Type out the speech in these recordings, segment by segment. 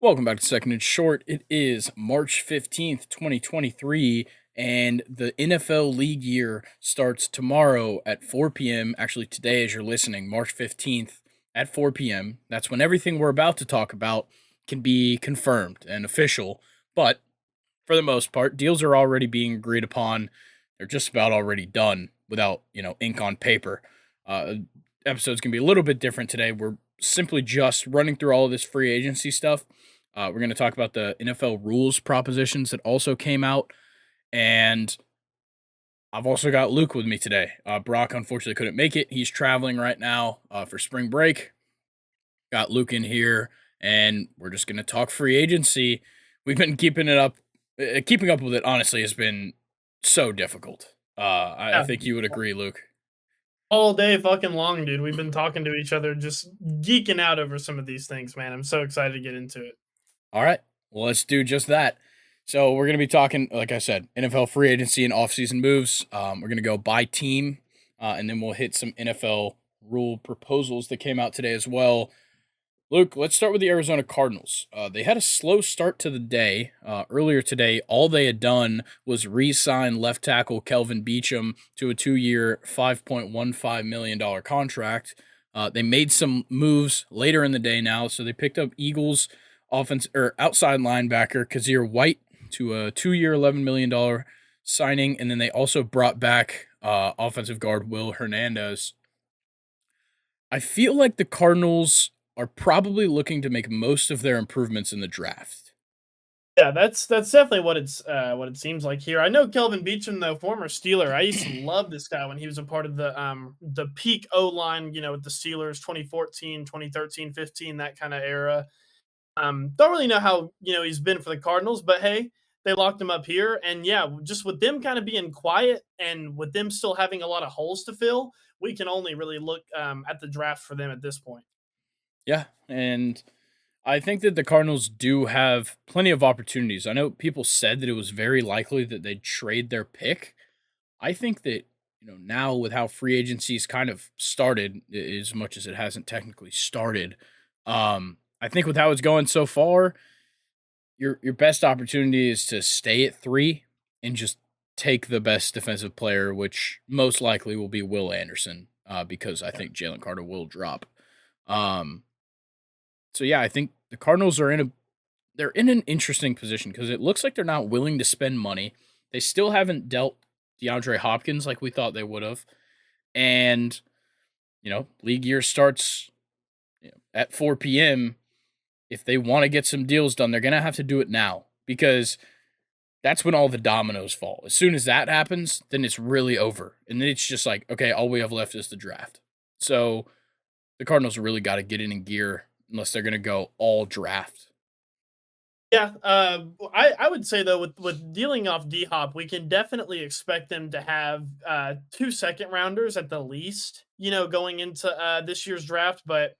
Welcome back to Second and Short. It is March 15th, 2023, and the NFL league year starts tomorrow at 4 p.m. Actually, today, as you're listening, March 15th at 4 p.m. That's when everything we're about to talk about can be confirmed and official. But for the most part, deals are already being agreed upon. They're just about already done without, ink on paper. Uh, Episode's going to be a little bit different today. We're simply just running through all of this free agency stuff. We're going to talk about the NFL rules propositions that also came out. And I've also got Luke with me today. Brock unfortunately couldn't make it. He's traveling right now for spring break. Got Luke in here, and we're just going to talk free agency. We've been keeping up with it, honestly, has been so difficult. I Yeah, think you would agree, Luke. all day fucking long, dude. We've been talking to each other, just geeking out over some of these things, man. I'm so excited to get into it. All right. Well, let's do just that. So we're going to be talking, like I said, NFL free agency and offseason moves. We're going to go by team, and then we'll hit some NFL rule proposals that came out today as well. Luke, let's start with the Arizona Cardinals. They had a slow start to the day. Earlier today, all they had done was re-sign left tackle Kelvin Beachum to a 2-year, $5.15 million contract. They made some moves later in the day now, so they picked up Eagles offense or outside linebacker Kazir White to a 2-year, $11 million signing, and then they also brought back offensive guard Will Hernandez. I feel like the Cardinals are probably looking to make most of their improvements in the draft. Yeah, that's definitely what it seems like here. I know Kelvin Beachum, though, former Steeler. I used to love this guy when he was a part of the peak O line, with the Steelers 2014, 2013, 15, that kind of era. Don't really know how he's been for the Cardinals, but hey, they locked him up here, and yeah, just with them kind of being quiet and with them still having a lot of holes to fill, we can only really look at the draft for them at this point. Yeah, and I think that the Cardinals do have plenty of opportunities. I know people said that it was very likely that they'd trade their pick. I think that, now with how free agency's kind of started, as much as it hasn't technically started, I think with how it's going so far, your best opportunity is to stay at 3 and just take the best defensive player, which most likely will be Will Anderson, because I Yeah. think Jalen Carter will drop. Um, so yeah, I think the Cardinals they're in an interesting position because it looks like they're not willing to spend money. They still haven't dealt DeAndre Hopkins like we thought they would have, and league year starts at 4 p.m. If they want to get some deals done, they're gonna have to do it now because that's when all the dominoes fall. As soon as that happens, then it's really over. And then it's just like, okay, all we have left is the draft. So the Cardinals really got to get in gear unless they're going to go all draft. Yeah, I would say though with dealing off D Hop, we can definitely expect them to have 2 second rounders at the least. Going into this year's draft, but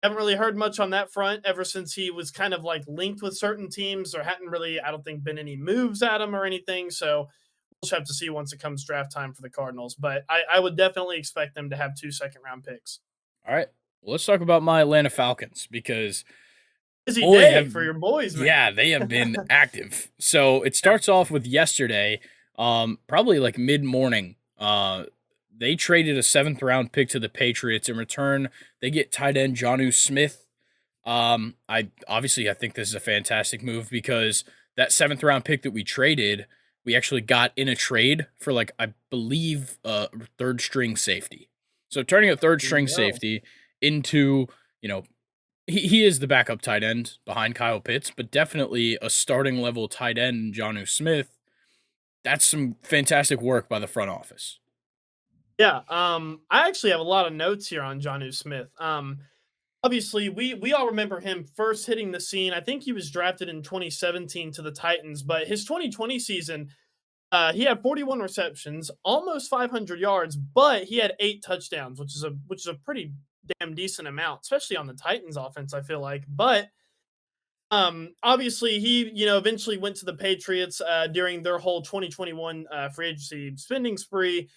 haven't really heard much on that front ever since he was kind of like linked with certain teams. There hadn't really, I don't think, been any moves at him or anything. So we'll just have to see once it comes draft time for the Cardinals. But I would definitely expect them to have 2 second round picks. All right. Well, let's talk about my Atlanta Falcons because Busy boy day have for your boys, man. yeah, they have been active. So it starts off with yesterday, probably like mid-morning. They traded a 7th round pick to the Patriots. In return, they get tight end Jonnu Smith. I think this is a fantastic move because that 7th round pick that we traded, we actually got in a trade for like I believe third string safety. So turning a third There you string go. safety into, you know, he is the backup tight end behind Kyle Pitts, but definitely a starting level tight end, Jonnu Smith. That's some fantastic work by the front office. Yeah, I actually have a lot of notes here on Jonnu Smith. Obviously, we all remember him first hitting the scene. I think he was drafted in 2017 to the Titans, but his 2020 season, he had 41 receptions, almost 500 yards, but he had 8 touchdowns, which is a pretty damn decent amount, especially on the Titans offense. I feel like, but obviously he eventually went to the Patriots during their whole 2021 free agency spending spree.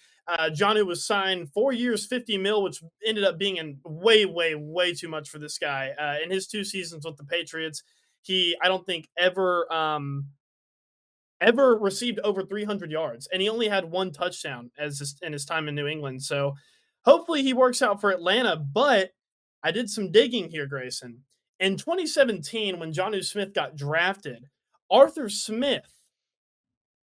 Johnny was signed 4 years, 50 mil, which ended up being way too much for this guy. In his 2 seasons with the Patriots, He, I don't think, ever received over 300 yards, and he only had one touchdown in his time in New England. So hopefully he works out for Atlanta. But I did some digging here, Grayson. In 2017, when Jonnu Smith got drafted, Arthur Smith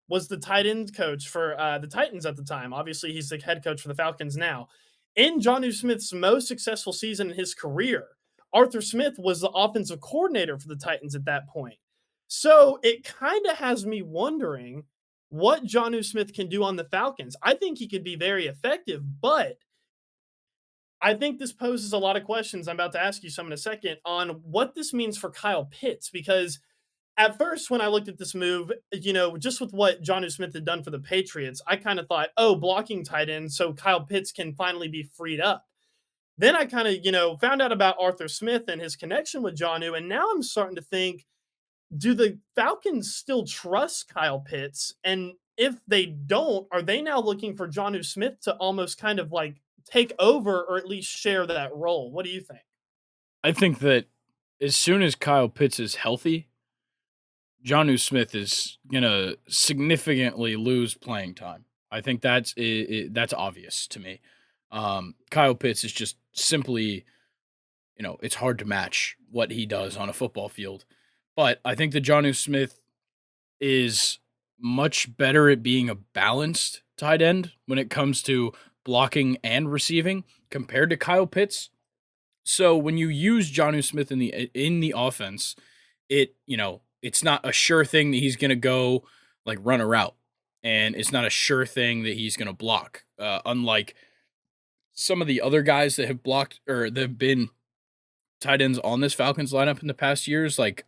was the tight end coach for the Titans at the time. Obviously, he's the head coach for the Falcons now. In Jonnu Smith's most successful season in his career, Arthur Smith was the offensive coordinator for the Titans at that point. So it kind of has me wondering what Jonnu Smith can do on the Falcons. I think he could be very effective, but I think this poses a lot of questions. I'm about to ask you some in a second on what this means for Kyle Pitts, because at first, when I looked at this move, just with what Jonnu Smith had done for the Patriots, I kind of thought, oh, blocking tight end, so Kyle Pitts can finally be freed up. Then I kind of, found out about Arthur Smith and his connection with Jonnu, and now I'm starting to think, do the Falcons still trust Kyle Pitts? And if they don't, are they now looking for Jonnu Smith to almost kind of like take over or at least share that role? What do you think? I think that as soon as Kyle Pitts is healthy, Jonnu Smith is gonna significantly lose playing time. I think that's obvious to me. Kyle Pitts is just simply, it's hard to match what he does on a football field. But I think that Jonnu Smith is much better at being a balanced tight end when it comes to blocking and receiving compared to Kyle Pitts. So when you use Jonnu Smith in the offense, it's not a sure thing that he's gonna go like run a route, and it's not a sure thing that he's gonna block. Unlike some of the other guys that have blocked or that have been tight ends on this Falcons lineup in the past years, like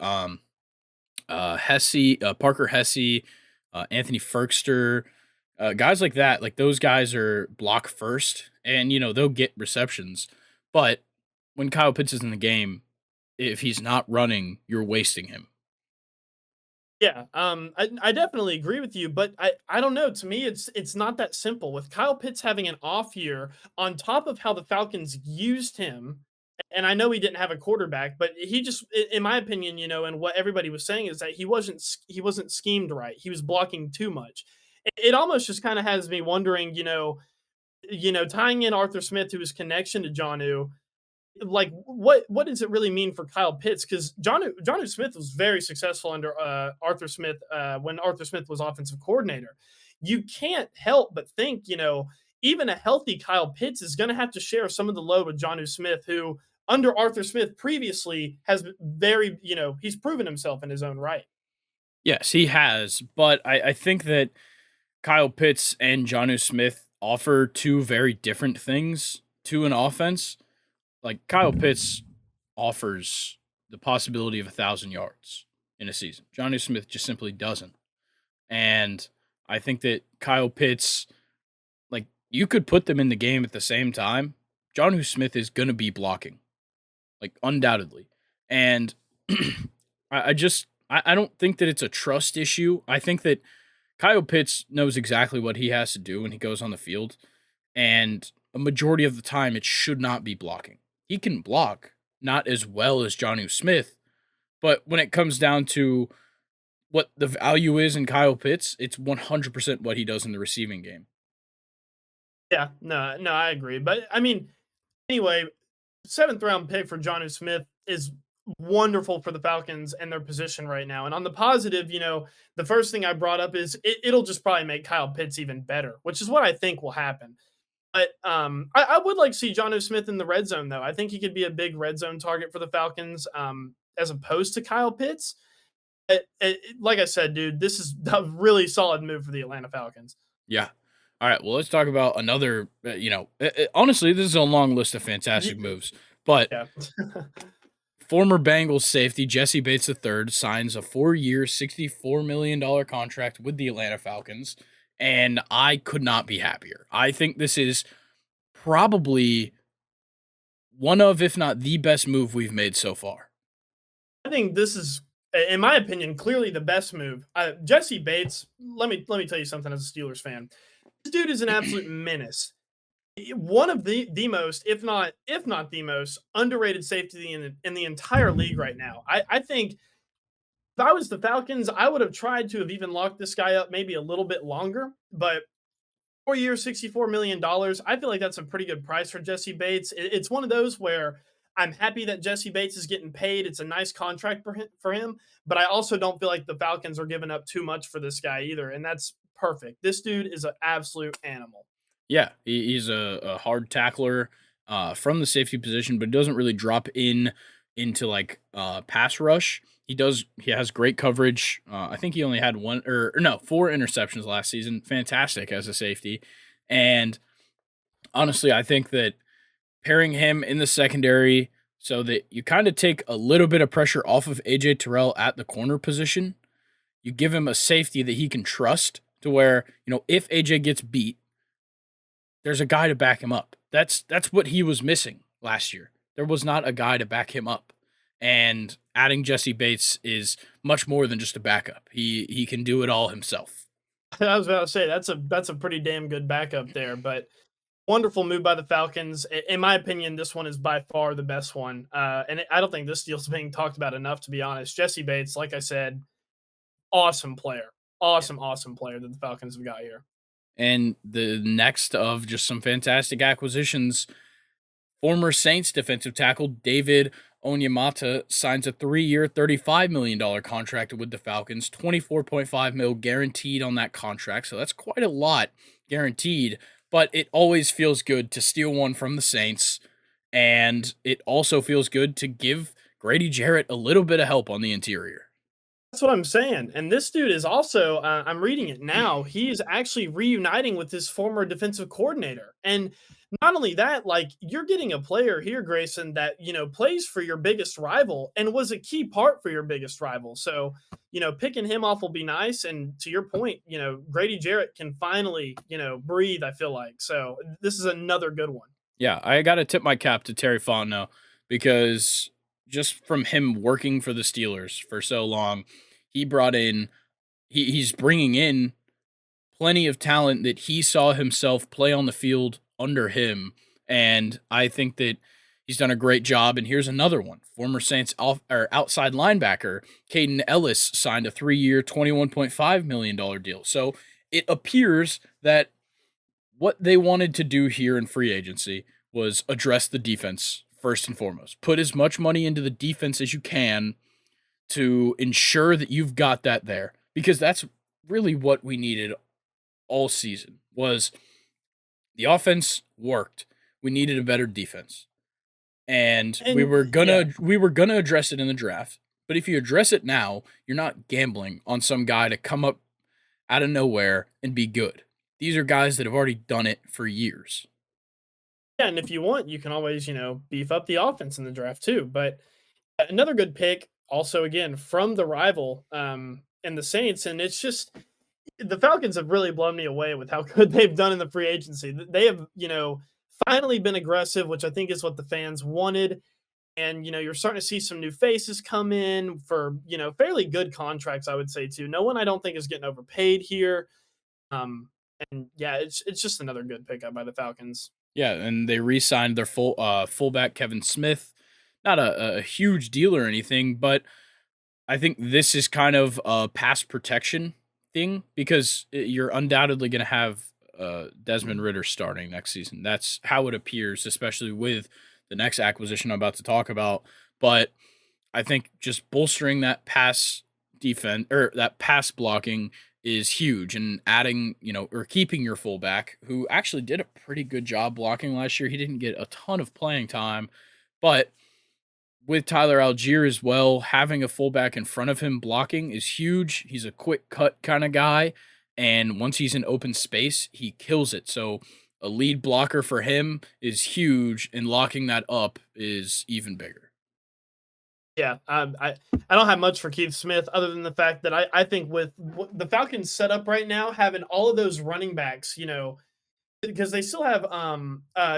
Hesse, Parker Hesse, Anthony Ferkster, guys like that. Like those guys are block first, and they'll get receptions. But when Kyle Pitts is in the game, if he's not running, you're wasting him. Yeah, I definitely agree with you, but I don't know. To me, it's not that simple. With Kyle Pitts having an off year, on top of how the Falcons used him, and I know he didn't have a quarterback, but he just, in my opinion, and what everybody was saying is that he wasn't schemed right. He was blocking too much. It almost just kind of has me wondering, tying in Arthur Smith to his connection to Johnu, like what does it really mean for Kyle Pitts? Because Jonnu Smith was very successful under Arthur Smith when Arthur Smith was offensive coordinator. You can't help but think, even a healthy Kyle Pitts is going to have to share some of the load with Jonnu Smith, who under Arthur Smith previously has very, he's proven himself in his own right. Yes, he has, but I think that Kyle Pitts and Jonnu Smith offer two very different things to an offense. Like Kyle Pitts offers the possibility of 1,000 yards in a season. Jonnu Smith just simply doesn't. And I think that Kyle Pitts, like you could put them in the game at the same time. Jonnu Smith is gonna be blocking, like undoubtedly. And I don't think that it's a trust issue. I think that Kyle Pitts knows exactly what he has to do when he goes on the field, and a majority of the time it should not be blocking. He can block, not as well as Jonnu Smith, but when it comes down to what the value is in Kyle Pitts, it's 100% what he does in the receiving game. Yeah, no, no, I agree. But I mean, anyway, seventh round pick for Jonnu Smith is wonderful for the Falcons and their position right now. And on the positive, the first thing I brought up is it'll just probably make Kyle Pitts even better, which is what I think will happen. But I would like to see Jonnu Smith in the red zone, though. I think he could be a big red zone target for the Falcons, as opposed to Kyle Pitts. Like I said, dude, this is a really solid move for the Atlanta Falcons. Yeah. All right. Well, let's talk about another. Honestly, this is a long list of fantastic Ye- moves. But Yeah. former Bengals safety Jesse Bates III signs a 4-year, $64 million contract with the Atlanta Falcons, and I could not be happier. I think this is probably one of, if not the best move we've made so far. I think this is, in my opinion, clearly the best move. Jesse Bates. Let me tell you something as a Steelers fan. This dude is an absolute menace. One of the most, if not the most underrated safety in the entire league right now. I think If I was the Falcons, I would have tried to have even locked this guy up maybe a little bit longer, but 4 years, $64 million. I feel like that's a pretty good price for Jesse Bates. It's one of those where I'm happy that Jesse Bates is getting paid. It's a nice contract for him, but I also don't feel like the Falcons are giving up too much for this guy either. And that's perfect. This dude is an absolute animal. Yeah, he's a hard tackler from the safety position, but doesn't really drop into like pass rush. He has great coverage. I think he only had one or no, four interceptions last season. Fantastic as a safety. And honestly, I think that pairing him in the secondary so that you kind of take a little bit of pressure off of AJ Terrell at the corner position. You give him a safety that he can trust to where, if AJ gets beat, there's a guy to back him up. That's what he was missing last year. There was not a guy to back him up. And adding Jesse Bates is much more than just a backup. He can do it all himself. I was about to say that's a pretty damn good backup there, but wonderful move by the Falcons. In my opinion, this one is by far the best one. And I don't think this deal's being talked about enough, to be honest. Jesse Bates, like I said, awesome player. Awesome, awesome player that the Falcons have got here. And the next of just some fantastic acquisitions, former Saints defensive tackle David Onyemata signs a 3-year, $35 million contract with the Falcons, 24.5 mil guaranteed on that contract. So that's quite a lot guaranteed, but it always feels good to steal one from the Saints. And it also feels good to give Grady Jarrett a little bit of help on the interior. That's what I'm saying. And this dude is also, I'm reading it now, he is actually reuniting with his former defensive coordinator. And not only that, like you're getting a player here, Grayson, that, plays for your biggest rival and was a key part for your biggest rival. So, picking him off will be nice. And to your point, Grady Jarrett can finally, breathe, I feel like. So this is another good one. Yeah, I got to tip my cap to Terry Fontenot because just from him working for the Steelers for so long, he brought in he's bringing in plenty of talent that he saw himself play on the field under him, and I think that he's done a great job. And here's another one: former Saints outside linebacker Caden Ellis signed a 3-year, $21.5 million deal. So it appears that what they wanted to do here in free agency was address the defense first and foremost. Put as much money into the defense as you can to ensure that you've got that there, because that's really what we needed all season. Was the offense worked. We needed a better defense. And we And were yeah, gonna address it in the draft. But if you address it now, you're not gambling on some guy to come up out of nowhere and be good. These are guys that have already done it for years. yeah, and if you want, you can always, beef up the offense in the draft too. But another good pick, also again from the rival, and the Saints, and it's just the Falcons have really blown me away with how good they've done in the free agency. They have, finally been aggressive, which I think is what the fans wanted. And you're starting to see some new faces come in for fairly good contracts, I would say too. No one I don't think is getting overpaid here. Um, and yeah, it's just another good pickup by the Falcons. Yeah, and they re-signed their fullback Kevin Smith. Not a huge deal or anything, but I think this is kind of a pass protection thing because you're undoubtedly going to have Desmond Ritter starting next season. That's how it appears, especially with the next acquisition I'm about to talk about. But I think just bolstering that pass defense or that pass blocking is huge, and adding, or keeping your fullback who actually did a pretty good job blocking last year. He didn't get a ton of playing time, but with Tyler Algier as well, having a fullback in front of him blocking is huge. He's a quick cut kind of guy, and once he's in open space, he kills it. So a lead blocker for him is huge, and locking that up is even bigger. Yeah, I don't have much for Keith Smith other than the fact that I think with the Falcons set up right now, having all of those running backs, because they still have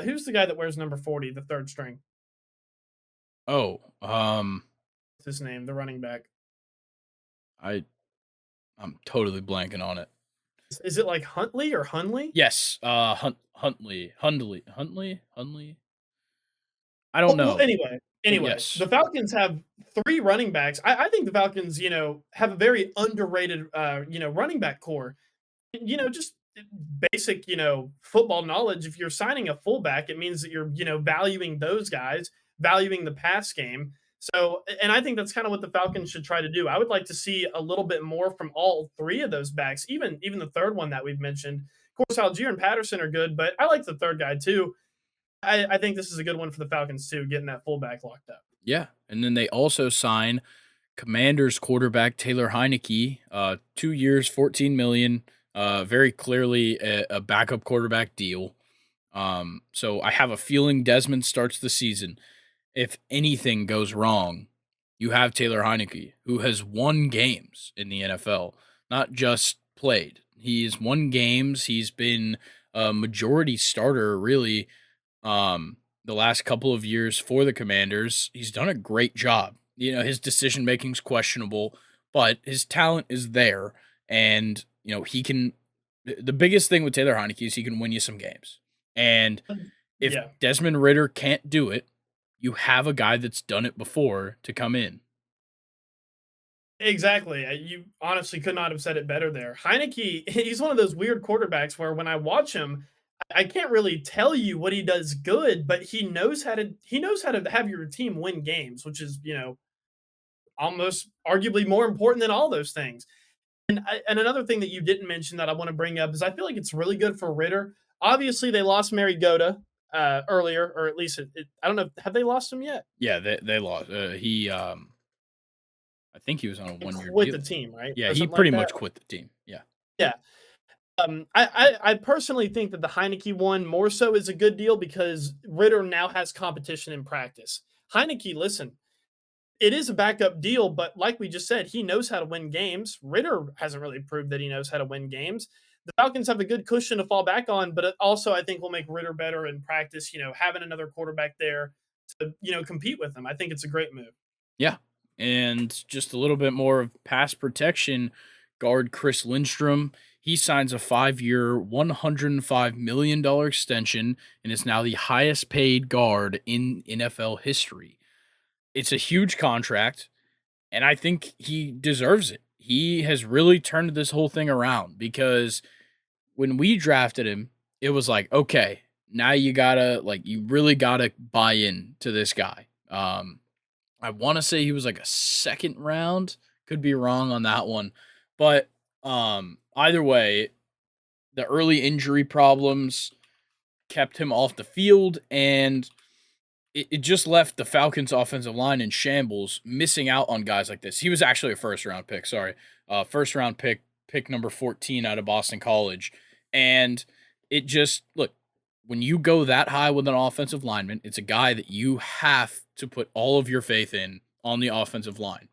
who's the guy that wears number 40, the third string? Oh, What's his name? The running back. I I'm totally blanking on it. Is it like Huntley or Hunley? Yes, Huntley. I don't Well, know. anyway, Anyway, Yes. the Falcons have 3 running backs. I think the Falcons, have a very underrated, running back core. Just basic, football knowledge. If you're signing a fullback, it means that you're, valuing those guys, valuing the pass game. So, and I think that's kind of what the Falcons should try to do. I would like to see a little bit more from all 3 of those backs, even the third one that we've mentioned. Of course, Algier and Patterson are good, but I like the third guy too. I think this is a good one for the Falcons too, getting that fullback locked up. Yeah. And then they also sign Commanders quarterback Taylor Heineke, 2 years, 14 million. Very clearly a backup quarterback deal. So I have a feeling Desmond starts the season. If anything goes wrong, you have Taylor Heineke, who has won games in the NFL, not just played. He's won games. He's been a majority starter, really, the last couple of years for the Commanders. He's done a great job. His decision making's questionable, but his talent is there, and he can. The biggest thing with Taylor Heineke is he can win you some games, and if Yeah. Desmond Ritter can't do it, you have a guy that's done it before to come in. Exactly. You honestly could not have said it better there. Heineke, he's one of those weird quarterbacks where when I watch him, I can't really tell you what he does good, but he knows how to have your team win games, which is, almost arguably more important than all those things. And another thing that you didn't mention that I want to bring up is I feel like it's really good for Ritter. Obviously, they lost Mary Goda earlier, or at least I don't know. Have they lost him yet? Yeah, they lost. I think he was on a He 1 year quit the deal. team, right, Yeah, or he something pretty like that. much quit the team. Yeah, Yeah. I personally think that the Heineke one more so is a good deal because Ritter now has competition in practice. Heineke, listen, it is a backup deal, but like we just said, he knows how to win games. Ritter hasn't really proved that he knows how to win games. The Falcons have a good cushion to fall back on, but it also I think will make Ritter better in practice. Having another quarterback there to compete with him, I think it's a great move. yeah, and just a little bit more of pass protection. Guard Chris Lindstrom. He signs a 5 year, $105 million extension and is now the highest paid guard in NFL history. It's a huge contract, and I think he deserves it. He has really turned this whole thing around because when we drafted him, it was like, okay, now you really gotta buy in to this guy. I want to say he was like a second round, could be wrong on that one, but either way, the early injury problems kept him off the field, and it just left the Falcons' offensive line in shambles, missing out on guys like this. He was actually a first round pick. Sorry, first round pick number 14 out of Boston College, and it just look when you go that high with an offensive lineman, it's a guy that you have to put all of your faith in on the offensive line.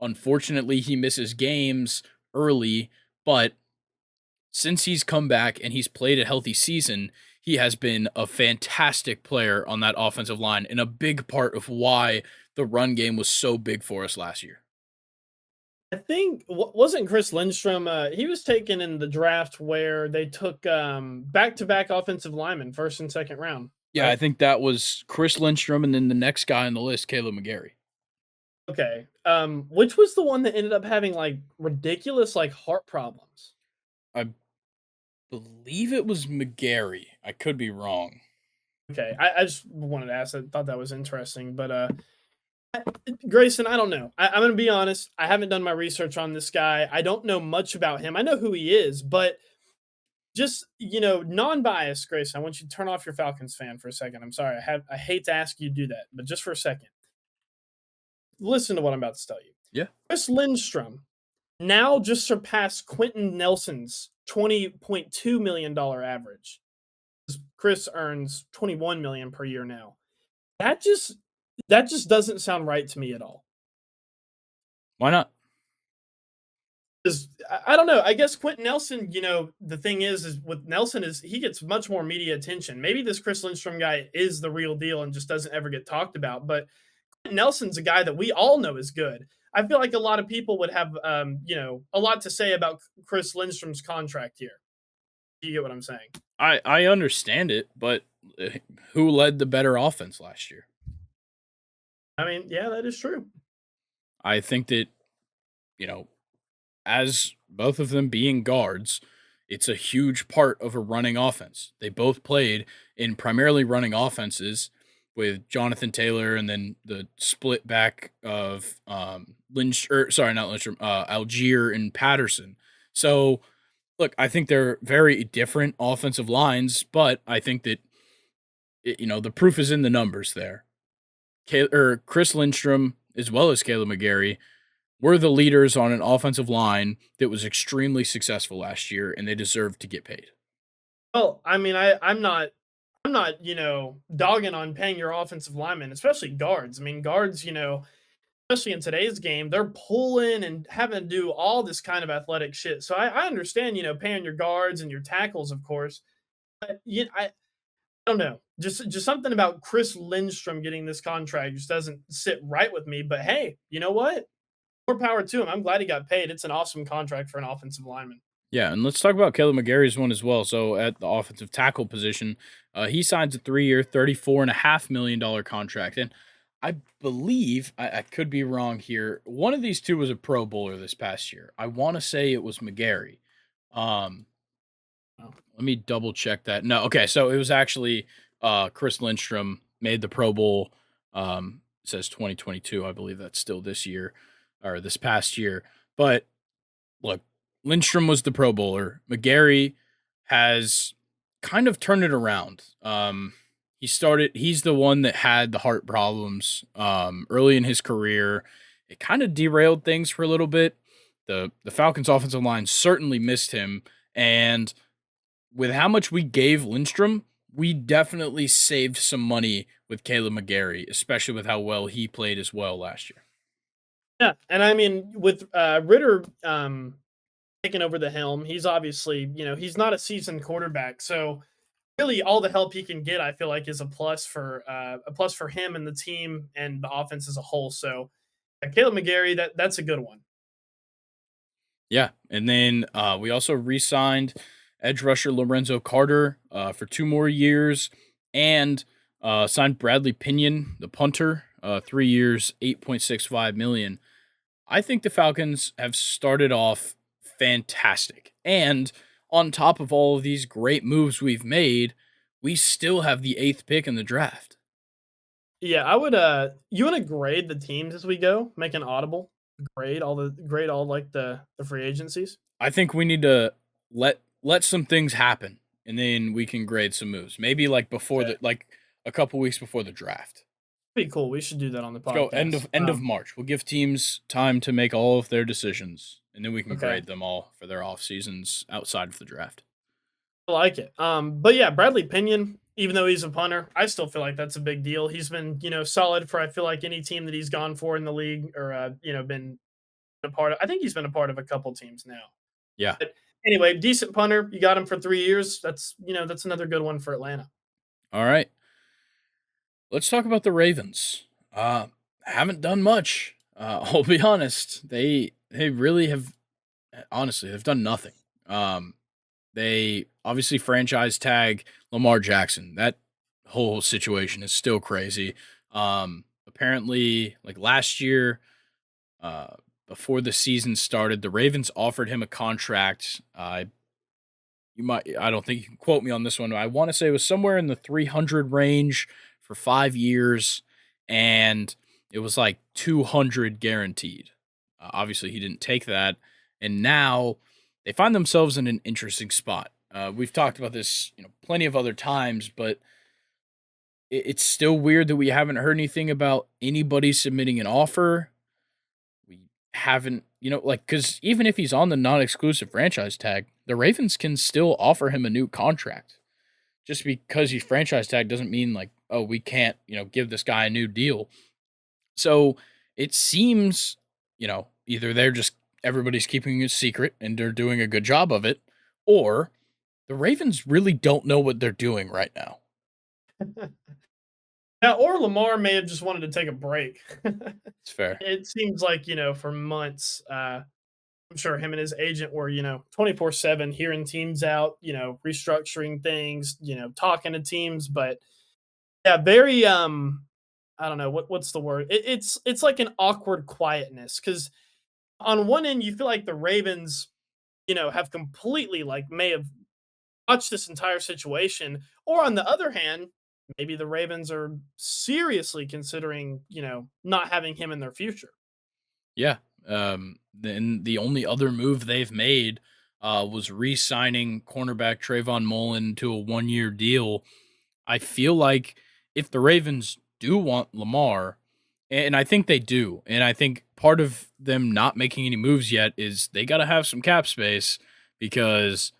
Unfortunately, he misses games early, but since he's come back and he's played a healthy season, he has been a fantastic player on that offensive line and a big part of why the run game was so big for us last year. I think wasn't Chris Lindstrom? He was taken in the draft where they took back to back offensive linemen, first and second round, Yeah, I right? think that was Chris Lindstrom and then the next guy on the list, Caleb McGarry. Okay. Which was the one that ended up having like ridiculous like heart problems? I believe it was McGarry. I could be wrong. Okay, I just wanted to ask. I thought that was interesting, but Grayson, I don't know. I'm gonna be honest. I haven't done my research on this guy. I don't know much about him. I know who he is, but just non-biased, Grayson. I want you to turn off your Falcons fan for a second. I'm sorry. I hate to ask you to do that, but just for a second, listen to what I'm about to tell you. Yeah. Chris Lindstrom now just surpassed Quentin Nelson's $20.2 million average. Chris earns 21 million per year now. That just that just doesn't sound right to me at all. Why not? 'Cause I don't know. I guess Quentin Nelson, the thing is with Nelson is he gets much more media attention. Maybe this Chris Lindstrom guy is the real deal and just doesn't ever get talked about. But Quentin Nelson's a guy that we all know is good. I feel like a lot of people would have, a lot to say about Chris Lindstrom's contract here. You get what I'm saying? I understand it, but who led the better offense last year? I mean, yeah, that is true. I think that, you know, as both of them being guards, it's a huge part of a running offense. They both played in primarily running offenses with Jonathan Taylor and then the split back of Lynch, or sorry, not Lynch, Algier and Patterson. So, look, I think they're very different offensive lines, but I think that the proof is in the numbers there. Chris Lindstrom as well as Caleb McGarry were the leaders on an offensive line that was extremely successful last year, and they deserve to get paid. Well, I mean, I'm not, dogging on paying your offensive linemen, especially guards. I mean, guards, especially in today's game, they're pulling and having to do all this kind of athletic shit. So I understand, paying your guards and your tackles, of course. But I don't know. Just something about Chris Lindstrom getting this contract just doesn't sit right with me. But hey, you know what? More power to him. I'm glad he got paid. It's an awesome contract for an offensive lineman. Yeah, and let's talk about Caleb McGarry's one as well. So at the offensive tackle position, he signs a 3-year, $34.5 million contract, and I believe I could be wrong here. One of these two was a Pro Bowler this past year. I want to say it was McGarry. Um, Oh, Let me double check that. No, okay, so it was actually Chris Lindstrom made the Pro Bowl. It says 2022. I believe that's still this year or this past year. But look, Lindstrom was the Pro Bowler. McGarry has kind of turned it around. He's the one that had the heart problems early in his career. It kind of derailed things for a little bit. The Falcons offensive line certainly missed him, and with how much we gave Lindstrom, we definitely saved some money with Caleb McGarry, especially with how well he played as well last year. yeah, and I mean with Ritter taking over the helm, he's obviously he's not a seasoned quarterback, so really all the help he can get, I feel like, is a plus for him and the team and the offense as a whole. So Caleb McGarry, that's a good one. Yeah, and then we also re-signed edge rusher Lorenzo Carter for 2 more years, and signed Bradley Pinion, the punter, 3 years, 8.65 million. I think the Falcons have started off fantastic, and on top of all of these great moves we've made, we still have the eighth pick in the draft. Yeah, I would you want to grade the teams as we go, make an audible grade all like the free agencies. I think we need to let some things happen, and then we can grade some moves. Maybe like before Okay. the like a couple weeks before the draft. Pretty cool. We should do that on the Let's go podcast. end of March. We'll give teams time to make all of their decisions, and then we can Okay. grade them all for their off seasons outside of the draft. I like it. But yeah, Bradley Pinion, even though he's a punter, I still feel like that's a big deal. He's been, solid for I feel like any team that he's gone for in the league or been a part of. I think he's been a part of a couple teams now. Yeah. But anyway, decent punter. You got him for 3 years. That's another good one for Atlanta. All right. Let's talk about the Ravens. Haven't done much. I'll be honest. They really have honestly they've done nothing. They obviously franchise tag Lamar Jackson. That whole situation is still crazy. Apparently, like last year, uh, before the season started, the Ravens offered him a contract. I don't think you can quote me on this one. I want to say it was somewhere in the 300 range for 5 years, and it was like 200 guaranteed. Obviously, he didn't take that, and now they find themselves in an interesting spot. We've talked about this, plenty of other times, but it's still weird that we haven't heard anything about anybody submitting an offer. We haven't, like, because even if he's on the non-exclusive franchise tag, the Ravens can still offer him a new contract. Just because he's franchise tag doesn't mean like, oh, we can't, give this guy a new deal. So it seems, either they're just everybody's keeping it secret and they're doing a good job of it, or the Ravens really don't know what they're doing right now. Yeah, or Lamar may have just wanted to take a break. It's fair. It seems like, for months, I'm sure him and his agent were, 24/7 hearing teams out, restructuring things, talking to teams. But yeah, very I don't know what's the word. It's like an awkward quietness because on one end you feel like the Ravens, have completely like may have watched this entire situation, or on the other hand, maybe the Ravens are seriously considering not having him in their future. Yeah. Then the only other move they've made was re-signing cornerback Trayvon Mullen to a 1-year deal. I feel like if the Ravens do want Lamar, and I think they do, and I think part of them not making any moves yet is they got to have some cap space because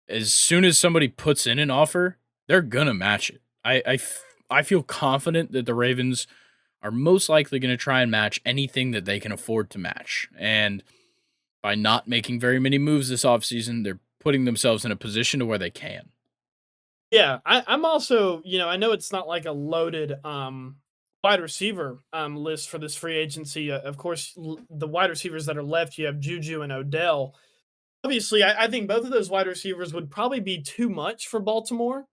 as soon as somebody puts in an offer, they're gonna match it. I feel confident that the Ravens are most likely going to try and match anything that they can afford to match. And by not making very many moves this offseason, they're putting themselves in a position to where they can. Yeah, I'm also, I know it's not like a loaded wide receiver list for this free agency. Of course, the wide receivers that are left, you have Juju and Odell. Obviously, I think both of those wide receivers would probably be too much for Baltimore.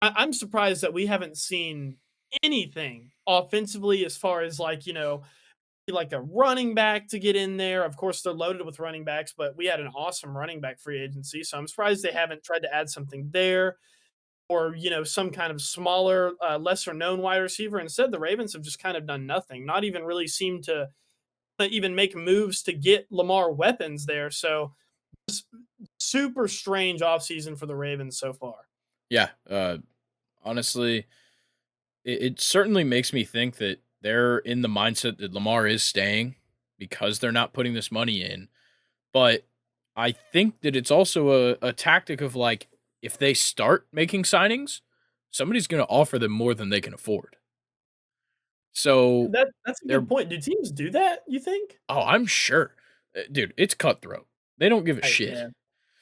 I'm surprised that we haven't seen anything offensively as far as like a running back to get in there. Of course, they're loaded with running backs, but we had an awesome running back free agency, so I'm surprised they haven't tried to add something there or some kind of smaller, lesser known wide receiver. Instead, the Ravens have just kind of done nothing, not even really seemed to even make moves to get Lamar weapons there. So super strange offseason for the Ravens so far. Yeah, honestly, it certainly makes me think that they're in the mindset that Lamar is staying because they're not putting this money in. But I think that it's also a tactic of like, if they start making signings, somebody's going to offer them more than they can afford. So That's a they're good point. Do teams do that, you think? Oh, I'm sure. Dude, it's cutthroat. They don't give a Right, shit. yeah.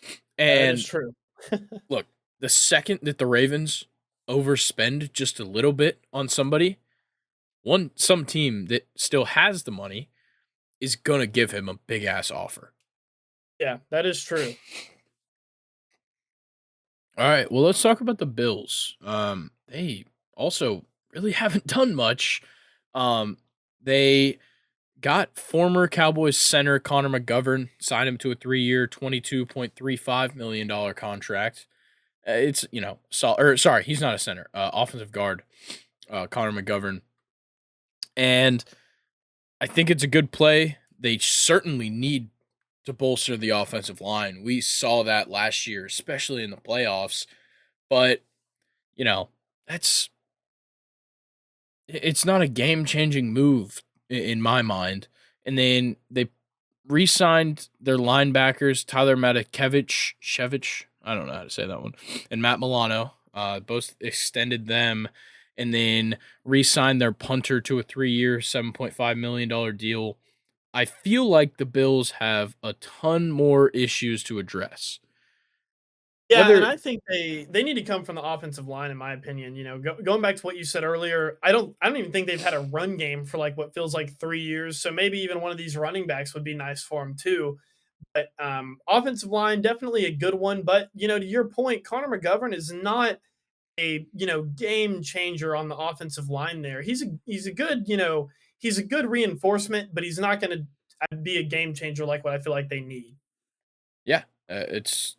Yeah, that is And true. look, the second that the Ravens overspend just a little bit on somebody, some team that still has the money is gonna give him a big ass offer. Yeah, that is true. All right, well, let's talk about the Bills. They also really haven't done much. They got former Cowboys center Connor McGovern, signed him to a 3-year, $22.35 million contract. It's sorry, he's not a center, offensive guard, Connor McGovern, and I think it's a good play. They certainly need to bolster the offensive line. We saw that last year, especially in the playoffs. But you know, that's it's not a game changing move in my mind. And then they re-signed their linebackers Tyler Matakevich, Shevich, I don't know how to say that one, and Matt Milano. Both extended them, and then re-signed their punter to a 3-year, $7.5 million deal. I feel like the Bills have a ton more issues to address. Yeah, and Whether I think they need to come from the offensive line, in my opinion. Going back to what you said earlier, I don't even think they've had a run game for like what feels like 3 years. So maybe even one of these running backs would be nice for them too. But offensive line definitely a good one. But to your point, Connor McGovern is not a game changer on the offensive line. There, he's a good he's a good reinforcement, but he's not going to be a game changer like what I feel like they need. yeah, it's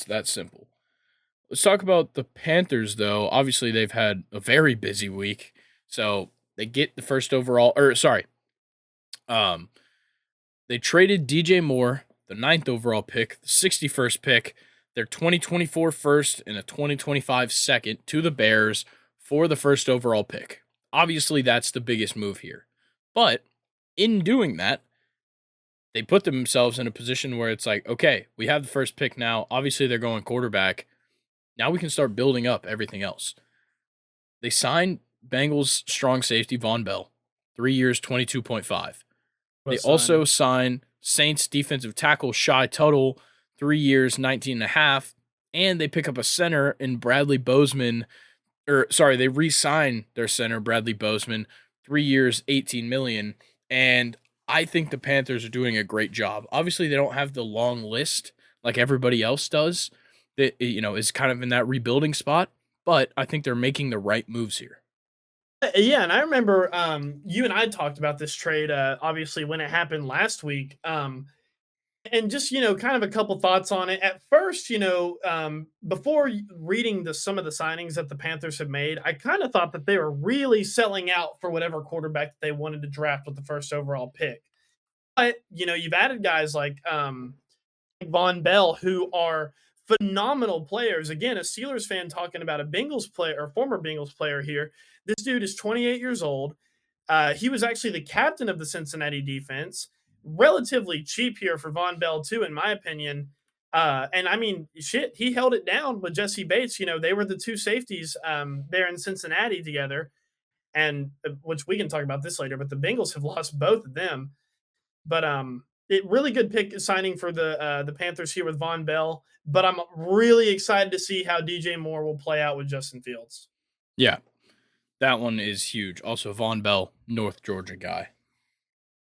that simple. Let's talk about the Panthers, though. Obviously, they've had a very busy week, so they get the first overall. Or sorry, um, they traded DJ Moore, the ninth overall pick, the 61st pick, their 2024 first and a 2025 second to the Bears for the first overall pick. Obviously, that's the biggest move here. But in doing that, they put themselves in a position where it's like, okay, we have the first pick now. Obviously, they're going quarterback. Now we can start building up everything else. They signed Bengals strong safety Von Bell, 3 years, 22.5. They What also signing? sign Saints defensive tackle Shy Tuttle, 3 years, 19 and a half. And they pick up a center in Bradley Bozeman, or sorry, they re-sign their center, Bradley Bozeman, 3 years, 18 million. And I think the Panthers are doing a great job. Obviously, they don't have the long list like everybody else does that is kind of in that rebuilding spot, but I think they're making the right moves here. Yeah, and I remember you and I talked about this trade obviously when it happened last week. And just kind of a couple thoughts on it. At first, before reading some of the signings that the Panthers had made, I kind of thought that they were really selling out for whatever quarterback that they wanted to draft with the first overall pick. But you've added guys like Von Bell who are phenomenal players. Again, a Steelers fan talking about a Bengals player or former Bengals player here. This dude is 28 years old. He was actually the captain of the Cincinnati defense. Relatively cheap here for Von Bell, too, in my opinion. And I mean, shit, he held it down with Jesse Bates. They were the two safeties there in Cincinnati together, and which we can talk about this later. But the Bengals have lost both of them. But it really good pick signing for the Panthers here with Von Bell. But I'm really excited to see how DJ Moore will play out with Justin Fields. Yeah, that one is huge. Also, Von Bell, North Georgia guy.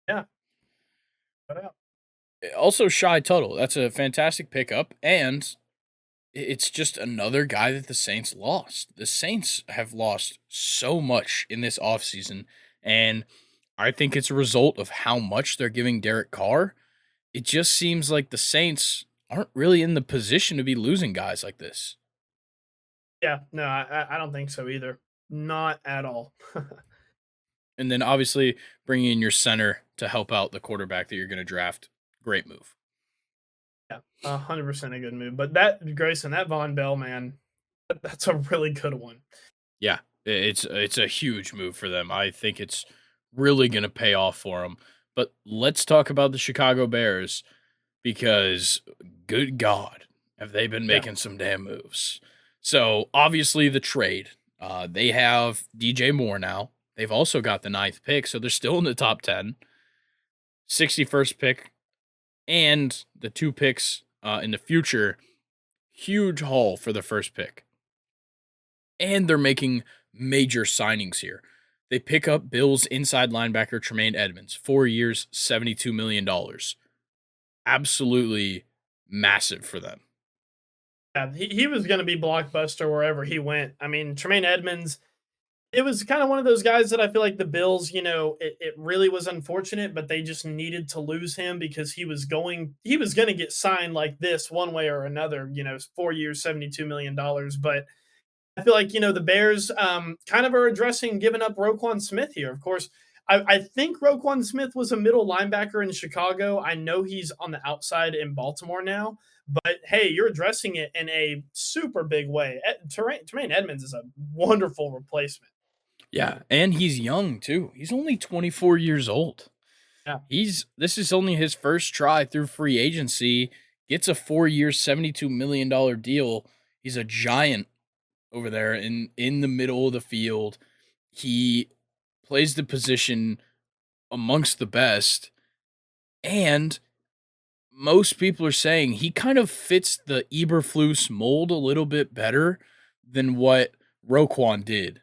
Yeah, what out? Also, Shy Tuttle. That's a fantastic pickup, and it's just another guy that the Saints lost. The Saints have lost so much in this offseason, and I think it's a result of how much they're giving Derek Carr. It just seems like the Saints aren't really in the position to be losing guys like this. Yeah, no, I don't think so either. Not at all. And then obviously bringing in your center to help out the quarterback that you're going to draft. Great move. Yeah, 100% a good move. But that Grayson, that Von Bell man, that's a really good one. Yeah, it's a huge move for them. I think it's really going to pay off for them. But let's talk about the Chicago Bears because good God, have they been Yeah, making some damn moves. So obviously the trade, they have DJ Moore now. They've also got the ninth pick, so they're still in the top 10. 61st pick and the two picks in the future. Huge haul for the first pick. And they're making major signings here. They pick up Bills inside linebacker Tremaine Edmonds, 4 years, $72 million. Absolutely massive for them. yeah, he was going to be blockbuster wherever he went. I mean, Tremaine Edmonds, it was kind of one of those guys that I feel like the Bills, it really was unfortunate, but they just needed to lose him because he was going to get signed like this one way or another, 4 years, $72 million. But I feel like, the Bears kind of are addressing giving up Roquan Smith here. Of course, I think Roquan Smith was a middle linebacker in Chicago. I know he's on the outside in Baltimore now, but hey, you're addressing it in a super big way. Tremaine Edmonds is a wonderful replacement. Yeah, and he's young too. He's only 24 years old. Yeah. This is only his first try through free agency. Gets a 4 year, $72 million deal. He's a giant over there in the middle of the field. He plays the position amongst the best, and most people are saying he kind of fits the Eberflus mold a little bit better than what Roquan did.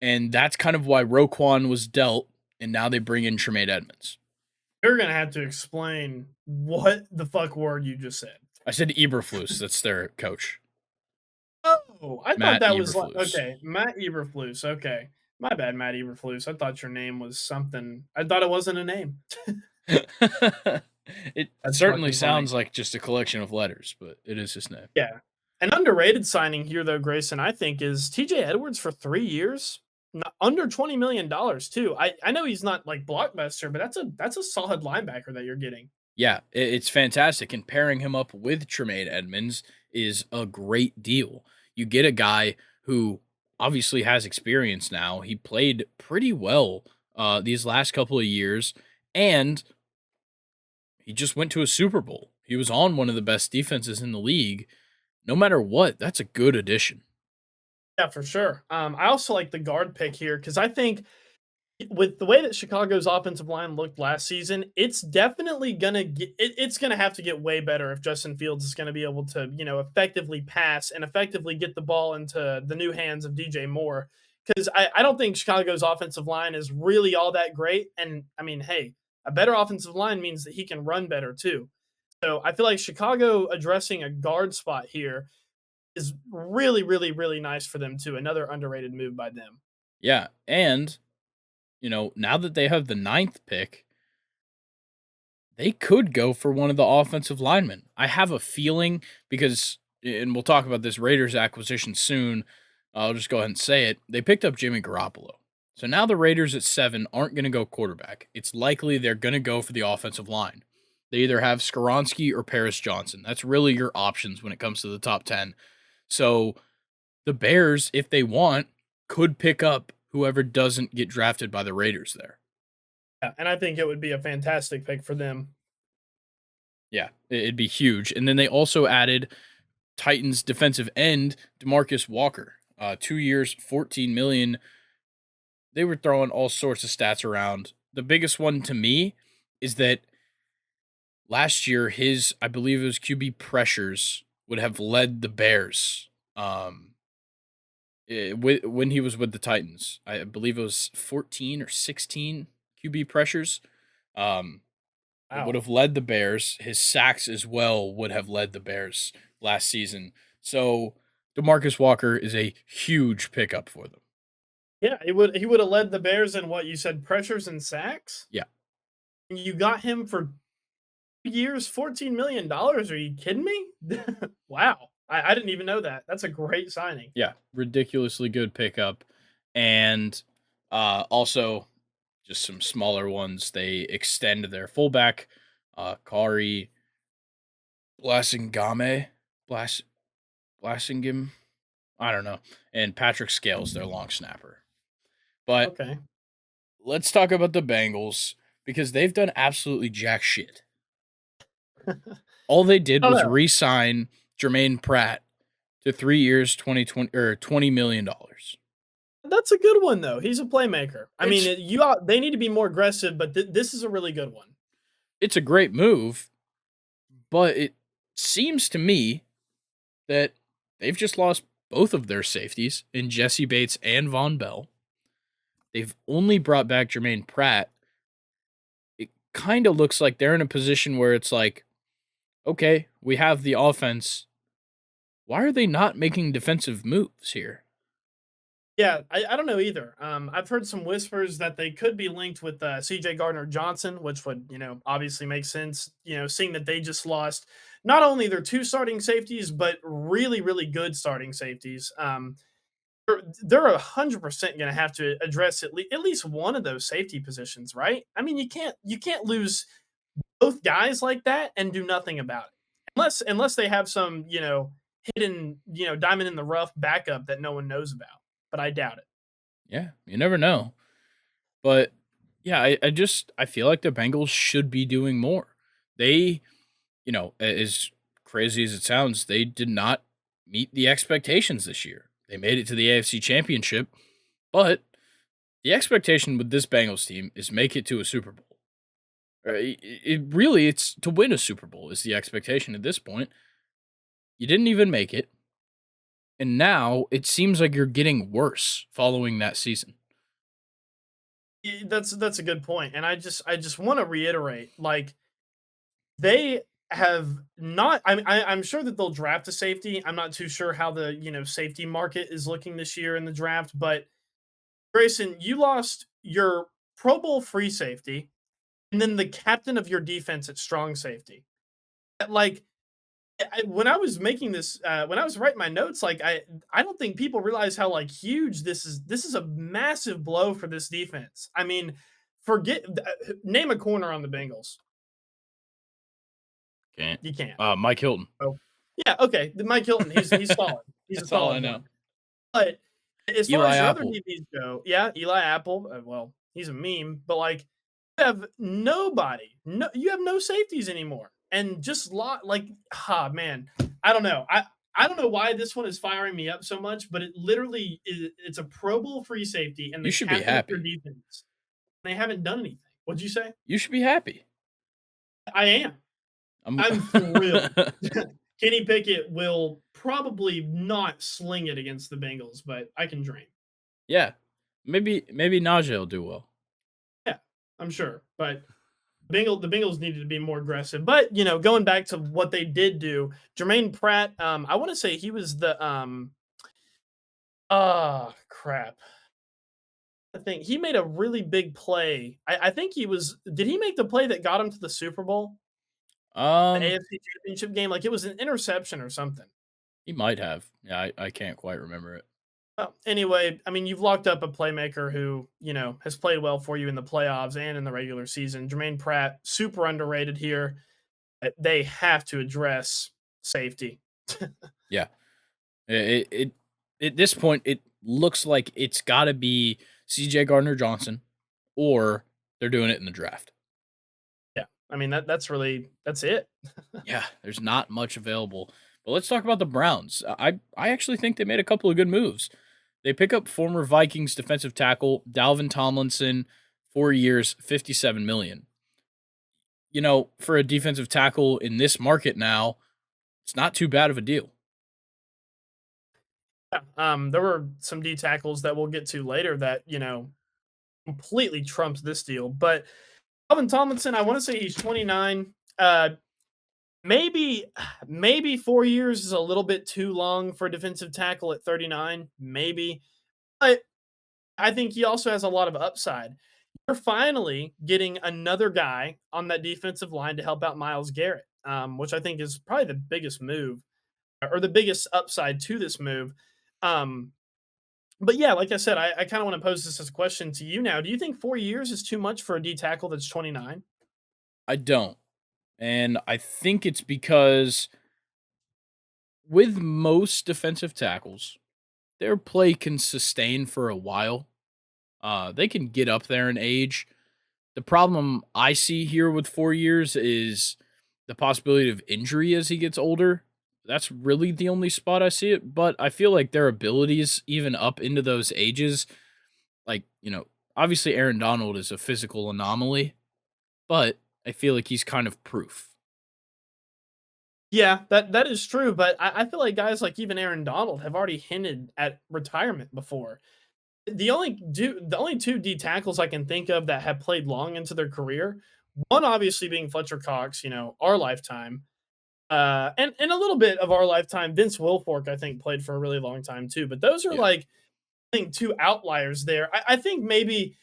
And that's kind of why Roquan was dealt, and now they bring in Tremaine Edmonds. You're gonna have to explain what the fuck word you just said. I said Eberflus, that's their coach. Oh, I thought Matt that was like Eberflus. okay, Matt Eberflus. Okay, my bad, Matt Eberflus. I thought your name was something. I thought it wasn't a name. It That's certainly fucking funny. sounds like just a collection of letters, but it is his name. Yeah. An underrated signing here, though, Grayson, I think, is TJ Edwards for 3 years, under $20 million too. I know he's not like blockbuster, but that's a solid linebacker that you're getting. Yeah, it's fantastic. And pairing him up with Tremaine Edmonds is a great deal. You get a guy who obviously has experience now. He played pretty well these last couple of years, and he just went to a Super Bowl. He was on one of the best defenses in the league. No matter what, that's a good addition. Yeah, for sure. I also like the guard pick here because I think with the way that Chicago's offensive line looked last season, it's definitely it's gonna have to get way better if Justin Fields is gonna be able to, effectively pass and effectively get the ball into the new hands of DJ Moore. Because I don't think Chicago's offensive line is really all that great. And I mean, hey, a better offensive line means that he can run better too. So I feel like Chicago addressing a guard spot here is really, really, really nice for them too. Another underrated move by them. Yeah, and now that they have the ninth pick, they could go for one of the offensive linemen. I have a feeling because, and we'll talk about this Raiders acquisition soon. I'll just go ahead and say it. They picked up Jimmy Garoppolo. So now the Raiders at 7 aren't going to go quarterback. It's likely they're going to go for the offensive line. They either have Skoronski or Paris Johnson. That's really your options when it comes to the top 10. So the Bears, if they want, could pick up whoever doesn't get drafted by the Raiders there. Yeah, and I think it would be a fantastic pick for them. Yeah, it'd be huge. And then they also added Titans defensive end DeMarcus Walker. 2 years, 14 million. They were throwing all sorts of stats around. The biggest one to me is that last year his, I believe it was QB pressures would have led the Bears. When he was with the Titans, I believe it was 14 or 16 QB pressures. Um, it would Wow. have led the Bears. His sacks as well would have led the Bears last season. So DeMarcus Walker is a huge pickup for them. Yeah, he would have led the Bears in what you said pressures and sacks. Yeah, And you got him for 2 years, $14 million. Are you kidding me? Wow, I didn't even know that. That's a great signing. yeah, ridiculously good pickup, and also just some smaller ones. They extend their fullback, Kari Blasingame, Blas Blasingame. I don't know, and Patrick Scales, their long snapper. But Okay. let's talk about the Bengals because they've done absolutely jack shit. All they did I don't was know. re-sign Jermaine Pratt to 3 years, 2020 or $20 million. That's a good one though. He's a playmaker. I mean, It's they need to be more aggressive, but this is a really good one. it's a great move, but it seems to me that they've just lost both of their safeties in Jesse Bates and Von Bell. They've only brought back Jermaine Pratt. It kind of looks like they're in a position where it's like, okay, we have the offense. Why are they not making defensive moves here? Yeah, I don't know either. I've heard some whispers that they could be linked with CJ Gardner Johnson, which would, obviously make sense, seeing that they just lost not only their two starting safeties, but really, really good starting safeties. They're 100% going to have to address at least one of those safety positions, right? I mean, you can't lose both guys like that and do nothing about it, unless they have some hidden diamond in the rough backup that no one knows about. But I doubt it. Yeah, you never know. But yeah, I feel like the Bengals should be doing more. They, as crazy as it sounds, they did not meet the expectations this year. They made it to the AFC Championship, but the expectation with this Bengals team is make it to a Super Bowl. It's to win a Super Bowl is the expectation at this point. You didn't even make it, and now it seems like you're getting worse following that season. That's a good point, and I just want to reiterate, like they have not. I'm sure that they'll draft a safety. I'm not too sure how the safety market is looking this year in the draft, but Grayson, you lost your Pro Bowl free safety, and then the captain of your defense at strong safety. Like when I was making this, when I was writing my notes, like I don't think people realize how like huge this is. This is a massive blow for this defense. I mean, name a corner on the Bengals. Can't. You can't. Mike Hilton. Oh, yeah, okay. The Mike Hilton, he's solid. He's a That's all I solid know. one. But as far Eli as your other Apple. DBs go, yeah, Eli Apple. Well, he's a meme, but like you have nobody. No, you have no safeties anymore, and just like, man, I don't know. I don't know why this one is firing me up so much, but it literally is. It's a Pro Bowl free safety and You the should be captain of your happy. defense. They haven't done anything. What'd you say? You should be happy. I am. I'm I'm thrilled. Kenny Pickett will probably not sling it against the Bengals, but I can dream. Yeah. Maybe Najee will do well. Yeah, I'm sure. But the Bengals needed to be more aggressive. But going back to what they did do, Jermaine Pratt, I want to say he was the crap. I think he made a really big play. I think he was. Did he make the play that got him to the Super Bowl, the Um, AFC Championship game? Like it was an interception or something. he might have. Yeah, I can't quite remember it. Well, anyway, I mean, you've locked up a playmaker who, has played well for you in the playoffs and in the regular season. Jermaine Pratt, super underrated here. They have to address safety. Yeah. It at this point it looks like it's got to be CJ Gardner Johnson or they're doing it in the draft. Yeah. I mean, that's it. Yeah, there's not much available. But let's talk about the Browns. I actually think they made a couple of good moves. They pick up former Vikings defensive tackle Dalvin Tomlinson, 4 years, 57 million. You know, for a defensive tackle in this market now, it's not too bad of a deal. Yeah. There were some D tackles that we'll get to later that, completely trumps this deal. But Alvin Tomlinson, I want to say he's 29. Maybe maybe 4 years is a little bit too long for a defensive tackle at 39. Maybe. But I think he also has a lot of upside. You're finally getting another guy on that defensive line to help out Miles Garrett, which I think is probably the biggest move or the biggest upside to this move. Um, but yeah, like I said, I kind of want to pose this as a question to you now. Do you think 4 years is too much for a D tackle that's 29? I don't. And I think it's because with most defensive tackles, their play can sustain for a while. They can get up there in age. The problem I see here with 4 years is the possibility of injury as he gets older. That's really the only spot I see it. But I feel like their abilities, even up into those ages, like, obviously Aaron Donald is a physical anomaly, but I feel like he's kind of proof. Yeah, that is true. But I feel like guys like even Aaron Donald have already hinted at retirement before. The only two D tackles I can think of that have played long into their career, one obviously being Fletcher Cox, our lifetime, and a little bit of our lifetime. Vince Wilfork, I think, played for a really long time too. But those are Yeah. like I think two outliers there. I think maybe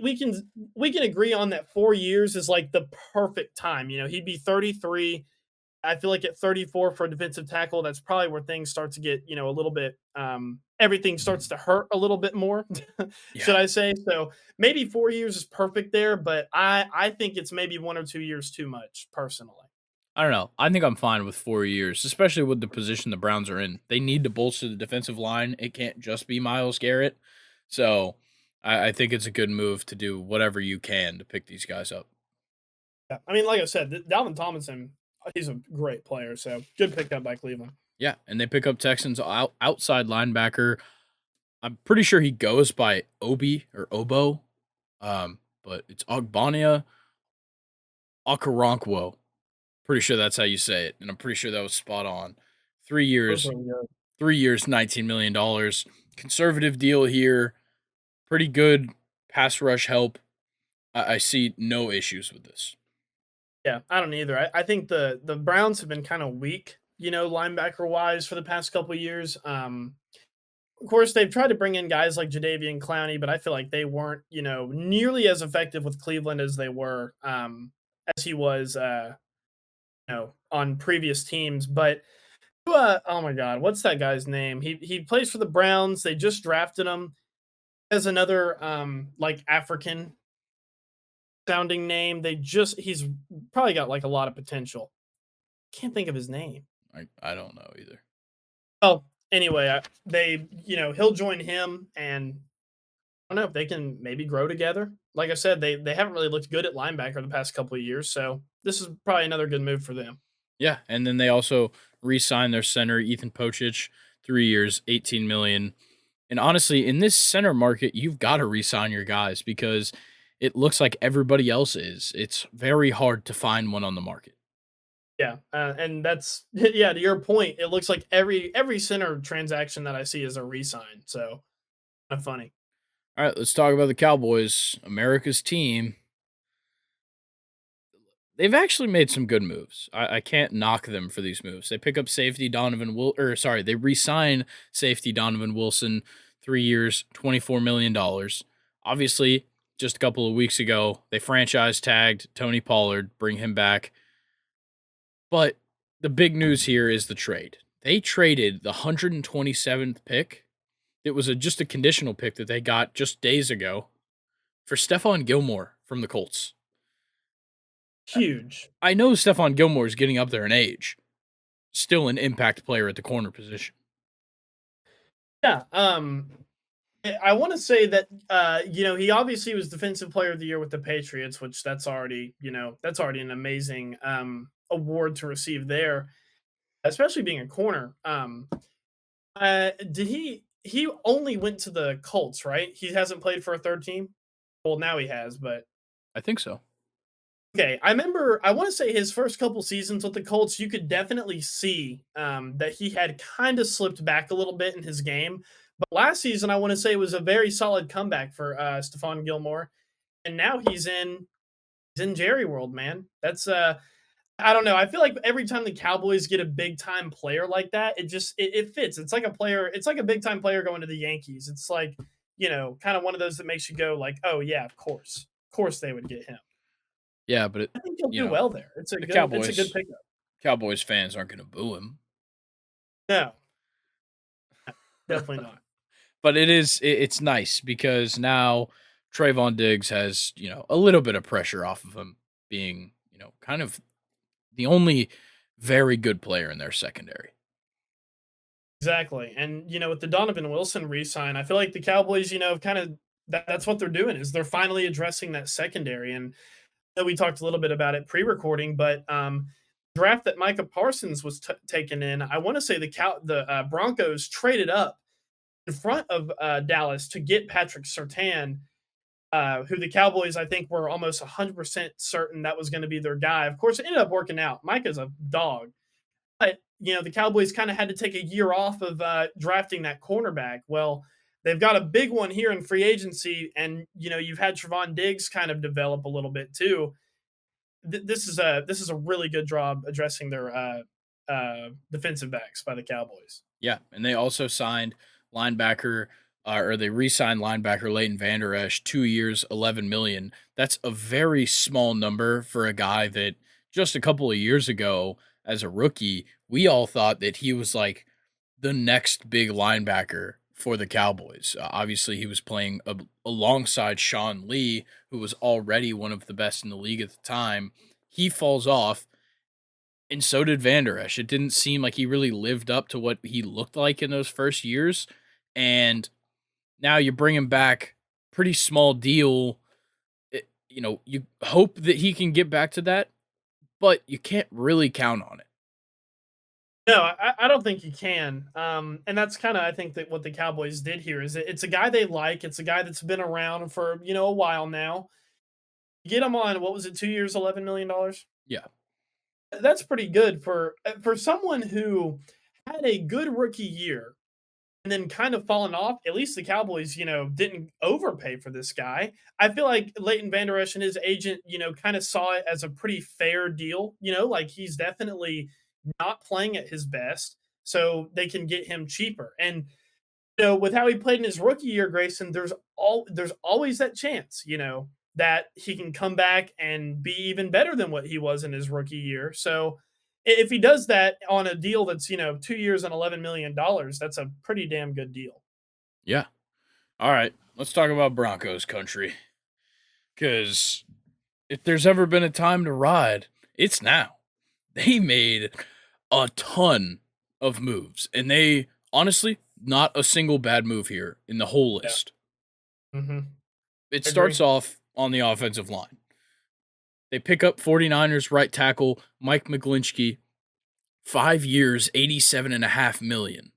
we can agree on that 4 years is like the perfect time. He'd be 33. I feel like at 34 for a defensive tackle, that's probably where things start to get, a little bit everything starts to hurt a little bit more, Yeah. should I say. So maybe 4 years is perfect there, but I think it's maybe 1 or 2 years too much personally. I don't know. I think I'm fine with 4 years, especially with the position the Browns are in. They need to bolster the defensive line. It can't just be Miles Garrett. So I think it's a good move to do whatever you can to pick these guys up. Yeah. I mean, like I said, Dalvin Tomlinson, he's a great player. So good pickup by Cleveland. Yeah, and they pick up Texans outside linebacker. I'm pretty sure he goes by Obi or Obo, but it's Ogbania Okoronkwo. Pretty sure that's how you say it, and I'm pretty sure that was spot on. 3 Those years, really good. 3 years, $19 million. Conservative deal here. Pretty good pass rush help. I see no issues with this. Yeah, I don't either. I think the Browns have been kind of weak, linebacker wise for the past couple of years. Of course, they've tried to bring in guys like Jadeveon Clowney, but I feel like they weren't, nearly as effective with Cleveland as they were, as he was, on previous teams. But oh my God, what's that guy's name? He plays for the Browns. They just drafted him as another like African sounding name. He's probably got like a lot of potential. Can't think of his name. I don't know either. Oh, anyway, he'll join him, and I don't know if they can maybe grow together. Like I said, they haven't really looked good at linebacker the past couple of years, so this is probably another good move for them. Yeah, and then they also re-signed their center Ethan Pochich, 3 years, 18 million. And honestly, in this center market, you've got to re-sign your guys because it looks like everybody else is. It's very hard to find one on the market. Yeah, and that's yeah. To your point, it looks like every center transaction that I see is a re-sign. So kind of funny. All right, let's talk about the Cowboys, America's team. They've actually made some good moves. I can't knock them for these moves. They pick up safety Donovan they re-sign safety Donovan Wilson, 3 years, $24 million. Obviously, just a couple of weeks ago, they franchise tagged Tony Pollard, bring him back. But the big news here is the trade. They traded the 127th pick. It was just a conditional pick that they got just days ago for Stephon Gilmore from the Colts. Huge. I know Stephon Gilmore is getting up there in age, still an impact player at the corner position. Yeah. I want to say that he obviously was defensive player of the year with the Patriots, which that's already an amazing award to receive there, especially being a corner. Did he only went to the Colts, right? He hasn't played for a third team. Well, now he has, but I think so. okay. I want to say his first couple seasons with the Colts, you could definitely see that he had kind of slipped back a little bit in his game. But last season, I want to say was a very solid comeback for Stephon Gilmore, and now he's in Jerry World, man. That's I don't know. I feel like every time the Cowboys get a big time player like that, it fits. It's like a player. It's like a big time player going to the Yankees. It's like kind of one of those that makes you go like, oh yeah, of course they would get him. Yeah, but I think he'll you do know, well there. the It's a good Cowboys pickup. Cowboys fans aren't going to boo him. No, definitely not. But it's nice because now Trayvon Diggs has, a little bit of pressure off of him being, kind of the only very good player in their secondary. Exactly. And with the Donovan Wilson re-sign, I feel like the Cowboys, have kind of that's what they're doing is they're finally addressing that secondary. And we talked a little bit about it pre-recording, but draft that Micah Parsons was taken in, I want to say the Broncos traded up in front of Dallas to get Patrick Surtain, who the Cowboys I think were almost 100% certain that was going to be their guy. Of course, it ended up working out. Micah's a dog, but the Cowboys kind of had to take a year off of drafting that cornerback. Well, they've got a big one here in free agency, and you've had Trevon Diggs kind of develop a little bit too. This is a really good job addressing their defensive backs by the Cowboys. Yeah, and they also signed linebacker, or they re-signed linebacker Leighton Vander Esch, 2 years, 11 million. That's a very small number for a guy that just a couple of years ago, as a rookie, we all thought that he was like the next big linebacker for the Cowboys. Obviously, he was playing alongside Sean Lee, who was already one of the best in the league at the time. He falls off, and so did Vander Esch. It didn't seem like he really lived up to what he looked like in those first years. And now you bring him back, pretty small deal. You hope that he can get back to that, but you can't really count on it. No, I don't think you can. And that's kind of I think that what the Cowboys did here is it's a guy they like. It's a guy that's been around for a while now. You get him on what was it, 2 years, $11 million. Yeah. That's pretty good for someone who had a good rookie year and then kind of fallen off. At least the Cowboys, didn't overpay for this guy. I feel like Leighton Vander Esch and his agent, kind of saw it as a pretty fair deal. Like he's definitely not playing at his best, so they can get him cheaper. And with how he played in his rookie year, Grayson, there's always that chance, that he can come back and be even better than what he was in his rookie year. So if he does that on a deal that's 2 years and $11 million, that's a pretty damn good deal. Yeah. All right. Let's talk about Broncos country. Because if there's ever been a time to ride, it's now. They made a ton of moves, and they honestly, not a single bad move here in the whole Yeah. list. Mm-hmm. It I agree. starts off on the offensive line. They pick up 49ers right tackle Mike McGlinchey, 5 years, 87.5 million.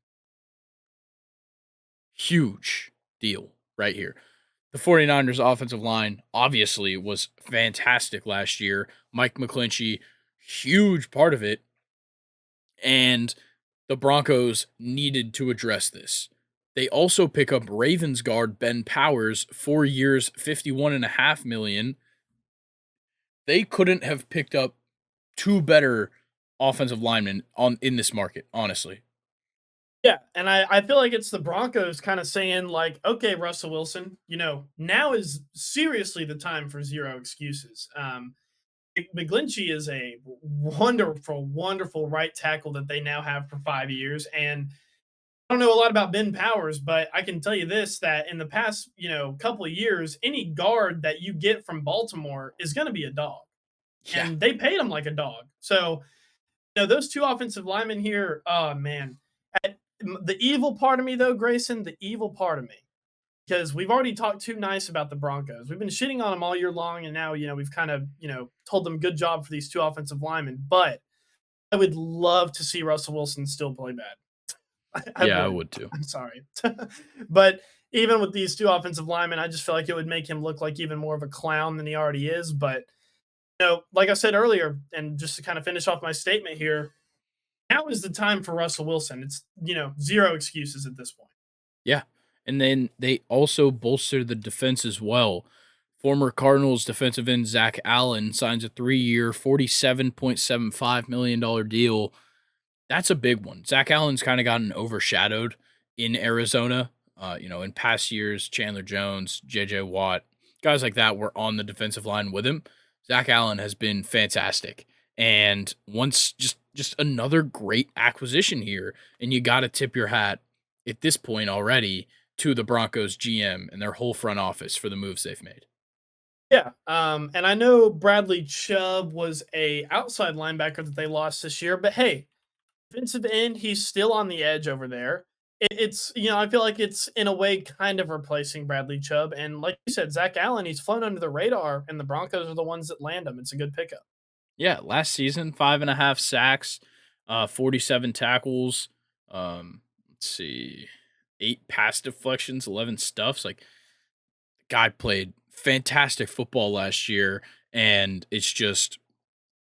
Huge deal right here. The 49ers offensive line obviously was fantastic last year. Mike McGlinchey, huge part of it. And the Broncos needed to address this. They also pick up Ravens guard Ben Powers, 4 years, 51.5 million. They couldn't have picked up two better offensive linemen in this market, honestly. Yeah, and I feel like it's the Broncos kinda saying like, "Okay, Russell Wilson, now is seriously the time for zero excuses." McGlinchey is a wonderful, wonderful right tackle that they now have for 5 years, and I don't know a lot about Ben Powers, but I can tell you this, that in the past, couple of years, any guard that you get from Baltimore is gonna be a dog, Yeah. and they paid him like a dog. So, those 2 offensive linemen here, oh, man. The evil part of me, though, Grayson, the evil part of me, because we've already talked too nice about the Broncos. We've been shitting on them all year long, and now, we've kind of, told them good job for these 2 offensive linemen, but I would love to see Russell Wilson still play bad. I Yeah, I would. would too. I'm sorry. But even with these 2 offensive linemen, I just feel like it would make him look like even more of a clown than he already is, but, like I said earlier, and just to kind of finish off my statement here, now is the time for Russell Wilson. It's, zero excuses at this point. Yeah. And then they also bolster the defense as well. Former Cardinals defensive end Zach Allen signs a 3-year, $47.75 million deal. That's a big one. Zach Allen's kind of gotten overshadowed in Arizona. In past years, Chandler Jones, JJ Watt, guys like that were on the defensive line with him. Zach Allen has been fantastic. And once just another great acquisition here. And you gotta tip your hat at this point already to the Broncos GM and their whole front office for the moves they've made. Yeah, and I know Bradley Chubb was a outside linebacker that they lost this year, but hey, defensive end, he's still on the edge over there. It's I feel like it's in a way kind of replacing Bradley Chubb, and like you said, Zach Allen, he's flown under the radar, and the Broncos are the ones that land him. It's a good pickup. Yeah, last season, 5.5 sacks, 47 tackles, let's see, 8 pass deflections, 11 stuffs. Like, guy played fantastic football last year, and it's just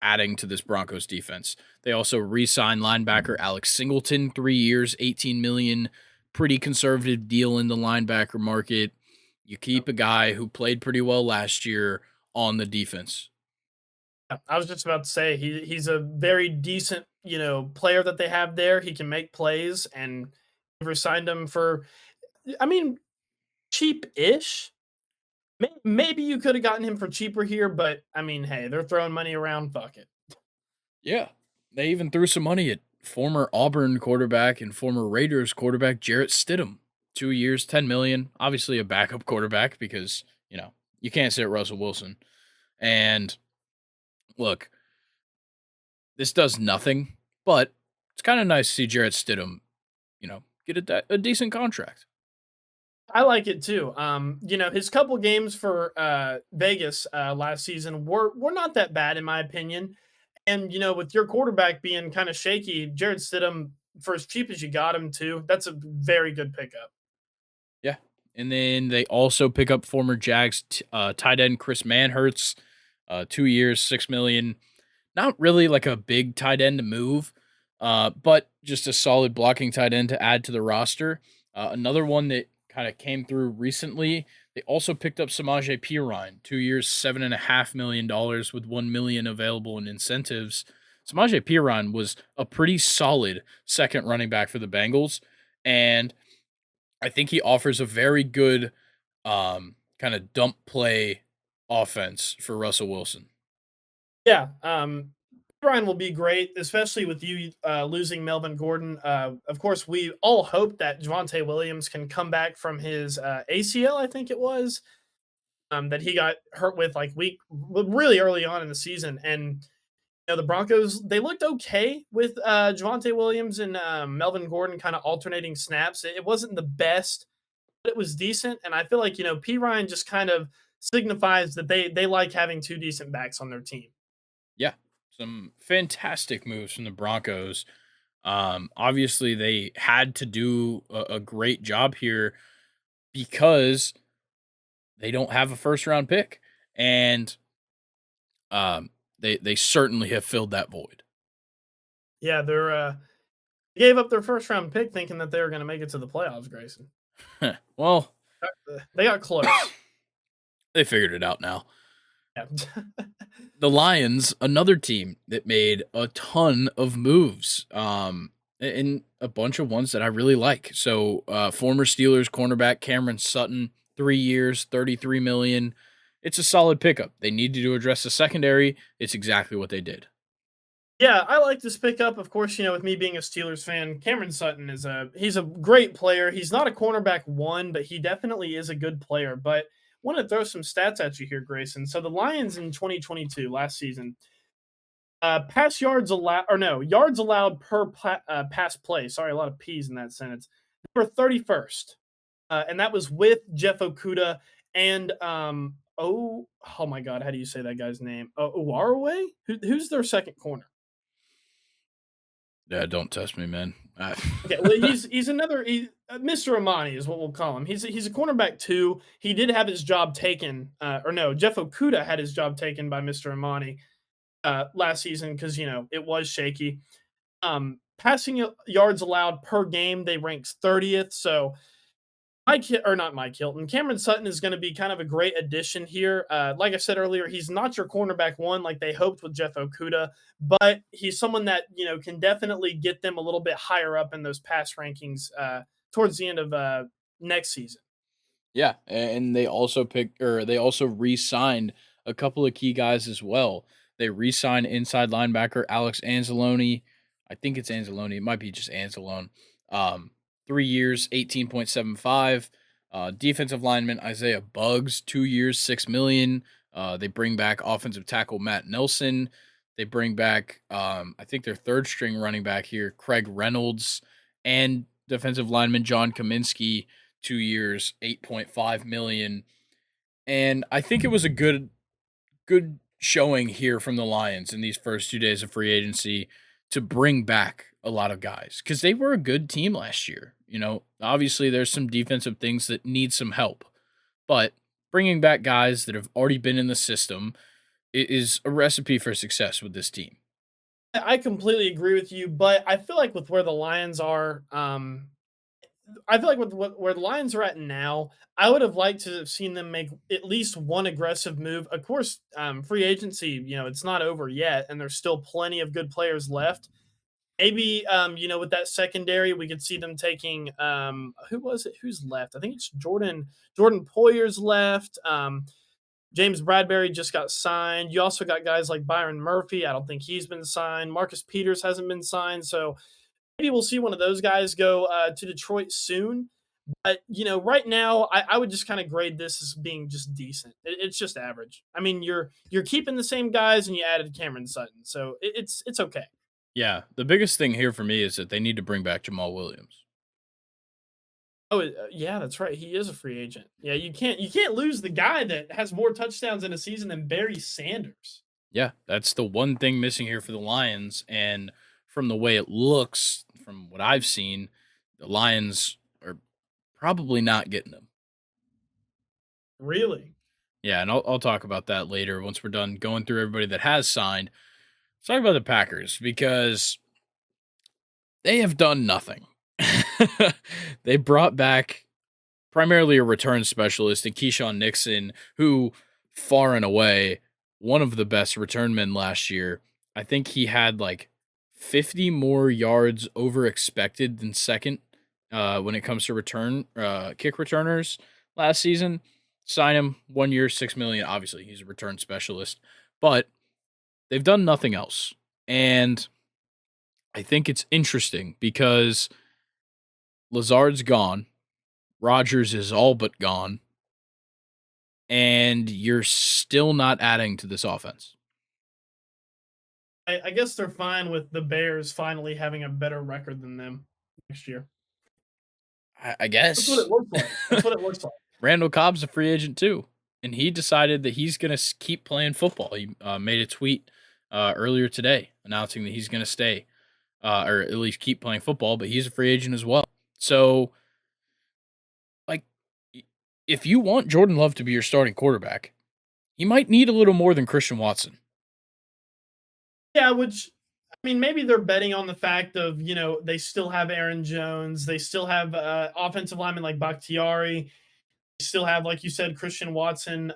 adding to this Broncos defense. They also re-signed linebacker Alex Singleton, 3 years, 18 million. Pretty conservative deal in the linebacker market. You keep a guy who played pretty well last year on the defense. Yeah, I was just about to say he's a very decent, player that they have there. He can make plays, and they've signed him for, I mean, cheap-ish. Maybe you could have gotten him for cheaper here, but I mean, hey, they're throwing money around. Fuck it. Yeah. They even threw some money at former Auburn quarterback and former Raiders quarterback Jarrett Stidham. 2 years, 10 million. Obviously a backup quarterback because, you can't sit Russell Wilson. And look, this does nothing, but it's kind of nice to see Jarrett Stidham, get a decent contract. I like it too. His couple games for Vegas last season were not that bad in my opinion. And with your quarterback being kind of shaky, Jared Stidham for as cheap as you got him too, that's a very good pickup. Yeah. And then they also pick up former Jags tight end Chris Manhertz, 2 years, 6 million. Not really like a big tight end move, but just a solid blocking tight end to add to the roster. Another one that kind of came through recently. They also picked up Samaje Perine, 2 years, $7.5 million with 1 million available in incentives. Samaje Perine was a pretty solid second running back for the Bengals, and I think he offers a very good kind of dump play offense for Russell Wilson. Yeah, Brian will be great, especially with you losing Melvin Gordon. Of course, we all hope that Javante Williams can come back from his ACL. I think it was that he got hurt with like really early on in the season, and the Broncos, they looked okay with Javante Williams and Melvin Gordon kind of alternating snaps. It wasn't the best, but it was decent. And I feel like, P. Ryan just kind of signifies that they like having two decent backs on their team. Yeah, some fantastic moves from the Broncos. Obviously, they had to do a great job here because they don't have a first round pick, and um, they certainly have filled that void. Yeah, they gave up their first round pick thinking that they were going to make it to the playoffs, Grayson. Well, They got close. they figured it out now. Yeah. The Lions, another team that made a ton of moves. and a bunch of ones that I really like. So, former Steelers cornerback Cameron Sutton, 3 years, 33 million. It's a solid pickup. They needed to address the secondary. It's exactly what they did. Yeah, I like this pickup. Of course, with me being a Steelers fan, Cameron Sutton he's a great player. He's not a cornerback one, but he definitely is a good player. But want to throw some stats at you here, Grayson. So the Lions in 2022 last season, pass yards allowed or no yards allowed per pass play. Sorry, a lot of P's in that sentence. They were 31st, and that was with Jeff Okuda and oh my God, how do you say that guy's name? Uwaraway? Who's their second corner? Yeah, don't test me, man. Okay, well, he's another Mr. Amani is what we'll call him. He's a cornerback too. He did have his job taken, or no, Jeff Okuda had his job taken by Mr. Amani last season because it was shaky. Passing yards allowed per game, they ranks 30th. So Mike Hilton, Cameron Sutton is going to be kind of a great addition here. Like I said earlier, he's not your cornerback one like they hoped with Jeff Okuda, but he's someone that can definitely get them a little bit higher up in those pass rankings towards the end of next season. Yeah, and they also re-signed a couple of key guys as well. They re-signed inside linebacker Alex Anzalone. I think it's Anzalone. It might be just Anzalone. 3 years, 18.75. Defensive lineman Isaiah Buggs, 2 years, 6 million. They bring back offensive tackle Matt Nelson. They bring back I think their third string running back here, Craig Reynolds, and defensive lineman John Kaminsky, 2 years, 8.5 million. And I think it was a good showing here from the Lions in these first 2 days of free agency to bring back a lot of guys because they were a good team last year. Obviously there's some defensive things that need some help, but bringing back guys that have already been in the system is a recipe for success with this team. I completely agree with you, but I feel like with where the Lions are, I feel like with where the Lions are at now, I would have liked to have seen them make at least one aggressive move. Of course, free agency, it's not over yet, and there's still plenty of good players left. Maybe, with that secondary, we could see them taking who was it? Who's left? I think it's Jordan Poyer's left. James Bradbury just got signed. You also got guys like Byron Murphy. I don't think he's been signed. Marcus Peters hasn't been signed. So maybe we'll see one of those guys go to Detroit soon. But right now, I would just kind of grade this as being just decent. It's just average. I mean, you're keeping the same guys, and you added Cameron Sutton, so it's okay. Yeah, the biggest thing here for me is that they need to bring back Jamal Williams. Oh, yeah, that's right. He is a free agent. Yeah, you can't lose the guy that has more touchdowns in a season than Barry Sanders. Yeah, that's the one thing missing here for the Lions. And from the way it looks, from what I've seen, the Lions are probably not getting him. Really? Yeah, and I'll talk about that later once we're done going through everybody that has signed. Let's talk about the Packers because they have done nothing. They brought back primarily a return specialist in Keyshawn Nixon, who far and away one of the best return men last year. I think he had like 50 more yards over expected than second when it comes to kick returners last season. Sign him 1 year, 6 million. Obviously, he's a return specialist, but they've done nothing else. And I think it's interesting because Lazard's gone. Rodgers is all but gone, and you're still not adding to this offense. I guess they're fine with the Bears finally having a better record than them next year. I That's what it guess looks like. That's what it looks like. Randall Cobb's a free agent too, and he decided that he's going to keep playing football. He made a tweet earlier today announcing that he's going to stay, or at least keep playing football, but he's a free agent as well. So, like, if you want Jordan Love to be your starting quarterback, he might need a little more than Christian Watson. Yeah, which I mean, maybe they're betting on the fact of they still have Aaron Jones, they still have offensive linemen like Bakhtiari, they still have, like you said, Christian Watson.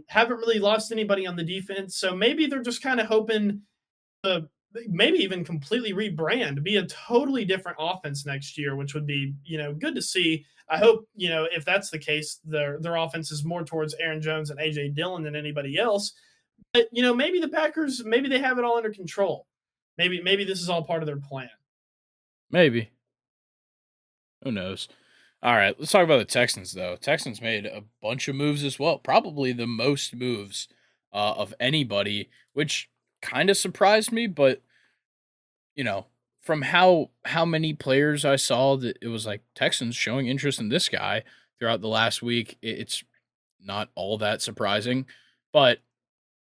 Haven't really lost anybody on the defense, so maybe they're just kind of hoping the maybe even completely rebrand, be a totally different offense next year, which would be, good to see. I hope, if that's the case, their offense is more towards Aaron Jones and AJ Dillon than anybody else. But maybe the Packers, maybe they have it all under control. Maybe this is all part of their plan. Maybe. Who knows? All right, let's talk about the Texans, though. Texans made a bunch of moves as well, probably the most moves of anybody, which kind of surprised me. But from how many players I saw, that it was like Texans showing interest in this guy throughout the last week, it's not all that surprising. But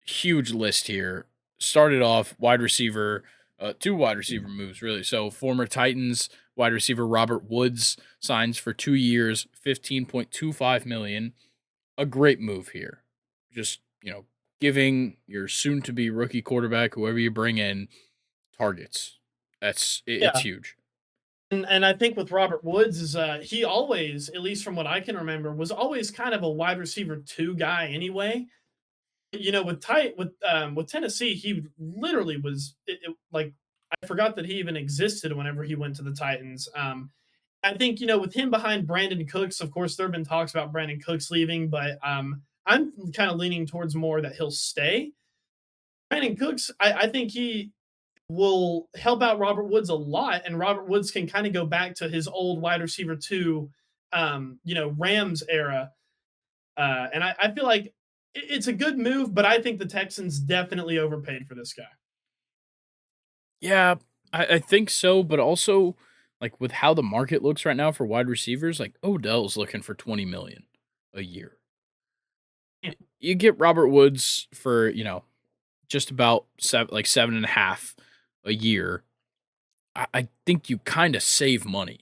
huge list here. Started off wide receiver, two wide receiver moves really. So former Titans wide receiver Robert Woods signs for 2 years, 15.25 million. A great move here. Just, giving your soon to be rookie quarterback, whoever you bring in, targets. It's Yeah. huge. And I think with Robert Woods is he always, at least from what I can remember, was always kind of a wide receiver two guy anyway. With Tennessee, he literally was like I forgot that he even existed whenever he went to the Titans. I think with him behind Brandon Cooks, of course, there have been talks about Brandon Cooks leaving, but I'm kind of leaning towards more that he'll stay. Brandon Cooks, I think he will help out Robert Woods a lot, and Robert Woods can kind of go back to his old wide receiver two, Rams era. And I feel like it's a good move, but I think the Texans definitely overpaid for this guy. Yeah, I think so, but also like with how the market looks right now for wide receivers, like Odell's looking for 20 million a year. Yeah. You get Robert Woods for, just about like 7.5 a year. I think you kind of save money,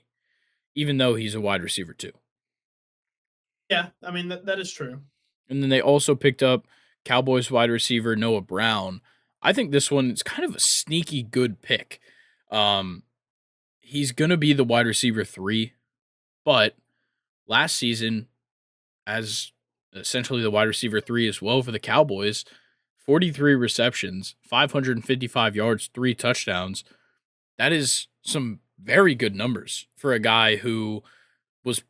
even though he's a wide receiver too. Yeah, I mean that is true. And then they also picked up Cowboys wide receiver Noah Brown. I think this one is kind of a sneaky good pick. Um, he's gonna be the wide receiver 3, but last season, as essentially the wide receiver 3 as well for the Cowboys, 43 receptions, 555 yards, 3 touchdowns. That is some very good numbers for a guy who was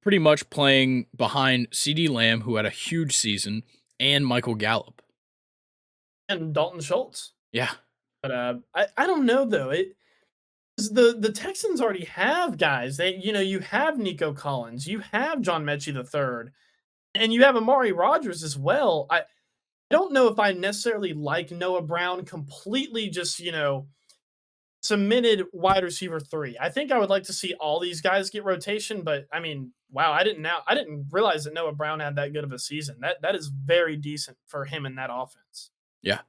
pretty much playing behind CD Lamb, who had a huge season, and Michael Gallup. And Dalton Schultz. Yeah. But I don't know though. It 'cause the Texans already have guys. You have Nico Collins, you have John Mechie the third, and you have Amari Rogers as well. I don't know if I necessarily like Noah Brown completely just, submitted wide receiver three. I think I would like to see all these guys get rotation, but I mean, wow, I didn't realize that Noah Brown had that good of a season. That is very decent for him in that offense. Yeah.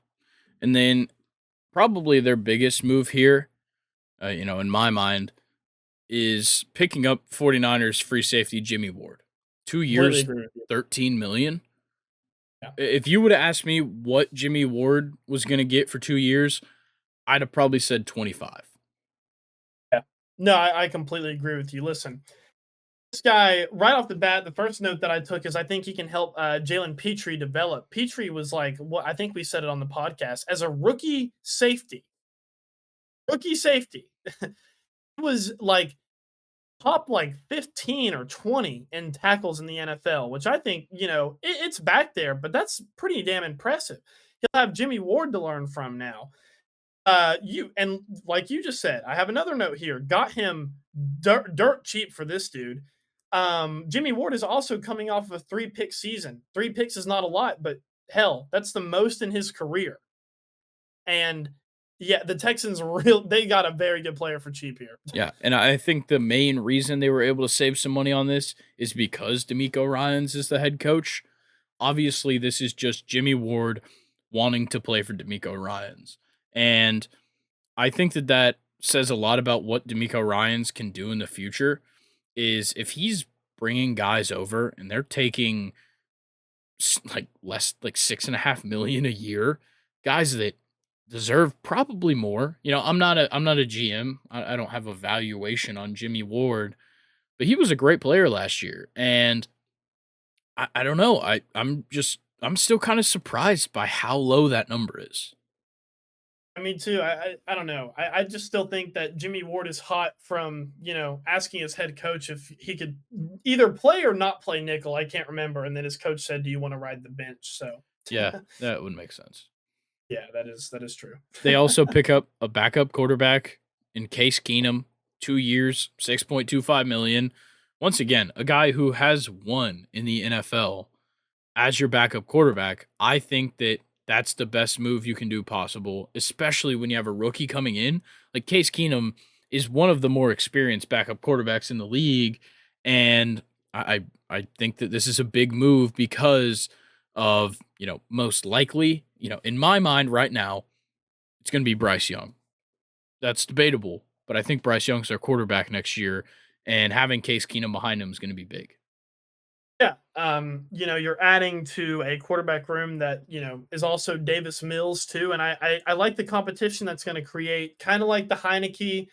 And then probably their biggest move here, in my mind, is picking up 49ers free safety Jimmy Ward. 2 Completely years, agree with you. 13 million. Yeah. If you would have asked me what Jimmy Ward was going to get for 2 years, I'd have probably said 25. Yeah. No, I completely agree with you. Listen, this guy, right off the bat, the first note that I took is I think he can help Jalen Petrie develop. Petrie was like, what I think we said it on the podcast, as a rookie safety, he was like top like 15 or 20 in tackles in the NFL, which I think, it's back there, but that's pretty damn impressive. He'll have Jimmy Ward to learn from now. You and like you just said, I have another note here. Got him dirt cheap for this dude. Jimmy Ward is also coming off of a 3-pick season. 3 picks is not a lot, but hell, that's the most in his career. And yeah, the Texans they got a very good player for cheap here. Yeah, and I think the main reason they were able to save some money on this is because D'Amico Ryans is the head coach. Obviously, this is just Jimmy Ward wanting to play for D'Amico Ryans. And I think that says a lot about what D'Amico Ryans can do in the future. Is if he's bringing guys over and they're taking like less, like 6.5 million a year, guys that deserve probably more. I'm not a GM. I don't have a valuation on Jimmy Ward, but he was a great player last year, and I don't know. I'm still kind of surprised by how low that number is. Me too. I don't know. I just still think that Jimmy Ward is hot from, asking his head coach if he could either play or not play nickel. I can't remember. And then his coach said, "Do you want to ride the bench?" So Yeah, that would make sense. yeah, that is true. They also pick up a backup quarterback in Case Keenum, 2 years, 6.25 million. Once again, a guy who has won in the NFL as your backup quarterback. I think that that's the best move you can do possible, especially when you have a rookie coming in. Like Case Keenum is one of the more experienced backup quarterbacks in the league, and I think that this is a big move because of, most likely, in my mind right now, it's going to be Bryce Young. That's debatable, but I think Bryce Young's their quarterback next year, and having Case Keenum behind him is going to be big. Yeah. You're adding to a quarterback room that, is also Davis Mills too. And I like the competition that's going to create, kind of like the Heineke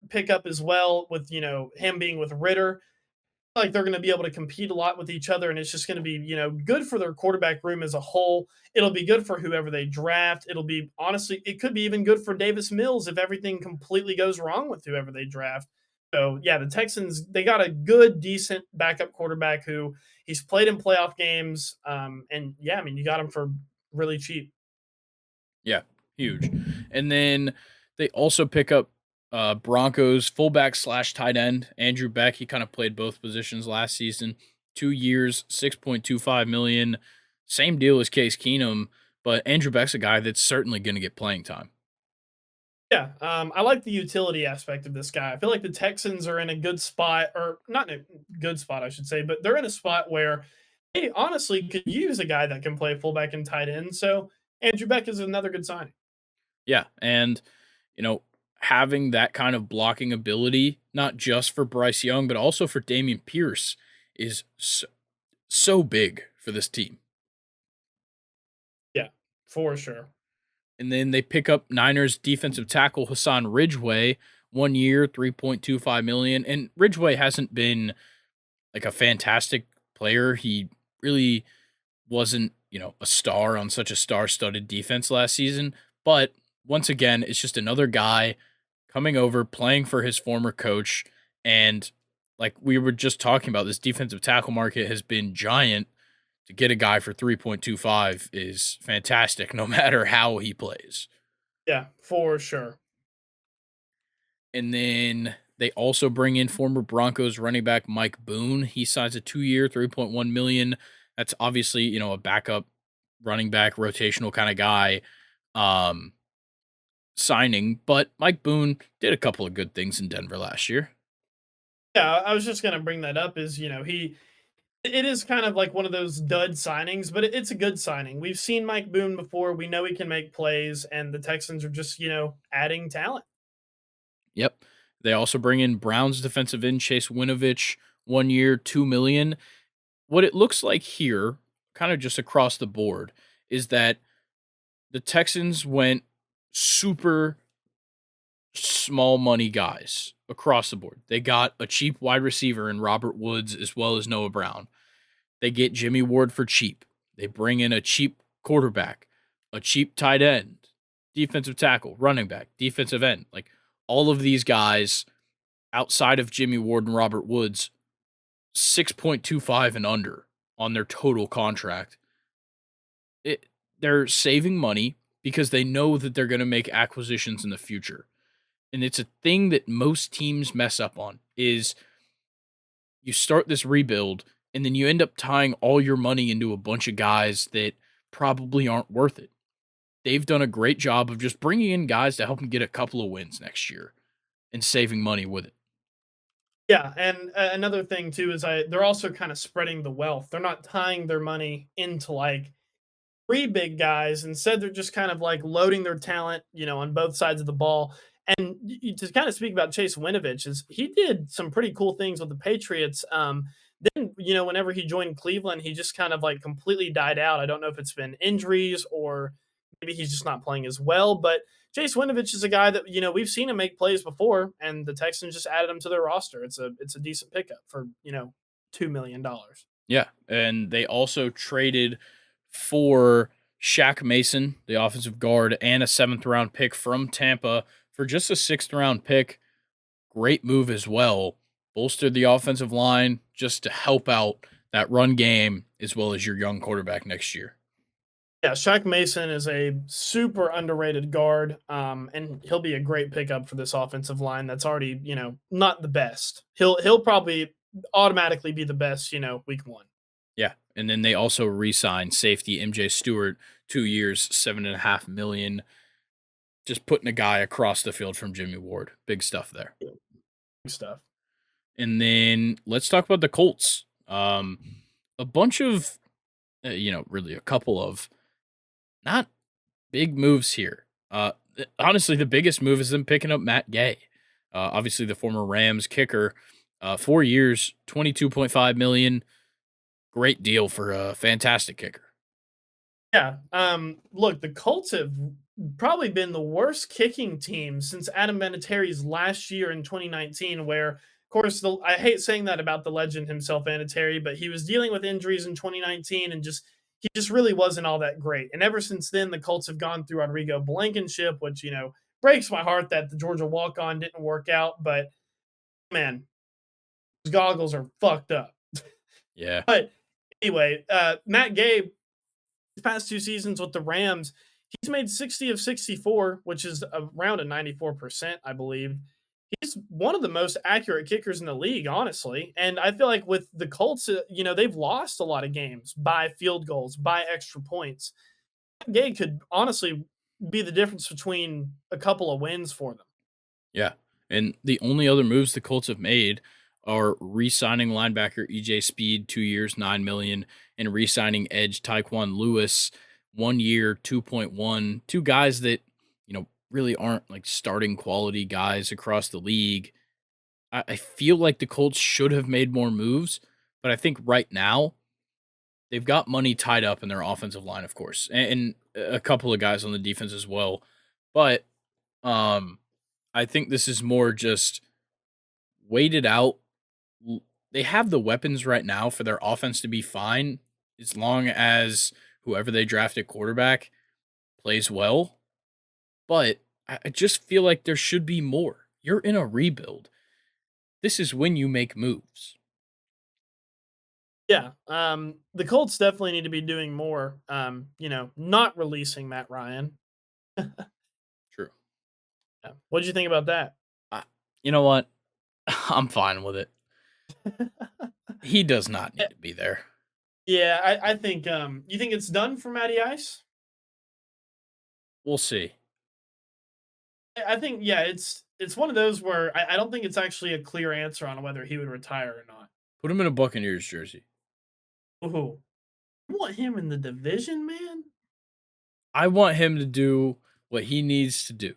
pickup as well, with, him being with Ritter. Like they're going to be able to compete a lot with each other, and it's just going to be, good for their quarterback room as a whole. It'll be good for whoever they draft. It'll be, honestly, it could be even good for Davis Mills if everything completely goes wrong with whoever they draft. So yeah, the Texans, they got a good, decent backup quarterback who he's played in playoff games. And yeah, I mean, you got him for really cheap. Yeah, huge. And then they also pick up Broncos fullback slash tight end Andrew Beck. He kind of played both positions last season. 2 years, 6.25 million. Same deal as Case Keenum, but Andrew Beck's a guy that's certainly going to get playing time. Yeah, I like the utility aspect of this guy. I feel like the Texans are in a good spot, or not in a good spot, I should say, but they're in a spot where they honestly could use a guy that can play fullback and tight end. So Andrew Beck is another good signing. Yeah, and you know, having that kind of blocking ability, not just for Bryce Young, but also for Damian Pierce, is so big for this team. Yeah, for sure. And then they pick up Niners defensive tackle Hassan Ridgeway, 1 year, 3.25 million. And Ridgeway hasn't been like a fantastic player. He really wasn't, a star on such a star-studded defense last season. But once again, it's just another guy coming over, playing for his former coach. And like we were just talking about, this defensive tackle market has been giant. To get a guy for 3.25 is fantastic, no matter how he plays. Yeah, for sure. And then they also bring in former Broncos running back Mike Boone. He signs a 2 year, 3.1 million. That's obviously, a backup running back, rotational kind of guy um signing, but Mike Boone did a couple of good things in Denver last year. Yeah, I was just gonna bring that up. Is it is kind of like one of those dud signings, but it's a good signing. We've seen Mike Boone before. We know he can make plays, and the Texans are just adding talent. Yep. They also bring in Browns defensive end Chase Winovich, 1 year, 2 million. What it looks like here, kind of just across the board, is that the Texans went super small money guys across the board. They got a cheap wide receiver in Robert Woods as well as Noah Brown. They get Jimmy Ward for cheap. They bring in a cheap quarterback, a cheap tight end, defensive tackle, running back, defensive end. Like all of these guys outside of Jimmy Ward and Robert Woods, 6.25 and under on their total contract. They're saving money because they know that they're going to make acquisitions in the future. And it's a thing that most teams mess up on is you start this rebuild and then you end up tying all your money into a bunch of guys that probably aren't worth it. They've done a great job of just bringing in guys to help them get a couple of wins next year and saving money with it. Yeah, and another thing too is they're also kind of spreading the wealth. They're not tying their money into like three big guys. Instead, they're just kind of like loading their talent, on both sides of the ball. And to kind of speak about Chase Winovich, is he did some pretty cool things with the Patriots. Then whenever he joined Cleveland, he just kind of like completely died out. I don't know if it's been injuries or maybe he's just not playing as well. But Chase Winovich is a guy that we've seen him make plays before, and the Texans just added him to their roster. It's a decent pickup for $2 million. Yeah. And they also traded for Shaq Mason, the offensive guard, and a 7th round pick from Tampa for just a 6th round pick. Great move as well. Bolstered the offensive line just to help out that run game as well as your young quarterback next year. Yeah, Shaq Mason is a super underrated guard, and he'll be a great pickup for this offensive line that's already, not the best. He'll probably automatically be the best, week one. Yeah. And then they also re signed safety MJ Stewart, 2 years, 7.5 million. Just putting a guy across the field from Jimmy Ward. Big stuff there. Yeah, good stuff. And then let's talk about the Colts. A bunch of, really a couple of not big moves here. Honestly, the biggest move is them picking up Matt Gay. Obviously, the former Rams kicker. 4 years, 22.5 million. Great deal for a fantastic kicker. Yeah. Look, the Colts have probably been the worst kicking team since Adam Vinatieri's last year in 2019, where, of course, I hate saying that about the legend himself, Vinatieri, but he was dealing with injuries in 2019 and he just really wasn't all that great. And ever since then, the Colts have gone through Rodrigo Blankenship, which, breaks my heart that the Georgia walk on didn't work out. But man, his goggles are fucked up. Yeah. But anyway, Matt Gay, his past 2 seasons with the Rams, he's made 60 of 64, which is around a 94%, I believe. He's one of the most accurate kickers in the league, honestly. And I feel like with the Colts, they've lost a lot of games by field goals, by extra points. Gay could honestly be the difference between a couple of wins for them. Yeah. And the only other moves the Colts have made are re-signing linebacker EJ Speed, 2 years, 9 million, and re-signing edge Taekwon Lewis, 1 year, 2.1. Two guys that, really aren't like starting quality guys across the league. I feel like the Colts should have made more moves, but I think right now they've got money tied up in their offensive line, of course, and a couple of guys on the defense as well. But um I think this is more just waited out. They have the weapons right now for their offense to be fine as long as whoever they draft at quarterback plays well. But I just feel like there should be more. You're in a rebuild. This is when you make moves. Yeah. The Colts definitely need to be doing more. Not releasing Matt Ryan. True. Yeah. What did you think about that? I, you know what? I'm fine with it. He does not need to be there. Yeah, I think you think it's done for Matty Ice? We'll see. I think yeah, it's one of those where I don't think it's actually a clear answer on whether he would retire or not. Put him in a Buccaneers jersey. Ooh. You want him in the division, man? I want him to do what he needs to do.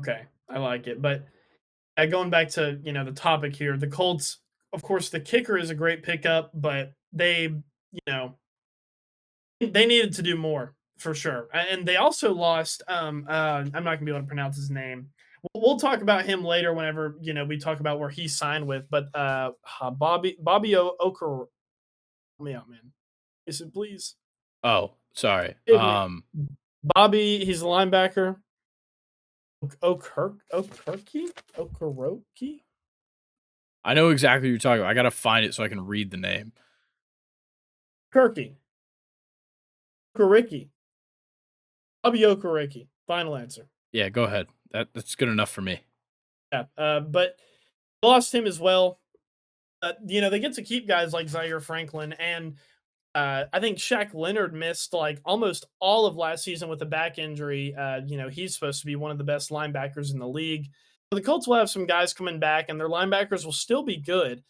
Okay, I like it. But going back to the topic here, the Colts, of course, the kicker is a great pickup, but they needed to do more for sure. And they also lost. I'm not gonna be able to pronounce his name. We'll talk about him later whenever we talk about where he signed with. But Bobby Oker, help me out, man. Listen, please. Oh, sorry. Bobby, he's a linebacker. Okoroki? I know exactly what you're talking about. I gotta find it so I can read the name. Kirky. Okoriki. Bobby Okoriki. Final answer. Yeah, go ahead. That's good enough for me. Yeah, but lost him as well. They get to keep guys like Zaire Franklin, and I think Shaq Leonard missed like almost all of last season with a back injury. He's supposed to be one of the best linebackers in the league. So the Colts will have some guys coming back, and their linebackers will still be good.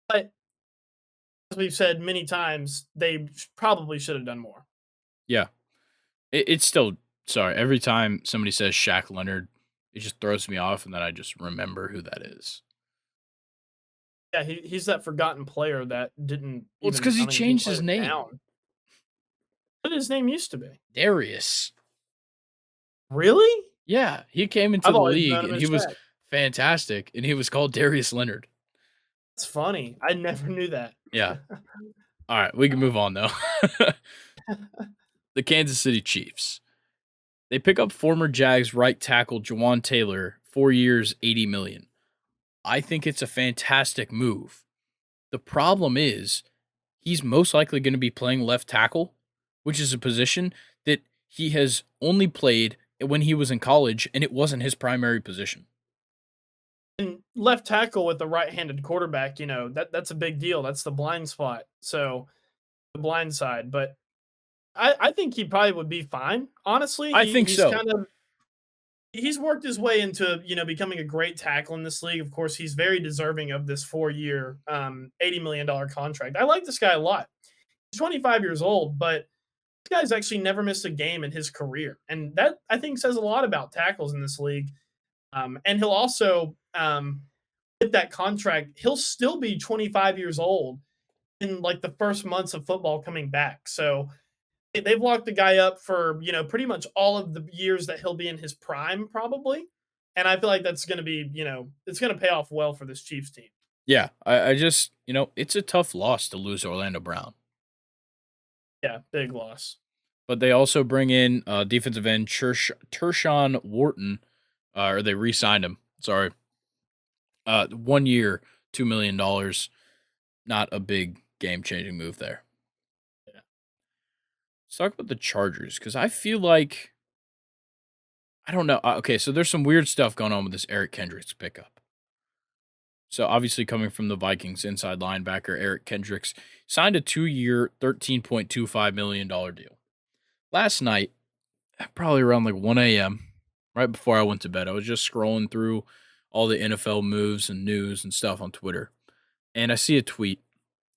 But as we've said many times, they probably should have done more. Yeah. It's still sorry. Every time somebody says Shaq Leonard, it just throws me off, and then I just remember who that is. Yeah, he's that forgotten player that didn't. Well, it's because he changed his name. Down. What did his name used to be? Darius. Really? Yeah, he came into the league and he was fantastic, and he was called Darius Leonard. That's funny. I never knew that. Yeah. All right, we can move on though. The Kansas City Chiefs. They pick up former Jags right tackle Jawan Taylor, 4 years, 80 million. I think it's a fantastic move. The problem is he's most likely going to be playing left tackle, which is a position that he has only played when he was in college and it wasn't his primary position. And left tackle with the right-handed quarterback, that's a big deal. That's the blind spot. So the blind side. But I think he probably would be fine. Honestly, I he think he's so. kind of he's worked his way into becoming a great tackle in this league. Of course, he's very deserving of this 4-year, $80 million contract. I like this guy a lot. He's 25 years old, but this guy's actually never missed a game in his career, and that I think says a lot about tackles in this league. And he'll also with that contract, he'll still be 25 years old in like the first months of football coming back. So they've locked the guy up for pretty much all of the years that he'll be in his prime, probably. And I feel like that's going to be it's going to pay off well for this Chiefs team. Yeah, I just, it's a tough loss to lose Orlando Brown. Yeah, big loss. But they also bring in defensive end Tershawn Wharton, or they re signed him. Sorry. 1 year, $2 million. Not a big game changing move there. Yeah. Let's talk about the Chargers because I feel like I don't know. Okay, so there's some weird stuff going on with this Eric Kendricks pickup. So obviously, coming from the Vikings, inside linebacker Eric Kendricks signed a 2 year, $13.25 million deal. Last night, probably around like 1 a.m., right before I went to bed, I was just scrolling through all the NFL moves and news and stuff on Twitter, and I see a tweet.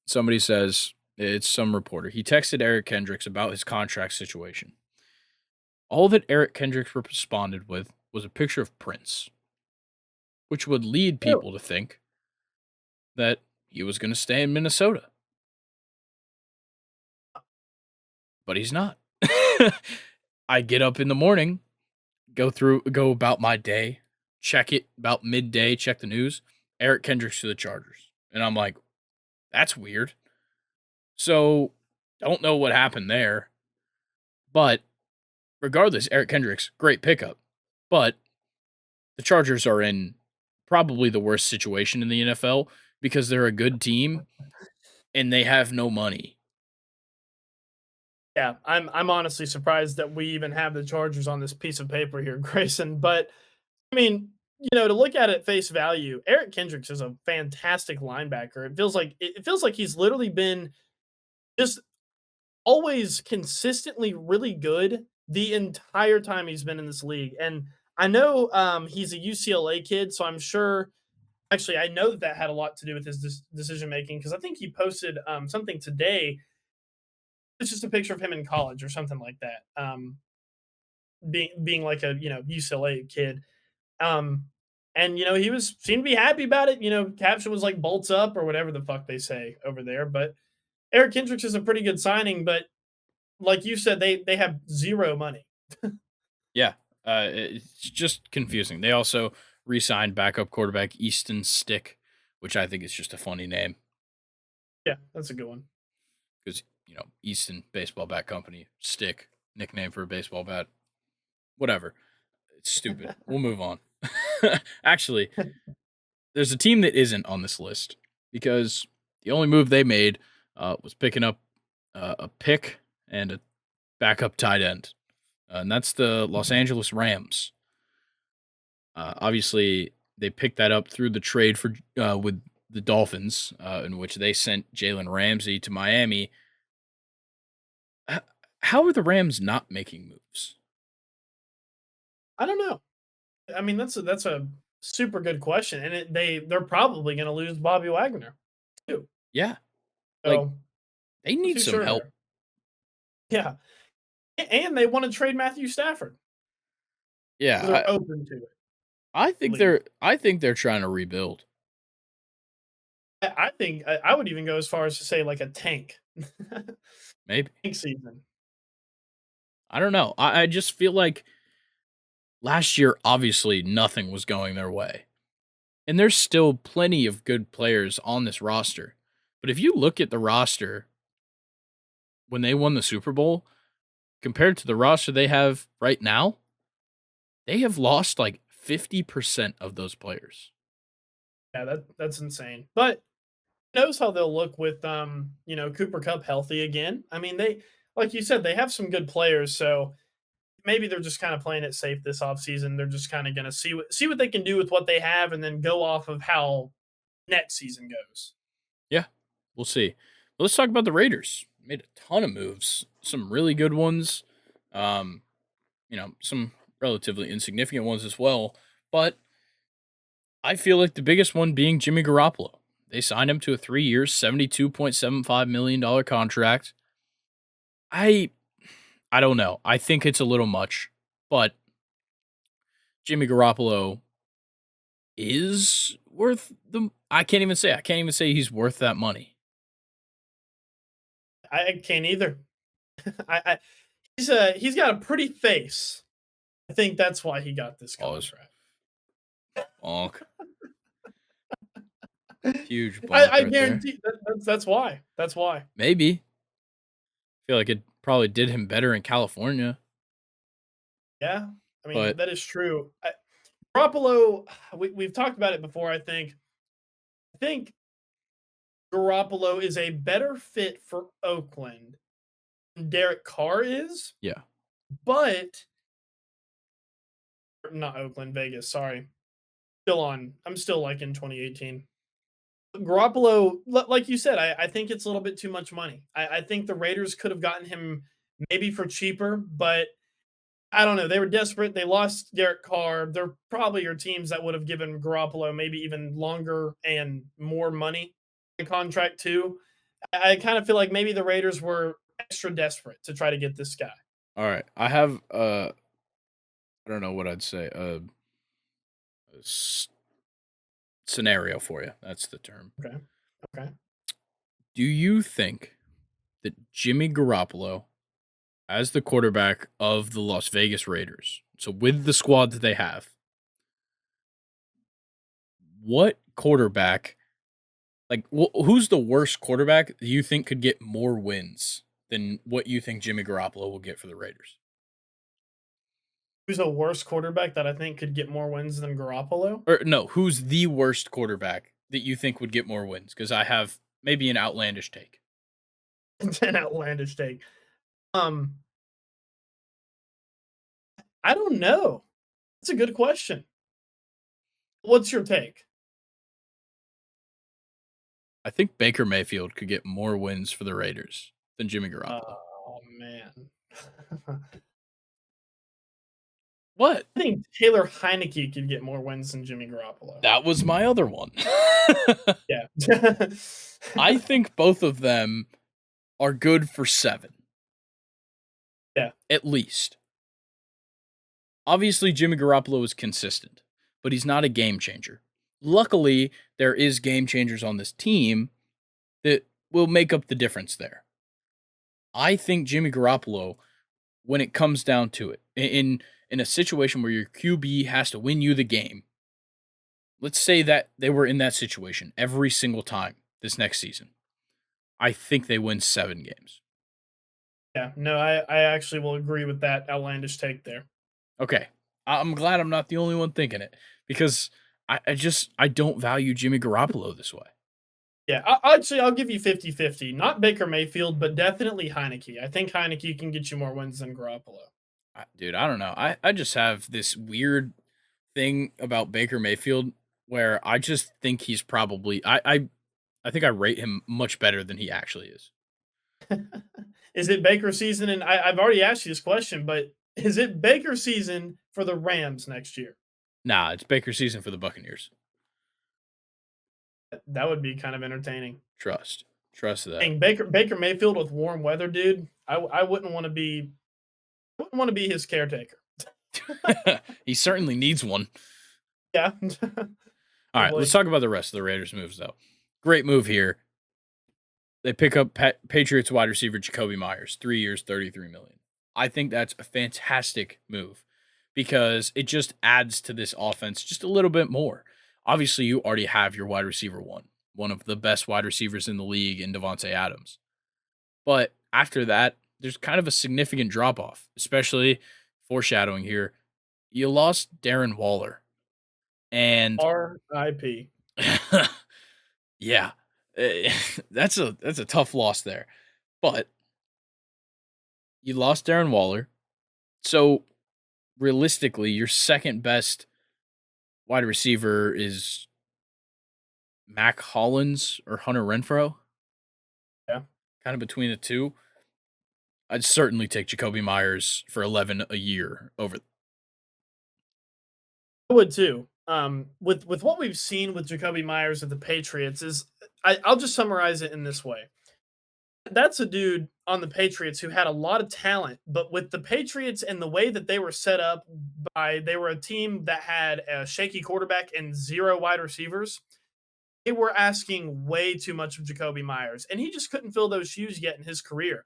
Somebody says it's some reporter. He texted Eric Kendricks about his contract situation. All that Eric Kendricks responded with was a picture of Prince, which would lead Really? people to think that he was going to stay in Minnesota, but he's not. I get up in the morning, go about my day, check it about midday, check the news. Eric Kendricks to the Chargers. And I'm like, that's weird. So, don't know what happened there. But regardless, Eric Kendricks, great pickup. But the Chargers are in probably the worst situation in the NFL because they're a good team and they have no money. Yeah, I'm honestly surprised that we even have the Chargers on this piece of paper here, Grayson. But I mean, to look at it face value, Eric Kendricks is a fantastic linebacker. It feels like he's literally been just always consistently really good the entire time he's been in this league. And I know he's a UCLA kid, so I'm sure. Actually, I know that that had a lot to do with his decision making because I think he posted something today. It's just a picture of him in college or something like that. Being like a UCLA kid. Um, and he was seemed to be happy about it. Caption was like bolts up or whatever the fuck they say over there. But Eric Kendricks is a pretty good signing, but like you said, they have zero money. Yeah, it's just confusing. They also re signed backup quarterback Easton Stick, which I think is just a funny name Yeah, that's a good one. because, Easton Baseball Bat Company, Stick, nickname for a baseball bat. Whatever. It's stupid. We'll move on. Actually, there's a team that isn't on this list because the only move they made was picking up a pick and a backup tight end, and that's the Los Angeles Rams. Obviously, they picked that up through the trade for with the Dolphins, in which they sent Jalen Ramsey to Miami. How are the Rams not making moves? I don't know. I mean, that's a super good question, and they're probably going to lose Bobby Wagner too. Yeah, like So they not need too some sure help. there. Yeah, and they want to trade Matthew Stafford. Yeah, They're open to it. I I think believe. they're trying to rebuild. I think I would even go as far as to say like a tank, Maybe. tank season. I don't know. I just feel like last year, obviously, nothing was going their way. And there's still plenty of good players on this roster. But if you look at the roster when they won the Super Bowl, compared to the roster they have right now, they have lost like 50% of those players. Yeah, that's insane. But knows how they'll look with Cooper Cup healthy again. I mean, they like you said, they have some good players, so maybe they're just kind of playing it safe this offseason. They're just kind of going to see what they can do with what they have and then go off of how next season goes. Yeah, we'll see. But let's talk about the Raiders. Made a ton of moves, some really good ones, um, some relatively insignificant ones as well. But I feel like the biggest one being Jimmy Garoppolo. They signed him to a 3 year, $72.75 million contract. I I don't know. I think it's a little much, but Jimmy Garoppolo is worth the. I can't even say. I can't even say he's worth that money. I can't either. I he's got a pretty face. I think that's why he got this Pause. contract. Bonk. Huge bonk I right there. guarantee that's why. That's why. Maybe. Feel like it probably did him better in California, Yeah, I mean but that is true. Garoppolo, we've talked about it before. I think Garoppolo is a better fit for Oakland than Derek Carr is, yeah. but not Oakland, Vegas. Sorry, still on. I'm still like in 2018. Garoppolo, like you said, I think it's a little bit too much money. I think the Raiders could have gotten him maybe for cheaper, but I don't know. They were desperate. They lost Derek Carr. They're probably your teams that would have given Garoppolo maybe even longer and more money in contract too. I kind of feel like maybe the Raiders were extra desperate to try to get this guy. All right. I have I don't know what I'd say. Scenario for you. That's the term. Okay. Okay. Do you think that Jimmy Garoppolo, as the quarterback of the Las Vegas Raiders, so with the squad that they have, what quarterback, like, who's the worst quarterback that you think could get more wins than what you think Jimmy Garoppolo will get for the Raiders? Who's a worse quarterback that I think could get more wins than Garoppolo? Or no, who's the worst quarterback that you think would get more wins? Because I have maybe an outlandish take. An outlandish take. Um, I don't know. That's a good question. What's your take? I think Baker Mayfield could get more wins for the Raiders than Jimmy Garoppolo. Oh man. What? I think Taylor Heineke could get more wins than Jimmy Garoppolo. That was my other one. Yeah. I think both of them are good for 7. Yeah. At least. Obviously, Jimmy Garoppolo is consistent, but he's not a game changer. Luckily, there is game changers on this team that will make up the difference there. I think Jimmy Garoppolo, when it comes down to it, in a situation where your QB has to win you the game, let's say that they were in that situation every single time this next season. I think they win 7 games. Yeah. No, I actually will agree with that outlandish take there. Okay. I'm glad I'm not the only one thinking it because I don't value Jimmy Garoppolo this way. Yeah, actually, I'll give you 50-50. Not Baker Mayfield, but definitely Heineke. I think Heineke can get you more wins than Garoppolo. Dude, I don't know. I just have this weird thing about Baker Mayfield where I just think he's probably I think I rate him much better than he actually is. Is it Baker season? And I've already asked you this question, but is it Baker season for the Rams next year? Nah, it's Baker season for the Buccaneers. That would be kind of entertaining. Trust. Trust that. And Baker Mayfield with warm weather, dude. I wouldn't want to be his caretaker. He certainly needs one. Yeah. All right, let's talk about the rest of the Raiders moves though. Great move here. They pick up Patriots wide receiver Jacoby Myers, 3 years, $33 million. I think that's a fantastic move because it just adds to this offense just a little bit more. Obviously, you already have your wide receiver one of the best wide receivers in the league in Devontae Adams. But after that, there's kind of a significant drop off, especially foreshadowing here. You lost Darren Waller, and R.I.P. yeah, that's a tough loss there. But you lost Darren Waller, so realistically, your second best wide receiver is Mac Hollins or Hunter Renfro, Yeah, kind of between the two. I'd certainly take Jacoby Myers for 11 a year over. I would too. With what we've seen with Jacoby Myers of the Patriots is, I'll just summarize it in this way. That's a dude on the Patriots who had a lot of talent, but with the Patriots and the way that they were set up they were a team that had a shaky quarterback and zero wide receivers. They were asking way too much of Jacoby Myers, and he just couldn't fill those shoes yet in his career.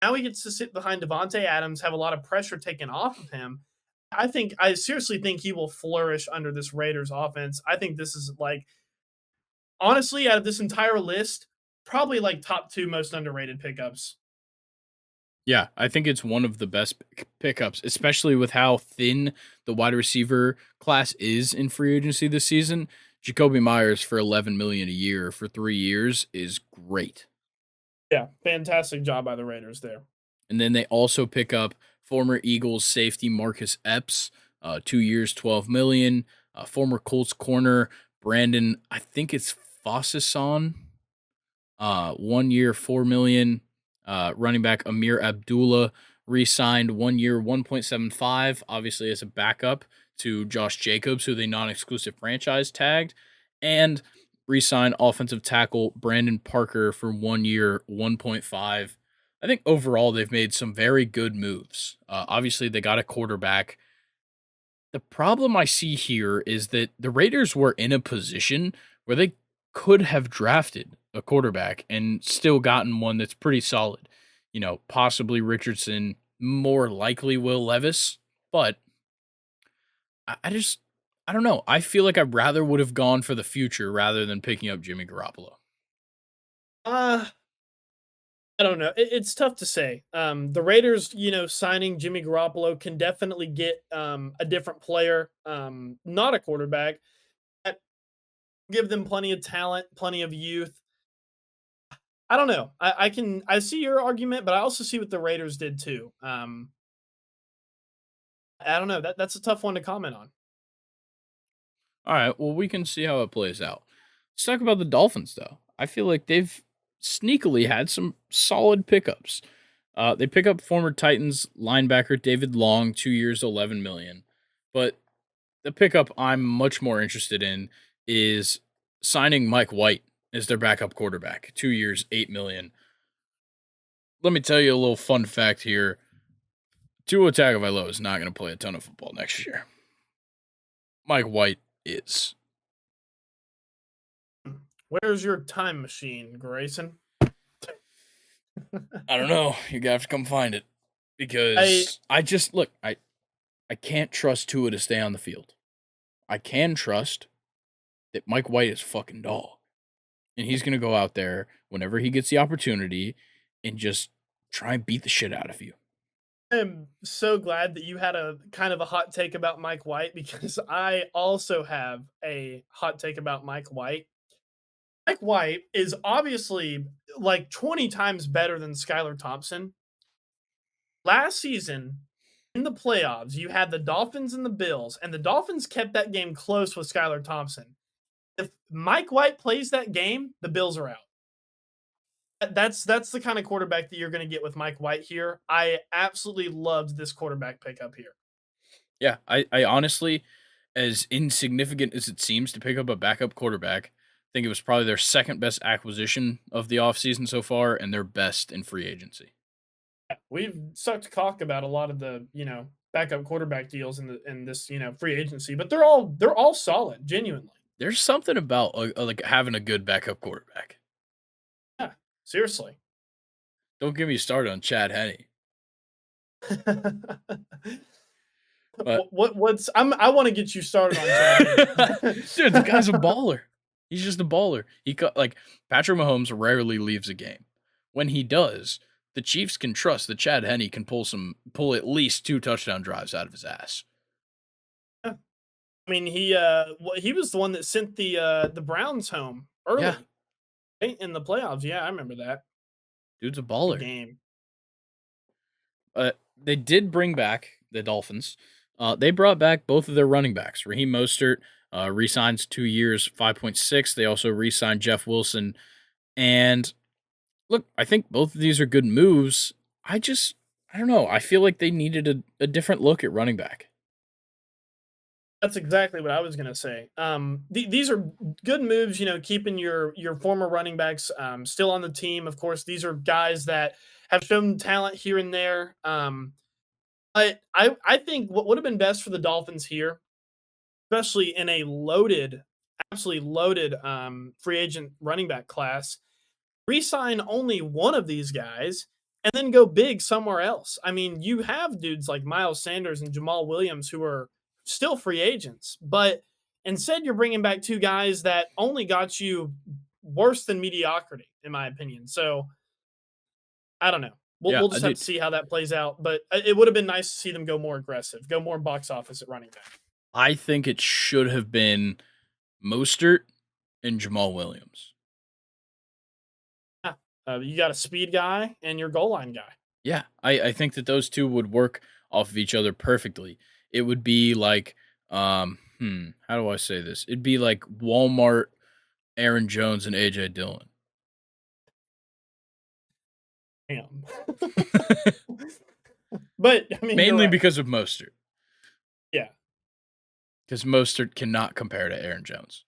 Now he gets to sit behind Devontae Adams, have a lot of pressure taken off of him. I seriously think he will flourish under this Raiders offense. I think this is like, honestly, out of this entire list, probably like top two most underrated pickups. Yeah, I think it's one of the best pickups, especially with how thin the wide receiver class is in free agency this season. Jacoby Myers for 11 million a year for 3 years is great. Yeah, fantastic job by the Raiders there. And then they also pick up former Eagles safety Marcus Epps, 2 years, 12 million. Former Colts corner Brandon, I think it's Fossison, 1 year, 4 million. Running back Amir Abdullah re-signed 1 year, 1.75, obviously as a backup to Josh Jacobs, who they non-exclusive franchise tagged, and re-signed offensive tackle Brandon Parker for 1 year, 1.5. I think overall they've made some very good moves. Obviously, they got a quarterback. The problem I see here is that the Raiders were in a position where they could have drafted a quarterback and still gotten one that's pretty solid. Possibly Richardson, more likely Will Levis, but I don't know. I feel like I rather would have gone for the future rather than picking up Jimmy Garoppolo. Uh, I don't know. It's tough to say. The Raiders, signing Jimmy Garoppolo can definitely get a different player, not a quarterback, that give them plenty of talent, plenty of youth. I don't know. I see your argument, but I also see what the Raiders did too. I don't know. That's a tough one to comment on. All right, well, we can see how it plays out. Let's talk about the Dolphins, though. I feel like they've sneakily had some solid pickups. They pick up former Titans linebacker David Long, 2 years, 11 million. But the pickup I'm much more interested in is signing Mike White as their backup quarterback, 2 years, 8 million. Let me tell you a little fun fact here. Tua Tagovailoa is not going to play a ton of football next year. Mike White is. Where's your time machine, Grayson? I don't know. You're gonna have to come find it I because I just look. I can't trust Tua to stay on the field. I can trust that Mike White is fucking dog, and he's gonna go out there whenever he gets the opportunity and just try and beat the shit out of you. am so glad that you had a kind of a hot take about Mike White because I also have a hot take about Mike White. Mike White is obviously like 20 times better than Skylar Thompson. Last season in the playoffs, you had the Dolphins and the Bills, and the Dolphins kept that game close with Skylar Thompson. If Mike White plays that game, the Bills are out. That's the kind of quarterback that you're going to get with Mike White here. I absolutely loved this quarterback pickup here. Yeah, I honestly, as insignificant as it seems to pick up a backup quarterback, I think it was probably their second best acquisition of the offseason so far and their best in free agency. We've sucked cock about a lot of the backup quarterback deals in this free agency, but they're all solid, genuinely. There's something about like having a good backup quarterback. Yeah, seriously. Don't get me started on Chad Henne. But I want to get you started on Chad. dude, the guy's a baller. He's just a baller. He cut like Patrick Mahomes rarely leaves a game. When he does, the Chiefs can trust that Chad Henne can pull at least 2 touchdown drives out of his ass. Yeah. I mean, he was the one that sent the Browns home Yeah, early, right, in the playoffs. Yeah, I remember that. dude's a Good baller. game. They did bring back the Dolphins. They brought back both of their running backs. Raheem Mostert re-signs 2 years, 5.6. They also re-signed Jeff Wilson. And look, I think both of these are good moves. I don't know. I feel like they needed a different look at running back. That's exactly what I was gonna say. These are good moves, keeping your former running backs still on the team. Of course, these are guys that have shown talent here and there. I think what would have been best for the Dolphins here, especially in a absolutely loaded free agent running back class, re-sign only one of these guys and then go big somewhere else. I mean, you have dudes like Miles Sanders and Jamal Williams who are still free agents, but instead you're bringing back two guys that only got you worse than mediocrity, in my opinion. So I don't know. Yeah, We'll just have dude. to see how that plays out. But it would have been nice to see them go more aggressive, go more box office at running back. I think it should have been Mostert and Jamal Williams. Yeah. You got a speed guy and your goal line guy. Yeah, I think that those two would work off of each other perfectly. It would be like, how do I say this? It'd be like Walmart, Aaron Jones, and AJ Dillon. Damn. But I mean, you're Mainly right. because of Mostert. Yeah. Because Mostert cannot compare to Aaron Jones.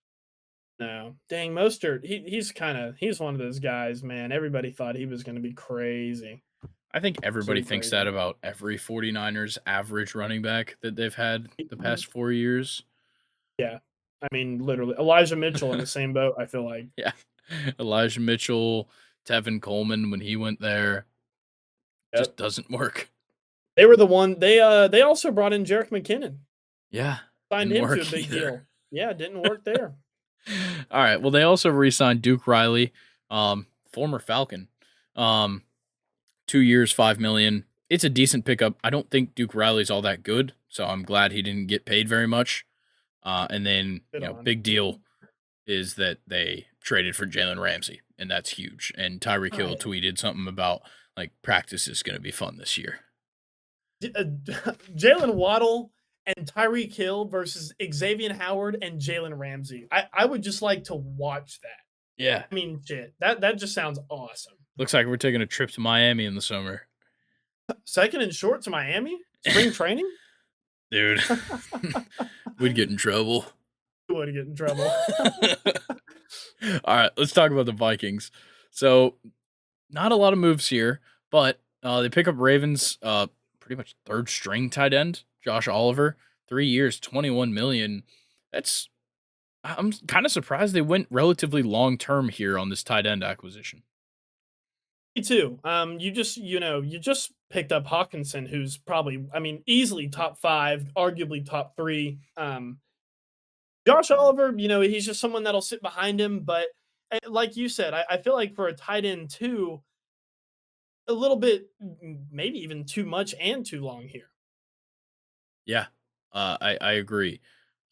No. Dang, Mostert, he's one of those guys, man. Everybody thought he was gonna be crazy. I think everybody Absolutely thinks that crazy. about every 49ers average running back that they've had the past 4 years. Yeah. I mean, literally. Elijah Mitchell in the same boat, I feel like. Yeah. Elijah Mitchell, Tevin Coleman when he went there just Yep. doesn't work. They were the one they also brought in Jerick McKinnon, Yeah. signed Didn't him to a work big either. deal. Yeah, it didn't work there. All right. Well, they also re-signed Duke Riley, former Falcon. 2 years, 5 million. It's a decent pickup. I don't think Duke Riley's all that good, so I'm glad he didn't get paid very much. And then, Good on. big deal is that they traded for Jalen Ramsey, and that's huge. And Tyreek Hill Right. tweeted something about like practice is going to be fun this year. Jalen Waddle and Tyreek Hill versus Xavier Howard and Jalen Ramsey. I would just like to watch that. Yeah. I mean, shit. That just sounds awesome. Looks like we're taking a trip to Miami in the summer. Second and short to Miami? Spring training? Dude, we'd get in trouble. Would get in trouble. All right, let's talk about the Vikings. So, not a lot of moves here, but they pick up Ravens pretty much third string tight end, Josh Oliver, 3 years, 21 million. That's I'm kind of surprised they went relatively long term here on this tight end acquisition. Me too. You just picked up Hawkinson, who's probably, I mean, easily top five, arguably top three. Josh Oliver, he's just someone that'll sit behind him. But like you said, I feel like for a tight end too, a little bit, maybe even too much and too long here. Yeah, I agree.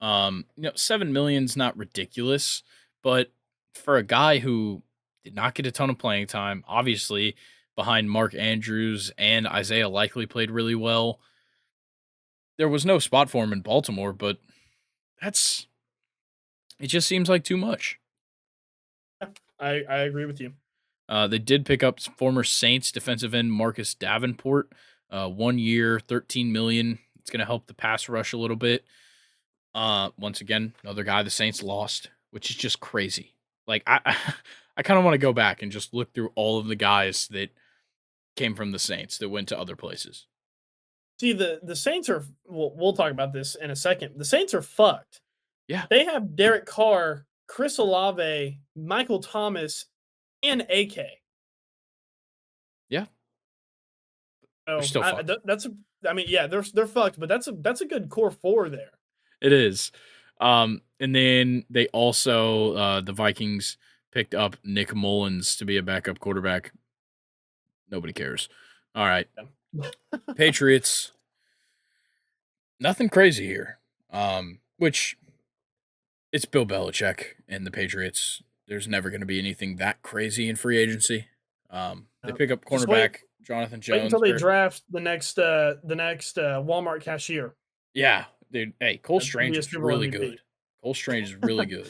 7 million's not ridiculous, but for a guy who did not get a ton of playing time, obviously behind Mark Andrews and Isaiah likely played really well. There was no spot for him in Baltimore, but that's it just seems like too much. Yeah, I agree with you. They did pick up former Saints defensive end Marcus Davenport, 1 year, 13 million. It's going to help the pass rush a little bit. Once again, another guy the Saints lost, which is just crazy. Like I kind of want to go back and just look through all of the guys that came from the Saints that went to other places. See, the Saints are. We'll talk about this in a second. The Saints are fucked. Yeah, They have Derek Carr, Chris Olave, Michael Thomas, and AK. yeah, they're So still fucked. that's a. I mean, yeah, they're fucked, but that's a good core four there. It is. And then they also the Vikings picked up Nick Mullins to be a backup quarterback. Nobody cares. All right, Yeah. Patriots. Nothing crazy here. Which it's Bill Belichick and the Patriots. There's never going to be anything that crazy in free agency. They pick up Just wait cornerback Jonathan wait until Jones. they Or draft the next Walmart cashier. yeah, dude. Hey, Cole That's gonna Strange be a is Super Bowl really MVP. good. Cole Strange is really good.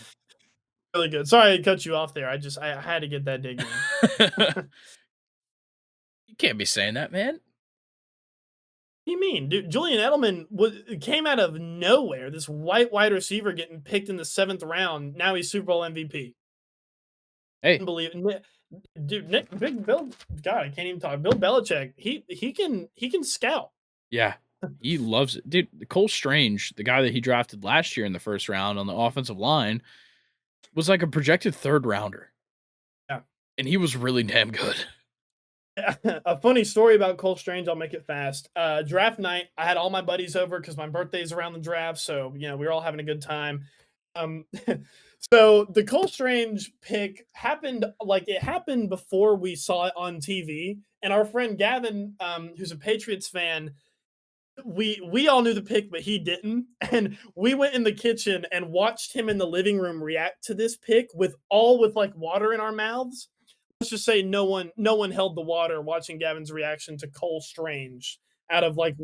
Really good. Sorry I cut you off there. I had to get that dig in. You can't be saying that, man. What do you mean? Dude, Julian Edelman came out of nowhere. This white wide receiver getting picked in the 7th round. Now he's Super Bowl MVP. Hey, Unbelievable. Dude, Big Bill, God, I can't even talk. Bill Belichick, he can scout. yeah, he loves it, dude. Cole Strange, the guy that he drafted last year in the first round on the offensive line, was like a projected third rounder, Yeah. and he was really damn good. A funny story about Cole Strange, I'll make it fast. Draft night, I had all my buddies over because my birthday's around the draft, so we were all having a good time. Um, so the Cole Strange pick happened like it happened before we saw it on TV, and our friend Gavin, who's a Patriots fan, we all knew the pick, but he didn't, and we went in the kitchen and watched him in the living room react to this pick with like water in our mouths. Let's just say no one held the water watching Gavin's reaction to Cole Strange out of like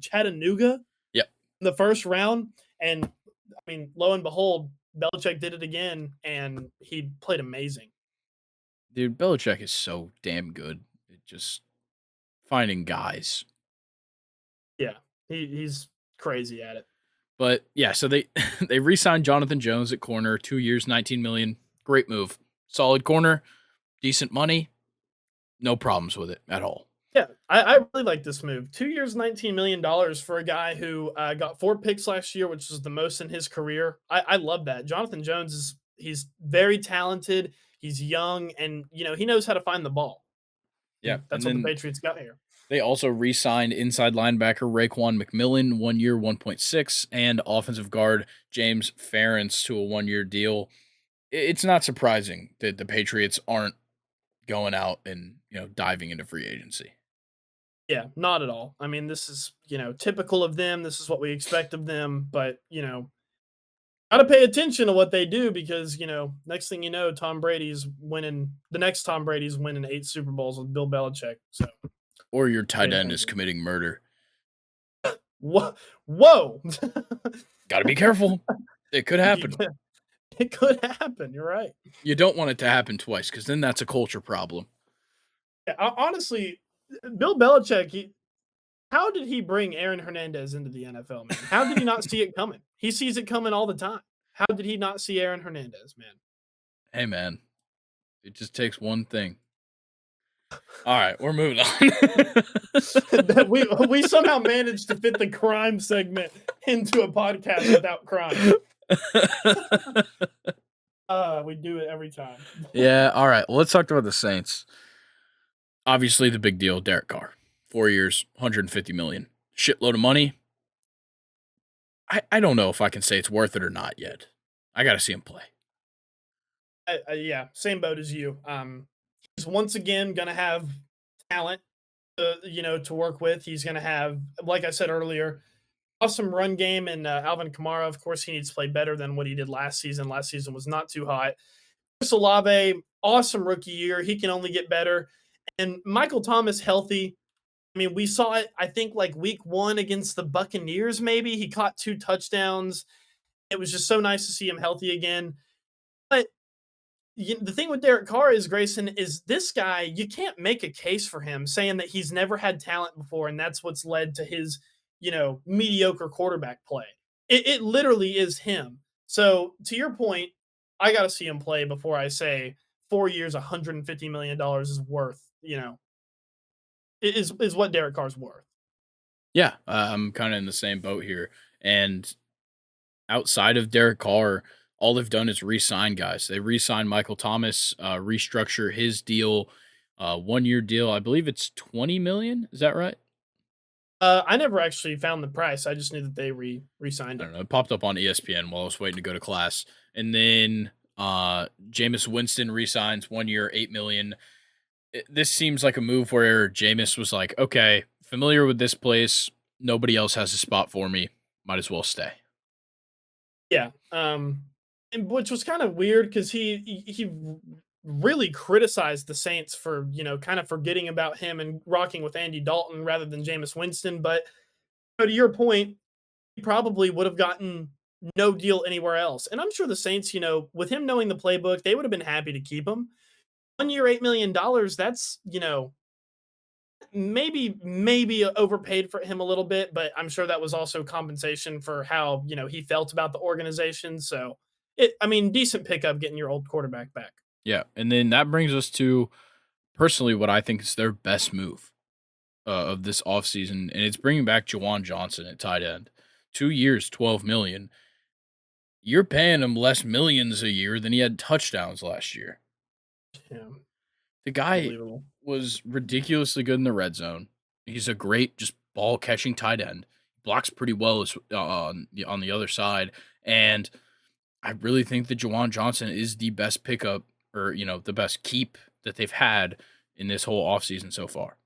Chattanooga Yep, in the first round. And I mean, lo and behold, Belichick did it again, and he played amazing. dude. Belichick is so damn good at just finding guys. Yeah, he's crazy at it. But yeah, so they they re-signed Jonathan Jones at corner, 2 years, 19 million. Great move. Solid corner, decent money, no problems with it at all. Yeah, I really like this move. 2 years, $19 million for a guy who got 4 picks last year, which is the most in his career. I love that. Jonathan Jones he's very talented. He's young, and he knows how to find the ball. Yeah, And and that's what the then Patriots got here. they also re-signed inside linebacker Raekwon McMillan, 1 year, 1.6, and offensive guard James Ferentz to a 1 year deal. It's not surprising that the Patriots aren't going out and diving into free agency. Yeah, not at all. I mean, this is typical of them. This is what we expect of them. But gotta pay attention to what they do because next thing you know, Tom Brady's winning. The next Tom Brady's winning 8 Super Bowls with Bill Belichick. So Or your pay tight end is attention. committing murder. Whoa! Got to be careful. It could happen. It could happen. You're right. You don't want it to happen twice because then that's a culture problem. Yeah, honestly, Bill Belichick. How did he bring Aaron Hernandez into the NFL, man? How did he not see it coming? He sees it coming all the time. How did he not see Aaron Hernandez, man? Hey, man, it just takes one thing. All right, we're moving on. That we somehow managed to fit the crime segment into a podcast without crime. We do it every time. Yeah, all right. Well, let's talk about the Saints. Obviously, the big deal, Derek Carr. 4 years, 150 million. Shitload of money. I don't know if I can say it's worth it or not yet. I got to see him play. Yeah, same boat as you. He's once again gonna have talent, to work with. He's gonna have, like I said earlier, awesome run game, and Alvin Kamara. Of course, he needs to play better than what he did last season. Last season was not too hot. Chris Olave, awesome rookie year. He can only get better. And Michael Thomas healthy. I mean, we saw it. I think like week 1 against the Buccaneers. Maybe he caught 2 touchdowns. It was just so nice to see him healthy again. But the thing with Derek Carr is, Grayson, is this guy, you can't make a case for him saying that he's never had talent before and that's what's led to his, mediocre quarterback play. It literally is him. So to your point, I got to see him play before I say 4 years, $150 million is worth, is what Derek Carr's worth. Yeah, I'm kind of in the same boat here. And outside of Derek Carr, all they've done is re-sign guys. They re-signed Michael Thomas, restructure his deal, 1 year deal. I believe it's 20 million. Is that right? I never actually found the price. I just knew that they re-signed I it. don't know. It popped up on ESPN while I was waiting to go to class. And then Jameis Winston re-signs 1 year, 8 million. This seems like a move where Jameis was like, okay, familiar with this place. Nobody else has a spot for me. Might as well stay. Yeah, and which was kind of weird because really criticized the Saints for kind of forgetting about him and rocking with Andy Dalton rather than Jameis Winston. But to your point, he probably would have gotten no deal anywhere else. And I'm sure the Saints, with him knowing the playbook, they would have been happy to keep him. 1 year, $8 million. That's maybe overpaid for him a little bit, but I'm sure that was also compensation for how he felt about the organization. So I mean, decent pickup getting your old quarterback back. Yeah. And then that brings us to personally what I think is their best move of this offseason, and it's bringing back Jawan Johnson at tight end. 2 years, 12 million. You're paying him less millions a year than he had touchdowns last year. Yeah, The guy unbelievable. was ridiculously good in the red zone. He's a great just ball catching tight end. Blocks pretty well on the other side, and I really think that Jawan Johnson is the best pickup or the best keep that they've had in this whole offseason so far.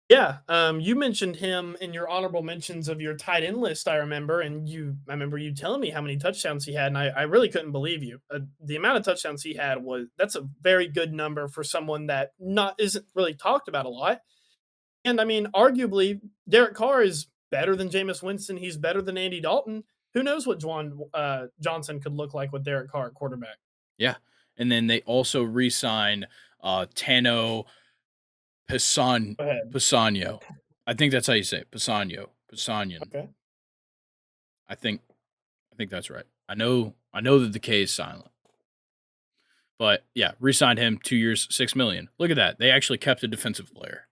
Yeah, you mentioned him in your honorable mentions of your tight end list. I remember, and I remember you telling me how many touchdowns he had, and I really couldn't believe you. The amount of touchdowns he had that's a very good number for someone that not isn't really talked about a lot. And I mean, arguably, Derek Carr is better than Jameis Winston. He's better than Andy Dalton. Who knows what Juwan Johnson could look like with Derek Carr at quarterback? Yeah. And then they also re-signed Tano Go ahead. Pisano. I think that's how you say it. Pisanian. Okay. I think that's right. I know that the K is silent. But yeah, re-signed him 2 years, 6 million. Look at that. They actually kept a defensive player.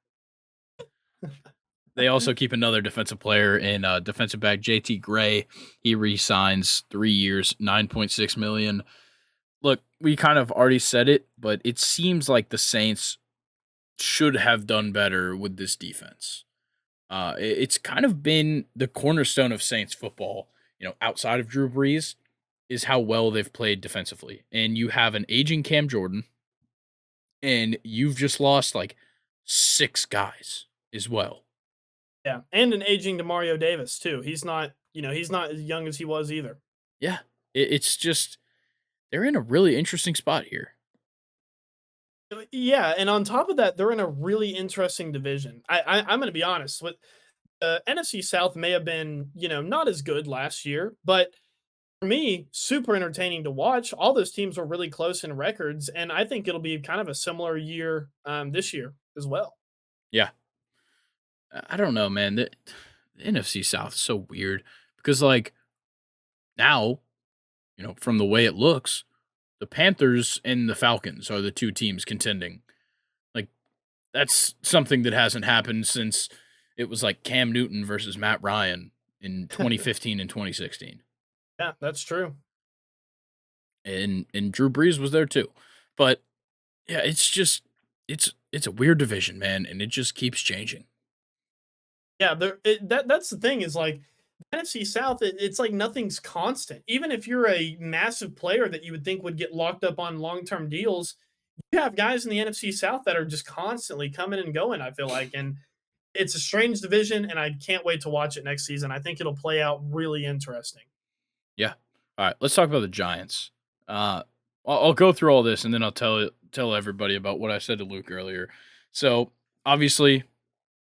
They also keep another defensive player in defensive back JT Gray. He re-signs 3 years, 9.6 million. Look, we kind of already said it, but it seems like the Saints should have done better with this defense. It's kind of been the cornerstone of Saints football, outside of Drew Brees, is how well they've played defensively. And you have an aging Cam Jordan, and you've just lost like 6 guys as well. Yeah, and an aging Demario Davis too. He's not as young as he was either. Yeah, it's just they're in a really interesting spot here. Yeah, and on top of that, they're in a really interesting division. I'm going to be honest. With NFC South may have been not as good last year, but for me, super entertaining to watch. All those teams were really close in records, and I think it'll be kind of a similar year this year as well. Yeah, I don't know, man. The NFC South is so weird because like now, from the way it looks, the Panthers and the Falcons are the two teams contending. Like that's something that hasn't happened since it was like Cam Newton versus Matt Ryan in 2015 and 2016. Yeah, that's true. And Drew Brees was there too. But yeah, it's a weird division, man, and it just keeps changing. Yeah, that's the thing is like NFC South. It's like nothing's constant. Even if you're a massive player that you would think would get locked up on long term deals, you have guys in the NFC South that are just constantly coming and going. I feel like, and it's a strange division, and I can't wait to watch it next season. I think it'll play out really interesting. Yeah. All right, let's talk about the Giants. I'll go through all this and then I'll tell everybody about what I said to Luke earlier. So obviously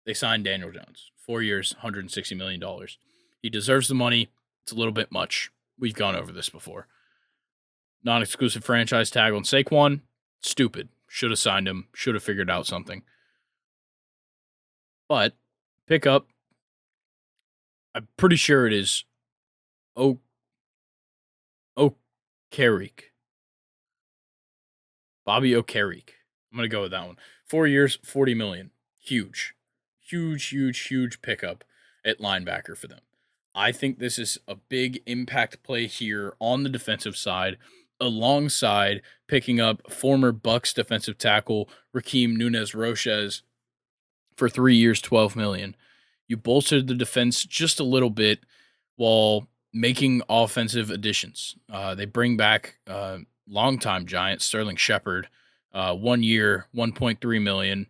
they signed Daniel Jones, 4 years, $160 million. He deserves the money. It's a little bit much. We've gone over this before. Non-exclusive franchise tag on Saquon, stupid. Should have signed him. Should have figured out something. But pick up. I'm pretty sure it is O Carrick. Bobby O'Carrick. I'm gonna go with that one. 4 years, 40 million. Huge, huge, huge, huge pickup at linebacker for them. I think this is a big impact play here on the defensive side, alongside picking up former Bucks defensive tackle Raheem Nunez Roches for 3 years, 12 million. You bolstered the defense just a little bit while making offensive additions. They bring back longtime Giant Sterling Shepard 1 year, 1.3 million.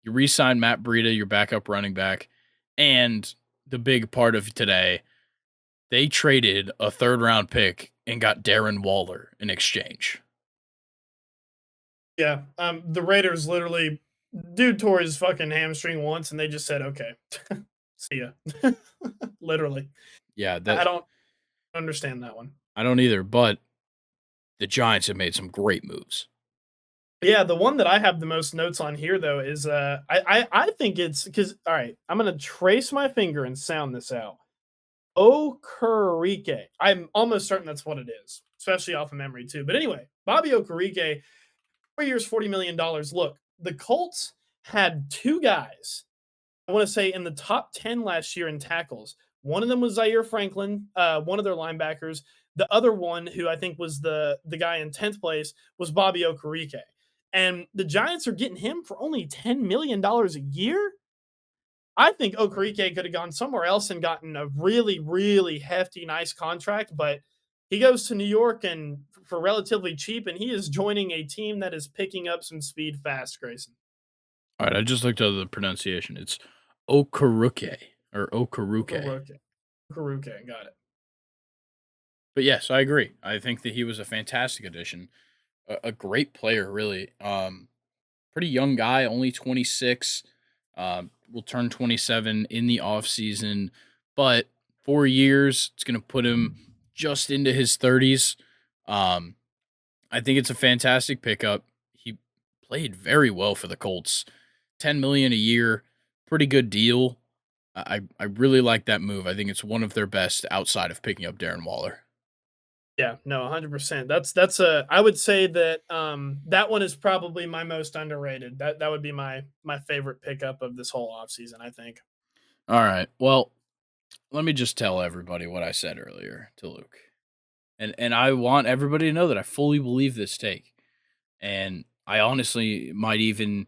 You re-sign Matt Breida, your backup running back, and the big part of today, they traded a third round pick and got Darren Waller in exchange. Yeah, the Raiders literally dude tore his fucking hamstring once, and they just said, "Okay, see ya." Literally, Yeah, I that don't understand that one. I don't either, but the Giants have made some great moves. Yeah, the one that I have the most notes on here though is I think it's because all right, I'm gonna trace my finger and sound this out. Okereke. I'm almost certain that's what it is, especially off of memory too. But anyway, Bobby Okereke, 4 years, $40 million. Look, the Colts had two guys I want to say in the top 10 last year in tackles. One of them was Zaire Franklin, one of their linebackers. The other one, who I think was the guy in 10th place, was Bobby Okereke. And the Giants are getting him for only $10 million a year. I think Okereke could have gone somewhere else and gotten a really, really hefty, nice contract, but he goes to New York and for relatively cheap, and he is joining a team that is picking up some speed fast, Grayson. All right, I just looked at the pronunciation. It's Okaruke or Okaruke. Okereke. Okereke, got it. But yes, I agree. I think that he was a fantastic addition, a great player, really. Pretty young guy, only 26. Will turn 27 in the off season, but 4 years, it's going to put him just into his 30s. Um, I think it's a fantastic pickup. He played very well for the Colts. 10 million a year, pretty good deal. I really like that move. I think it's one of their best outside of picking up Darren Waller. Yeah, no, 100%. That's a I would say that that one is probably my most underrated. That would be my favorite pickup of this whole offseason, I think. All right. Well, let me just tell everybody what I said earlier to Luke. And I want everybody to know that I fully believe this take. And I honestly might even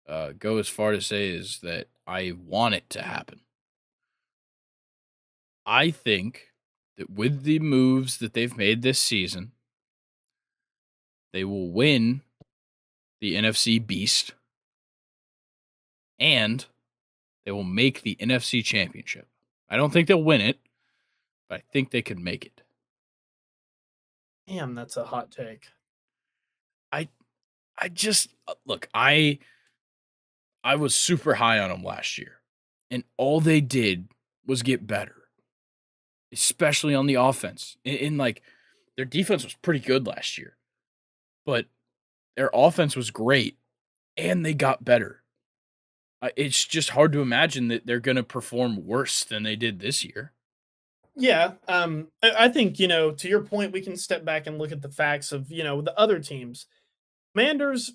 go as far to say is that I want it to happen. I think that with the moves that they've made this season, they will win the NFC Beast and they will make the NFC Championship. I don't think they'll win it, but I think they could make it. Damn, that's a hot take. I I just look, I was super high on them last year. And all they did was get better, especially on the offense. In like their defense was pretty good last year, but their offense was great and they got better. It's just hard to imagine that they're going to perform worse than they did this year. Yeah, I think, to your point, we can step back and look at the facts of, the other teams. Commanders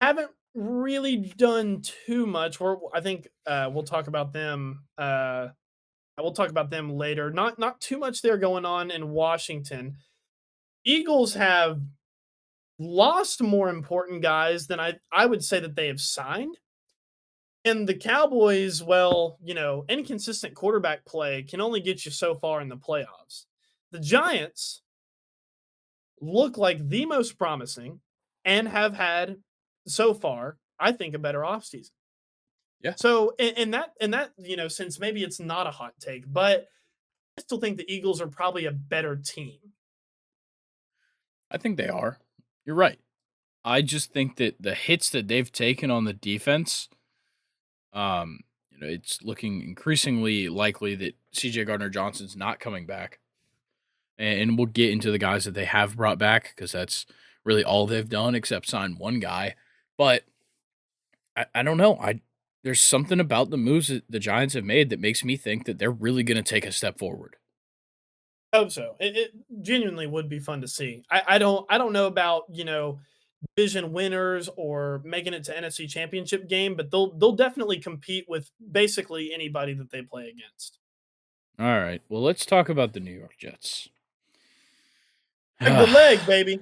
haven't really done too much. I think we'll talk about them. We'll talk about them later. Not too much there going on in Washington. Eagles have lost more important guys than I would say that they have signed. And the Cowboys, well, inconsistent quarterback play can only get you so far in the playoffs. The Giants look like the most promising and have had so far, I think, a better offseason. Yeah, So in that, since maybe it's not a hot take, but I still think the Eagles are probably a better team. I think they are. You're right. I just think that the hits that they've taken on the defense, it's looking increasingly likely that CJ Gardner Johnson's not coming back. And we'll get into the guys that they have brought back because that's really all they've done except sign one guy. But I don't know. There's something about the moves that the Giants have made that makes me think that they're really going to take a step forward. I hope so. It genuinely would be fun to see. I don't know about division winners or making it to NFC Championship game, but they'll definitely compete with basically anybody that they play against. All right. Well, let's talk about the New York Jets. Leg the leg, baby.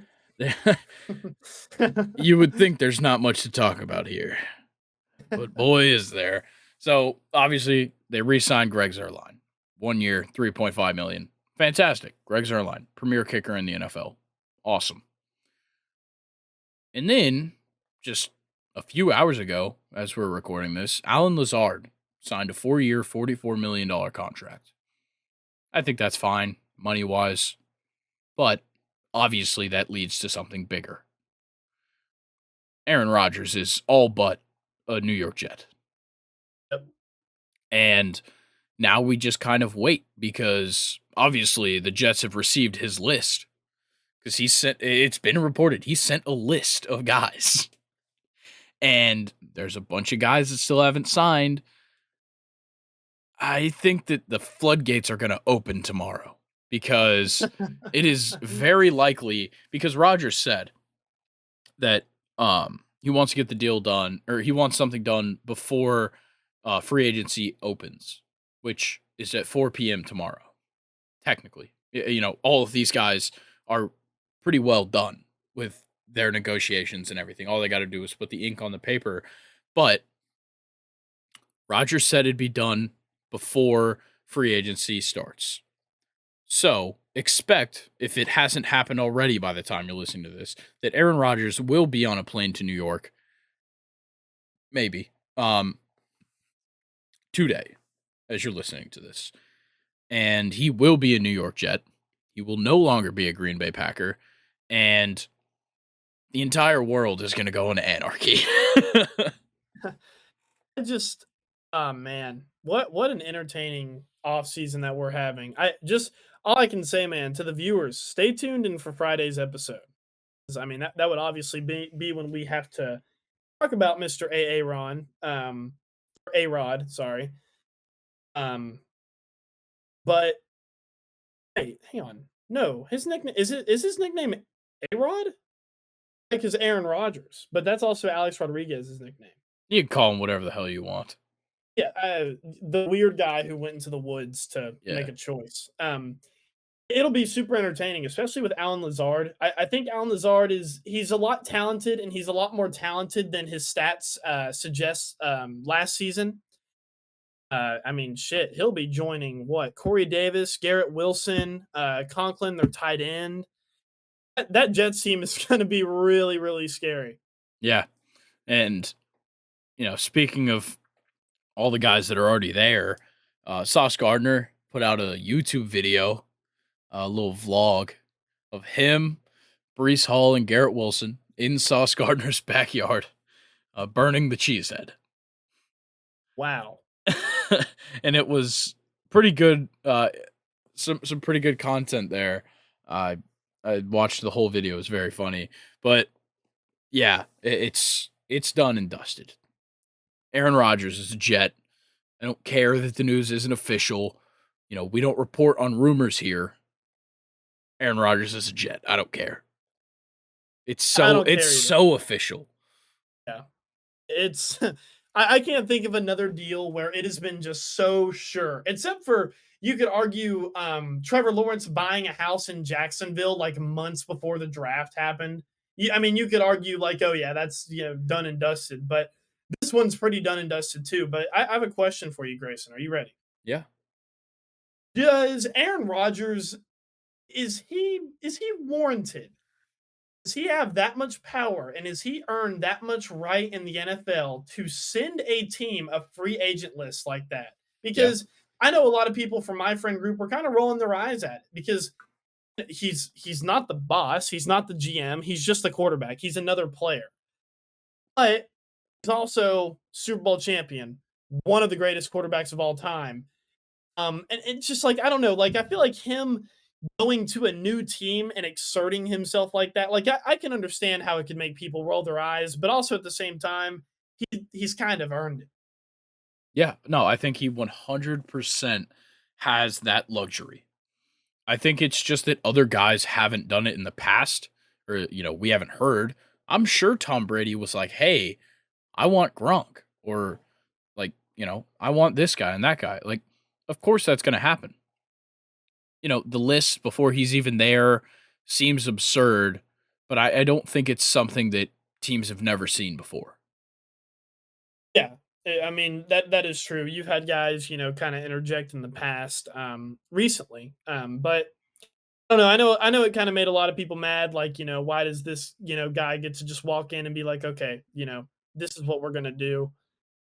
You would think there's not much to talk about here, but boy, is there. So obviously, they re-signed Greg Zuerlein, 1 year, 3.5 million. Fantastic, Greg Zuerlein, premier kicker in the NFL, awesome. And then just a few hours ago, as we're recording this, Alan Lazard signed a 4-year, $44 million contract. I think that's fine, money wise, but obviously that leads to something bigger. Aaron Rodgers is all but a New York Jet. Yep. And now we just kind of wait because obviously the Jets have received his list because it's been reported he sent a list of guys. And there's a bunch of guys that still haven't signed. I think that the floodgates are going to open tomorrow because it is very likely because Rogers said that he wants to get the deal done or he wants something done before free agency opens, which is at 4 p.m. tomorrow. Technically, all of these guys are pretty well done with their negotiations and everything. All they got to do is put the ink on the paper. But Rogers said it'd be done before free agency starts. So expect, if it hasn't happened already by the time you're listening to this, that Aaron Rodgers will be on a plane to New York. Maybe. Today, as you're listening to this. And he will be a New York Jet. He will no longer be a Green Bay Packer. And the entire world is going to go into anarchy. I just oh man, what an entertaining off season that we're having. I just all I can say, man, to the viewers, stay tuned in for Friday's episode. 'Cause, I mean, that would obviously be when we have to talk about Mr. Aaron, A Rod, sorry. Um, but wait, hang on. No, his nickname is his nickname A Rod? Like his Aaron Rodgers, but that's also Alex Rodriguez's nickname. You can call him whatever the hell you want. Yeah, the weird guy who went into the woods to make Yeah. a choice. It'll be super entertaining, especially with Alan Lazard. I think Alan Lazard he's a lot talented, and he's a lot more talented than his stats suggest. Last season, I mean, shit, he'll be joining what Corey Davis, Garrett Wilson, Conklin, their tight end. That Jets team is going to be really, really scary. Yeah. And, speaking of all the guys that are already there, Sauce Gardner put out a YouTube video, a little vlog of him, Brees Hall, and Garrett Wilson in Sauce Gardner's backyard, burning the cheesehead. Wow. And it was pretty good. Some pretty good content there. I watched the whole video; it was very funny. But yeah, it's done and dusted. Aaron Rodgers is a Jet. I don't care that the news isn't official. We don't report on rumors here. Aaron Rodgers is a Jet. I don't care. It's I so don't it's care either. so official. Yeah. It's I can't think of another deal where it has been just so sure, except for you could argue Trevor Lawrence buying a house in Jacksonville like months before the draft happened. I mean, you could argue like, oh yeah, that's done and dusted. But this one's pretty done and dusted too. But I have a question for you, Grayson. Are you ready? Yeah. Does Aaron Rodgers is he warranted? Does he have that much power and has he earned that much right in the NFL to send a team a free agent list like that? Yeah. Because I know a lot of people from my friend group were kind of rolling their eyes at it because he's not the boss, he's not the GM, he's just the quarterback. He's another player. But he's also Super Bowl champion, one of the greatest quarterbacks of all time. And it's just like I don't know, like I feel like him going to a new team and exerting himself like that, like I can understand how it could make people roll their eyes, but also at the same time, he's kind of earned it. Yeah. No, I think he 100% has that luxury. I think it's just that other guys haven't done it in the past, or we haven't heard. I'm sure Tom Brady was like, "Hey, I want Gronk," or like, "I want this guy and that guy." Like, of course that's going to happen. The list before he's even there seems absurd, but I don't think it's something that teams have never seen before. Yeah, I mean that is true. You've had guys, kind of interject in the past, recently, but I don't know. I know it kind of made a lot of people mad. Like, why does this, guy get to just walk in and be like, okay, this is what we're gonna do.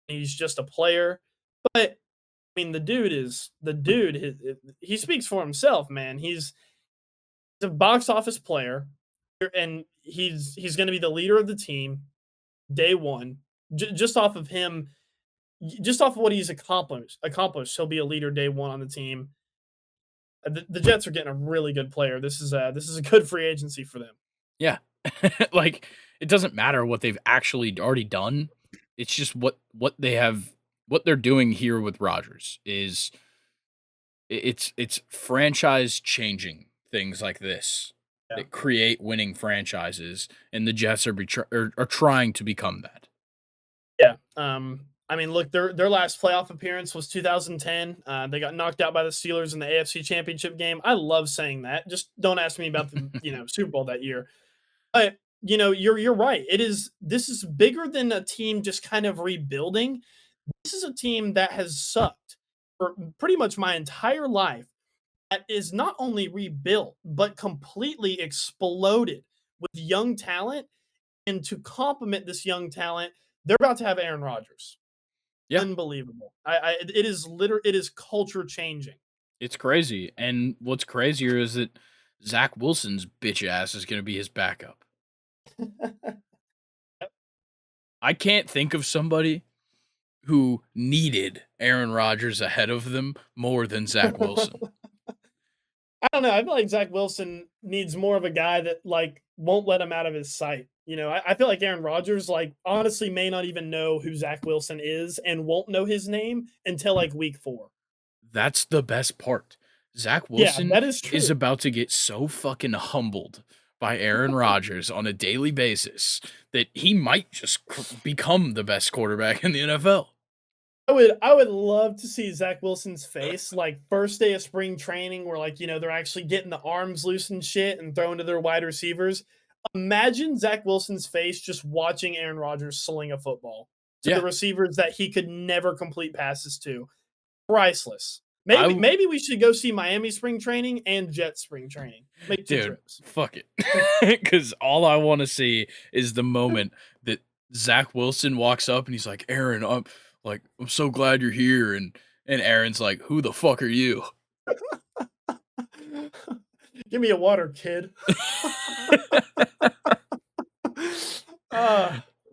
He's just a player. But I mean, the dude. He speaks for himself, man. He's a box office player, and he's going to be the leader of the team day one. Just off of him, just off of what he's accomplished, he'll be a leader day one on the team. The Jets are getting a really good player. This is a good free agency for them. Yeah. Like, it doesn't matter what they've actually already done. It's just what they're doing here with Rodgers is it's franchise changing things like this Yeah. that create winning franchises, and the Jets are trying to become that. Yeah. I mean, look, their last playoff appearance was 2010. They got knocked out by the Steelers in the AFC Championship game. I love saying that. Just don't ask me about the Super Bowl that year. But you're right. This is bigger than a team just kind of rebuilding. This is a team that has sucked for pretty much my entire life. That is not only rebuilt but completely exploded with young talent. And to complement this young talent, they're about to have Aaron Rodgers. Yeah, Unbelievable. It is culture changing. it's crazy. And what's crazier is that Zach Wilson's bitch ass is going to be his backup. I can't think of somebody who needed Aaron Rodgers ahead of them more than Zach Wilson. I don't know. I feel like Zach Wilson needs more of a guy that like won't let him out of his sight. I feel like Aaron Rodgers, like, honestly may not even know who Zach Wilson is and won't know his name until like week 4. That's the best part. Zach Yeah, Wilson that is is true. about to get so fucking humbled by Aaron Rodgers on a daily basis that he might just become the best quarterback in the NFL. I would love to see Zach Wilson's face, like first day of spring training, where like they're actually getting the arms loose and shit and throwing to their wide receivers. Imagine Zach Wilson's face just watching Aaron Rodgers sling a football to the Yeah, receivers that he could never complete passes to. Priceless. Maybe I maybe we should go see Miami spring training and Jet spring training. Make 2 dude, trips. fuck it, because all I want to see is the moment that Zach Wilson walks up and he's like, "Aaron, I'm so glad you're here," and Aaron's like, "Who the fuck are you?" Give me a water, kid.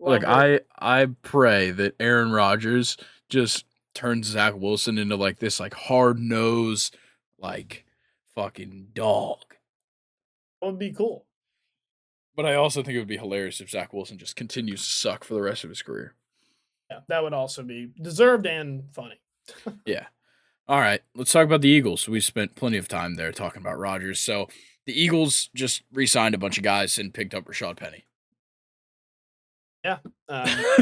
Like, Love it. I pray that Aaron Rodgers just turns Zach Wilson into, like, this, like, hard-nosed, like, fucking dog. That would be cool. But I also think it would be hilarious if Zach Wilson just continues to suck for the rest of his career. Yeah, that would also be deserved and funny. Yeah. Alright, let's talk about the Eagles. We spent plenty of time there talking about Rodgers. So, the Eagles just re-signed a bunch of guys and picked up Rashad Penny. Yeah.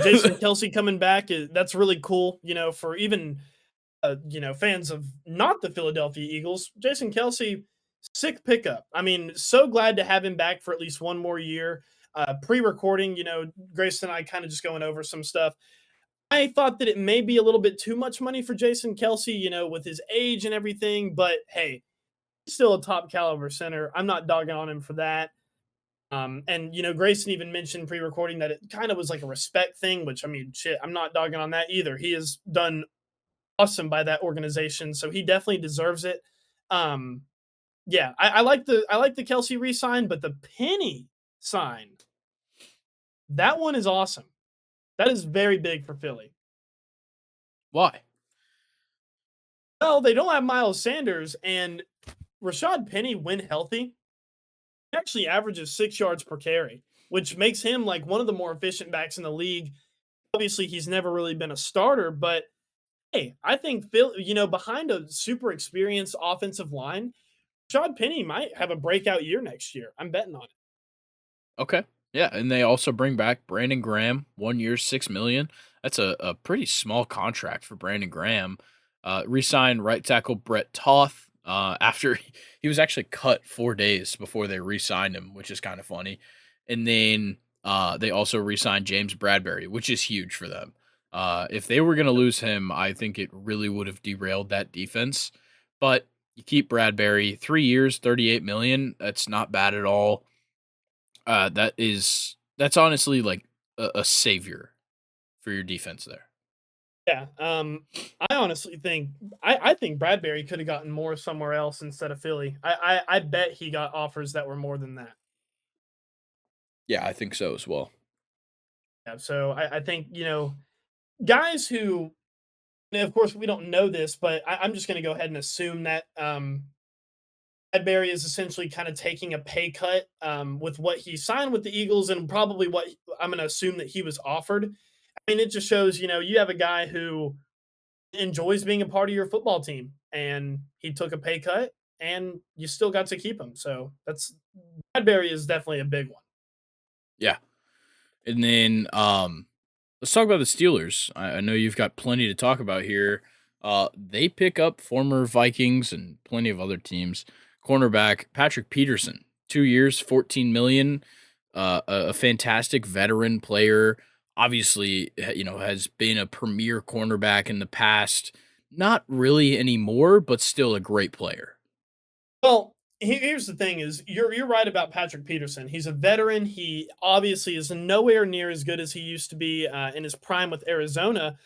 Jason Kelsey coming back that's really cool, for even fans of not the Philadelphia Eagles. Jason Kelsey, sick pickup. I mean, so glad to have him back for at least one more year. Pre-recording, Grace and I kind of just going over some stuff. I thought that it may be a little bit too much money for Jason Kelsey, with his age and everything, but hey, he's still a top caliber center. I'm not dogging on him for that. And Grayson even mentioned pre-recording that it kind of was like a respect thing, which I mean, shit, I'm not dogging on that either. He has done awesome by that organization, so he definitely deserves it. Um, yeah, I like the Kelsey re-sign, but the Penny sign, that one is awesome. That is very big for Philly. Why? Well, they don't have Miles Sanders, and Rashad Penny, when healthy, he actually averages 6 yards per carry, which makes him like one of the more efficient backs in the league. Obviously, he's never really been a starter, but hey, I think Phil, behind a super experienced offensive line, Rashad Penny might have a breakout year next year. I'm betting on it. Okay. Yeah, and they also bring back Brandon Graham, 1 year, 6 million. That's a pretty small contract for Brandon Graham. Resign right tackle Brett Toth after he was actually cut 4 days before they re-signed him, which is kind of funny. And then they also re-signed James Bradbury, which is huge for them. If they were going to lose him, I think it really would have derailed that defense. But You keep Bradbury 3 years, 38 million. That's not bad at all. That's honestly like a savior for your defense there. Yeah, I honestly think I think Bradbury could have gotten more somewhere else instead of Philly. I bet he got offers that were more than that. Yeah, I think so as well. Yeah, so I think, guys who and of course, we don't know this, but I'm just gonna go ahead and assume that, Bradbury is essentially kinda taking a pay cut, with what he signed with the Eagles and probably what I'm gonna assume that he was offered. I mean, it just shows, you have a guy who enjoys being a part of your football team, and he took a pay cut, and you still got to keep him. So that's Bradbury is definitely a big one. Yeah. And then let's talk about the Steelers. I know you've got plenty to talk about here. They pick up former Vikings and plenty of other teams. Cornerback Patrick Peterson, 2 years, 14 million. A fantastic veteran player. Obviously, has been a premier cornerback in the past. Not really anymore, but still a great player. Well, here's the thing: is you're right about Patrick Peterson. He's a veteran. He obviously is nowhere near as good as he used to be in his prime with Arizona,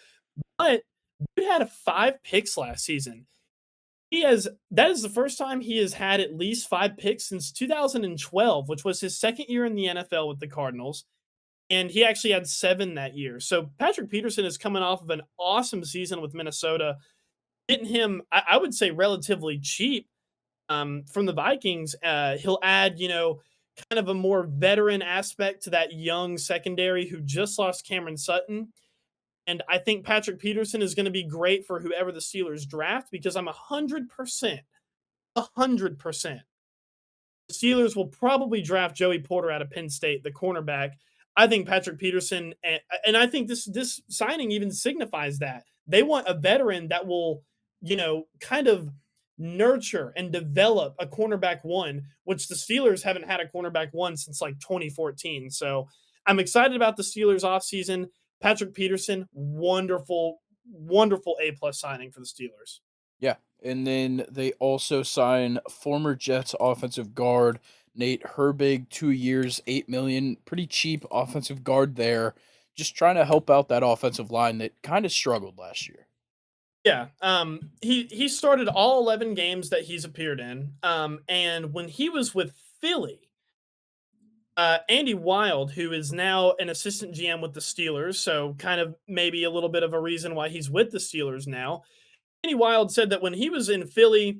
but he had 5 picks last season. He has that is the first time he has had at least 5 picks since 2012, which was his second year in the NFL with the Cardinals. And he actually had 7 that year. So Patrick Peterson is coming off of an awesome season with Minnesota, getting him, I would say, relatively cheap from the Vikings. He'll add, kind of a more veteran aspect to that young secondary who just lost Cameron Sutton. And I think Patrick Peterson is going to be great for whoever the Steelers draft because I'm 100% the Steelers will probably draft Joey Porter out of Penn State, the cornerback. I think Patrick Peterson, and I think this signing even signifies that they want a veteran that will, kind of nurture and develop a cornerback one, which the Steelers haven't had a cornerback one since like 2014. So I'm excited about the Steelers offseason. Patrick Peterson, wonderful, wonderful A+ signing for the Steelers. Yeah. And then they also sign former Jets offensive guard Nate Herbig, 2 years, 8 million. Pretty cheap offensive guard there. Just trying to help out that offensive line that kind of struggled last year. Yeah, he started all 11 games that he's appeared in, and when he was with Philly, Andy Wild, who is now an assistant GM with the Steelers, so kind of maybe a little bit of a reason why he's with the Steelers now. Andy Wild said that when he was in Philly,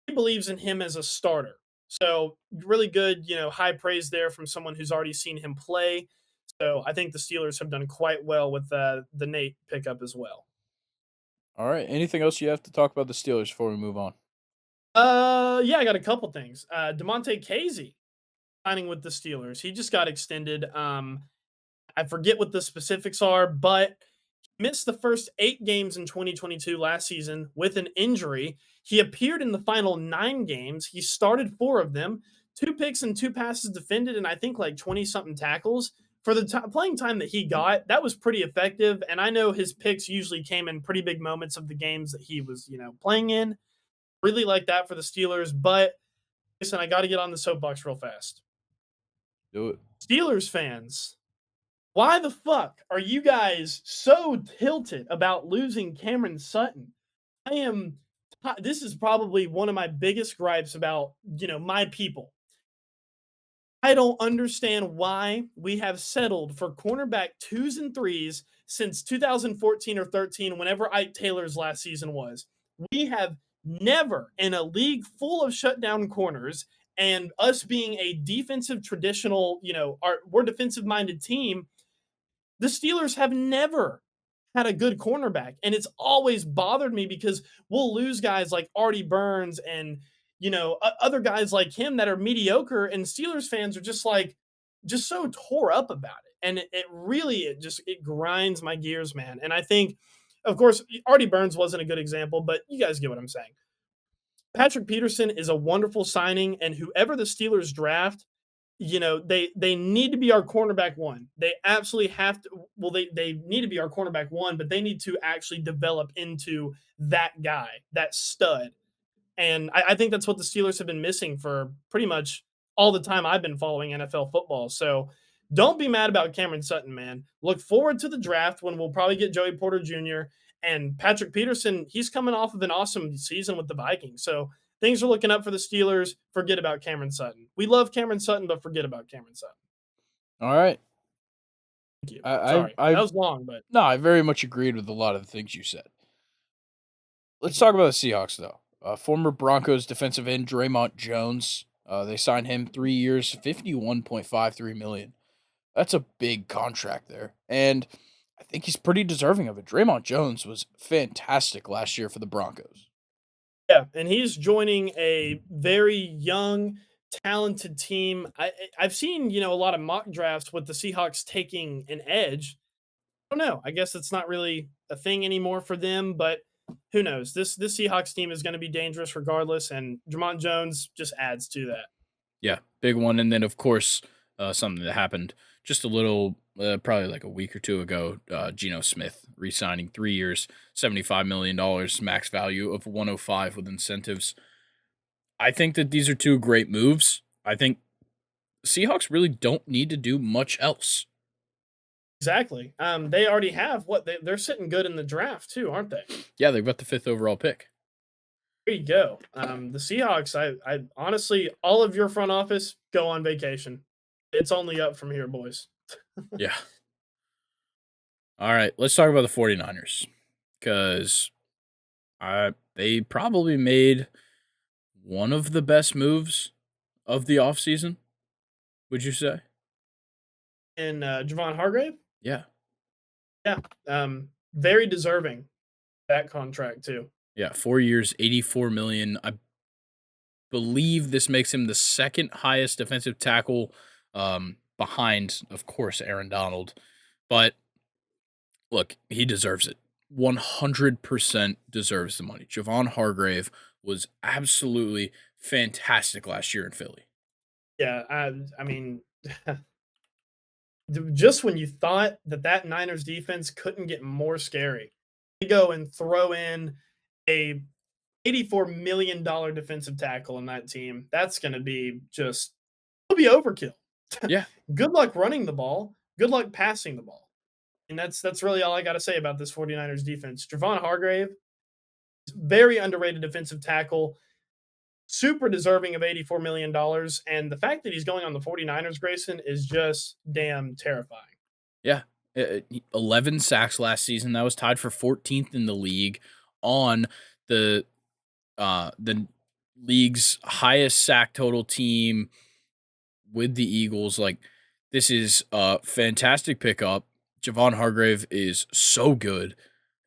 he believes in him as a starter. So really good, high praise there from someone who's already seen him play. So I think the Steelers have done quite well with the Nate pickup as well. All right. Anything else you have to talk about the Steelers before we move on? Yeah, I got a couple things. Demonte Casey signing with the Steelers. He just got extended. I forget what the specifics are, but he missed the first 8 games in 2022 last season with an injury. He appeared in the final 9 games. He started 4 of them, 2 picks and 2 passes defended, and I think like 20 something tackles. For the playing time that he got, that was pretty effective. And I know his picks usually came in pretty big moments of the games that he was, playing in. Really like that for the Steelers. But listen, I got to get on the soapbox real fast. Do it. Steelers fans, why the fuck are you guys so tilted about losing Cameron Sutton? I am. This is probably one of my biggest gripes about my people. I don't understand why we have settled for cornerback 2s and 3s since 2014 or 13, whenever Ike Taylor's last season was. We have never, in a league full of shutdown corners and us being a defensive traditional, we're defensive minded team, the Steelers have never had a good cornerback. And it's always bothered me because we'll lose guys like Artie Burns and, other guys like him that are mediocre. And Steelers fans are just so tore up about it. And it really, it grinds my gears, man. And I think, of course, Artie Burns wasn't a good example, but you guys get what I'm saying. Patrick Peterson is a wonderful signing, and whoever the Steelers draft, they need to be our cornerback one. They absolutely have to. Well, they need to be our cornerback one, but they need to actually develop into that guy, that stud. And I think that's what the Steelers have been missing for pretty much all the time I've been following NFL football. So don't be mad about Cameron Sutton, man. Look forward to the draft when we'll probably get Joey Porter Jr. and Patrick Peterson. He's coming off of an awesome season with the Vikings. So things are looking up for the Steelers. Forget about Cameron Sutton. We love Cameron Sutton, but forget about Cameron Sutton. All right. Thank you. I Sorry. That I was long, but no, I very much agreed with a lot of the things you said. Let's talk about the Seahawks, though. Former Broncos defensive end Draymond Jones. They signed him 3 years, $51.53 million. That's a big contract there, and I think he's pretty deserving of it. Draymond Jones was fantastic last year for the Broncos. yeah, and he's joining a very young, talented team. I've seen, a lot of mock drafts with the Seahawks taking an edge. I don't know. I guess it's not really a thing anymore for them, but who knows? This Seahawks team is going to be dangerous regardless, and Jamont Jones just adds to that. Yeah, big one. And then, of course, something that happened just a little, probably like a week or two ago. Geno Smith re-signing 3 years, $75 million, max value of 105 with incentives. I think that these are two great moves. I think Seahawks really don't need to do much else. Exactly. They already have what they're sitting good in the draft too, aren't they? Yeah, they've got the fifth overall pick. There you go. The Seahawks. I honestly, all of your front office go on vacation. It's only up from here, boys. Yeah. All right, let's talk about the 49ers because they probably made one of the best moves of the offseason, would you say? And Javon Hargrave, Yeah. yeah, very deserving that contract too. Yeah, 4 years, 84 million. I believe this makes him the second highest defensive tackle behind, of course, Aaron Donald. But look, he deserves it. 100% deserves the money. Javon Hargrave was absolutely fantastic last year in Philly. Yeah, I mean, just when you thought that Niners defense couldn't get more scary, they go and throw in a $84 million defensive tackle in that team. That's going to be just it'll be overkill. Yeah. Good luck running the ball. Good luck passing the ball. And that's really all I got to say about this 49ers defense. Javon Hargrave, very underrated defensive tackle, super deserving of $84 million. And the fact that he's going on the 49ers, Grayson, is just damn terrifying. Yeah. 11 sacks last season. That was tied for 14th in the league on the league's highest sack total team with the Eagles. Like, this is a fantastic pickup. Javon Hargrave is so good,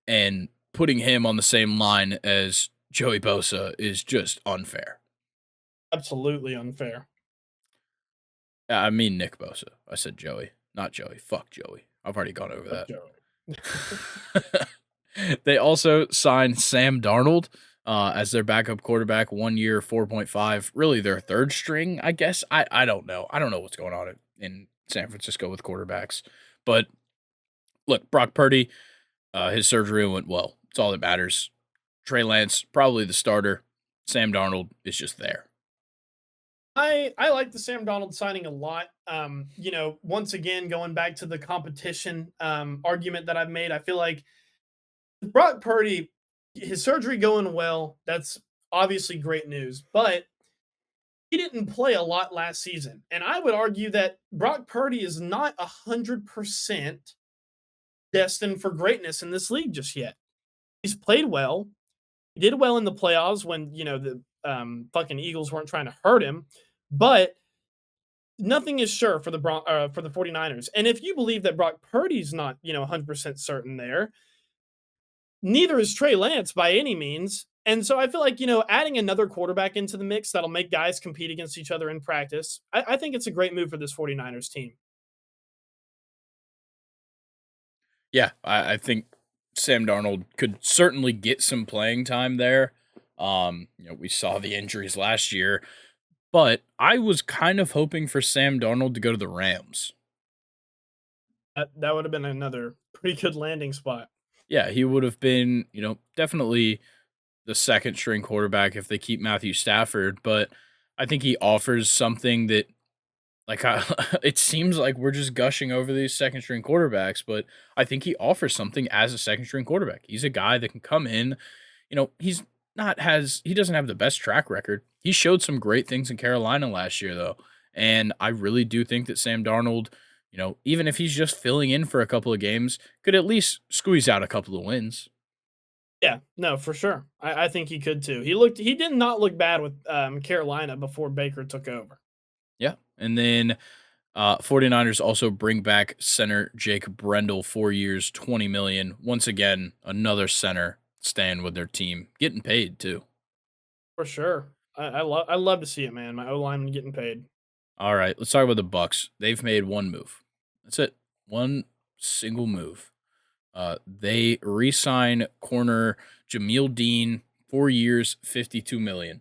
and putting him on the same line as Joey Bosa is just unfair. Absolutely unfair. I mean Nick Bosa. I said Joey, not Joey. Fuck Joey. I've already gone over that. Joey. They also signed Sam Darnold as their backup quarterback, 1 year, 4.5. Really their third string, I guess. I don't know. I don't know what's going on in San Francisco with quarterbacks. But look, Brock Purdy, his surgery went well. It's all that matters. Trey Lance, probably the starter. Sam Darnold is just there. I like the Sam Donald signing a lot. Once again, going back to the competition argument that I've made, I feel like Brock Purdy, his surgery going well, that's obviously great news, but he didn't play a lot last season. And I would argue that Brock Purdy is not 100% destined for greatness in this league just yet. He's played well. He did well in the playoffs when, the fucking Eagles weren't trying to hurt him, but nothing is sure for the 49ers. And if you believe that Brock Purdy's not, 100% certain there, neither is Trey Lance by any means. And so I feel like, adding another quarterback into the mix that'll make guys compete against each other in practice, I think it's a great move for this 49ers team. Yeah, I think Sam Darnold could certainly get some playing time there. We saw the injuries last year, but I was kind of hoping for Sam Darnold to go to the Rams. That would have been another pretty good landing spot. Yeah, he would have been, definitely the second string quarterback if they keep Matthew Stafford, but I think he offers something that like it seems like we're just gushing over these second string quarterbacks, but I think he offers something as a second string quarterback. He's a guy that can come in, he doesn't have the best track record. He showed some great things in Carolina last year though. And I really do think that Sam Darnold, even if he's just filling in for a couple of games, could at least squeeze out a couple of wins. Yeah, no, for sure. I think he could too. He did not look bad with Carolina before Baker took over. Yeah. And then 49ers also bring back center Jake Brendel, 4 years, 20 million. Once again, another center staying with their team, getting paid too. For sure. I love to see it, man. My O lineman getting paid. All right, let's talk about the Bucks. They've made one move. That's it. One single move. They re-sign corner Jameel Dean, 4 years, 52 million.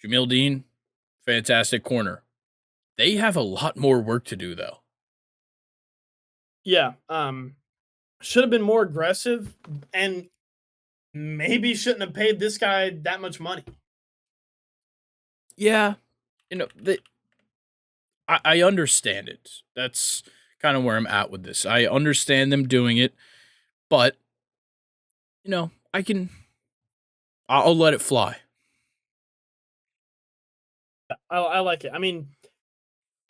Jameel Dean, fantastic corner. They have a lot more work to do though. Yeah. Should have been more aggressive and maybe shouldn't have paid this guy that much money. Yeah, you know, they, I understand it. That's kind of where I'm at with this. I understand them doing it, but I can I'll let it fly. I like it. I mean,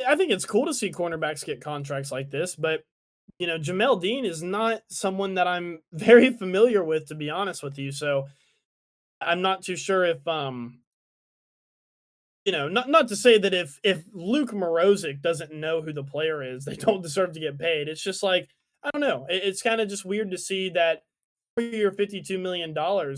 I think it's cool to see cornerbacks get contracts like this, but Jamel Dean is not someone that I'm very familiar with, to be honest with you. So I'm not too sure if not to say that if Luke Morozic doesn't know who the player is, they don't deserve to get paid. It's just like I don't know. It's kind of just weird to see that 4 year $52 million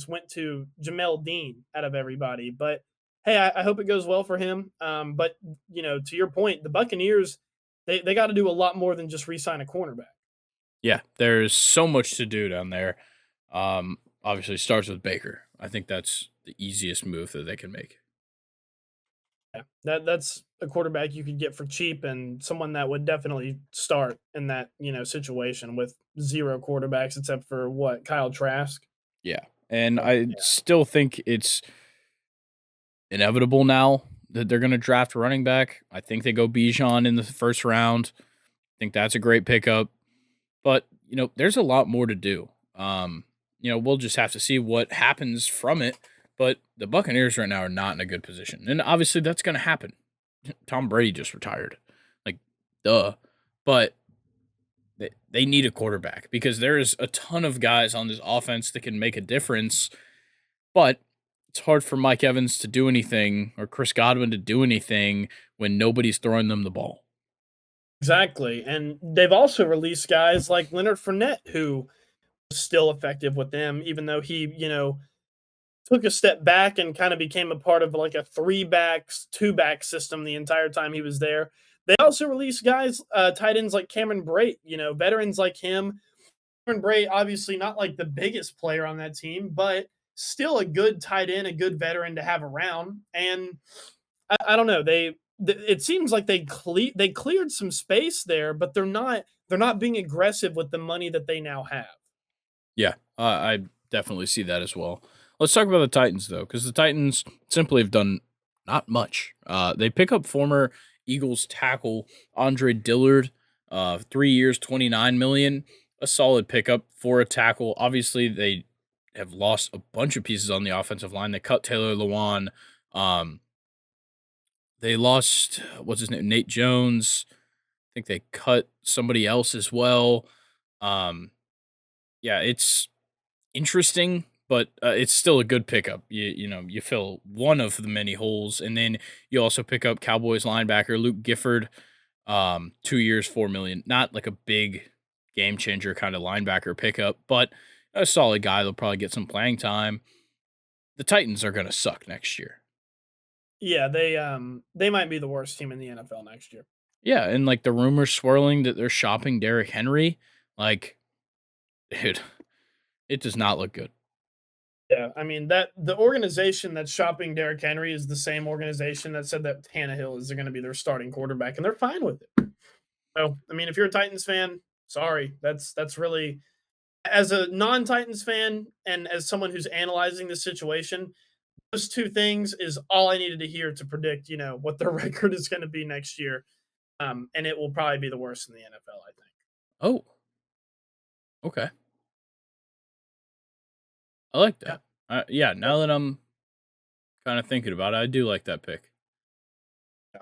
went to Jamel Dean out of everybody. But hey, I hope it goes well for him. But to your point, the Buccaneers they got to do a lot more than just re-sign a cornerback. Yeah, there's so much to do down there. Obviously it starts with Baker. I think that's the easiest move that they can make. Yeah, that's a quarterback you could get for cheap and someone that would definitely start in that situation with zero quarterbacks except for what Kyle Trask. Yeah. And So I yeah, still think it's inevitable now that they're going to draft a running back. I think they go Bijan in the first round. I think that's a great pickup. But, there's a lot more to do. We'll just have to see what happens from it. But the Buccaneers right now are not in a good position. And obviously that's going to happen. Tom Brady just retired. Like, duh. But they need a quarterback because there is a ton of guys on this offense that can make a difference. But it's hard for Mike Evans to do anything or Chris Godwin to do anything when nobody's throwing them the ball. exactly. And they've also released guys like Leonard Fournette who was still effective with them, even though he took a step back and kind of became a part of like a three backs, two back system the entire time he was there. They also released guys, tight ends like Cameron Brate, veterans like him. Cameron Brate, obviously not like the biggest player on that team, but still a good tight end, a good veteran to have around. And I don't know, it seems like they cleared some space there, but they're not being aggressive with the money that they now have. Yeah, I definitely see that as well. Let's talk about the Titans though, because the Titans simply have done not much. They pick up former Eagles tackle Andre Dillard, 3 years, 29 million, a solid pickup for a tackle. Obviously, they have lost a bunch of pieces on the offensive line. They cut Taylor Lewan. Um, they lost what's his name, Nate Jones. I think they cut somebody else as well. Um, yeah, it's interesting, but it's still a good pickup. You fill one of the many holes, and then you also pick up Cowboys linebacker Luke Gifford, 2 years, 4 million. Not like a big game changer kind of linebacker pickup, but a solid guy. They'll probably get some playing time. The Titans are going to suck next year. Yeah, they might be the worst team in the NFL next year. Yeah, and like the rumors swirling that they're shopping Derrick Henry, like, dude, it does not look good. Yeah, I mean that the organization that's shopping Derrick Henry is the same organization that said that Tannehill is going to be their starting quarterback, and they're fine with it. So, I mean, if you're a Titans fan, sorry, that's really As a non-Titans fan and as someone who's analyzing the situation, those 2 things is all I needed to hear to predict, what their record is gonna be next year, and it will probably be the worst in the NFL, I think. Oh, okay. I like Yeah, that. Yeah, yep, now that I'm kind of thinking about it, I do like that pick. yeah,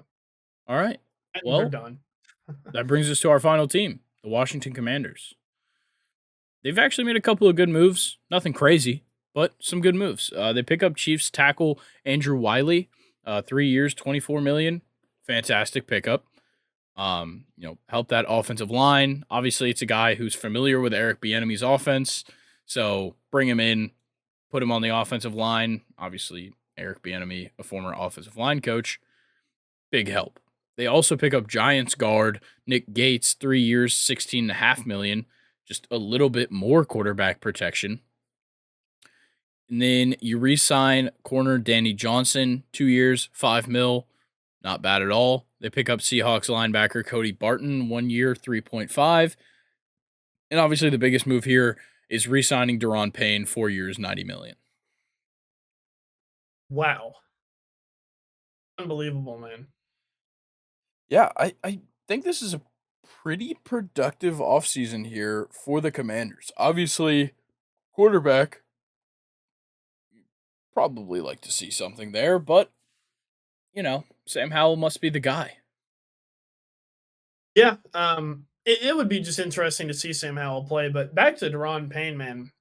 All right. and they're Well, done. that brings us to our final team, the Washington Commanders. They've actually made a couple of good moves. Nothing crazy, but some good moves. They pick up Chiefs tackle Andrew Wiley, 3 years, 24 million. Fantastic pickup. Help that offensive line. Obviously, it's a guy who's familiar with Eric Bieniemy's offense, so bring him in, put him on the offensive line. Obviously, Eric Bieniemy, a former offensive line coach, big help. They also pick up Giants guard Nick Gates, 3 years, 16.5 million, just a little bit more quarterback protection. And then you re-sign corner Danny Johnson, 2 years, 5 mil, not bad at all. They pick up Seahawks linebacker Cody Barton, 1 year, 3.5. And obviously the biggest move here is re-signing Deron Payne, 4 years, 90 million. Wow. Unbelievable, man. Yeah, I think this is a pretty productive offseason here for the Commanders. Obviously, quarterback, probably like to see something there, but, Sam Howell must be the guy. Yeah, it would be just interesting to see Sam Howell play, but back to Deron Payne, man.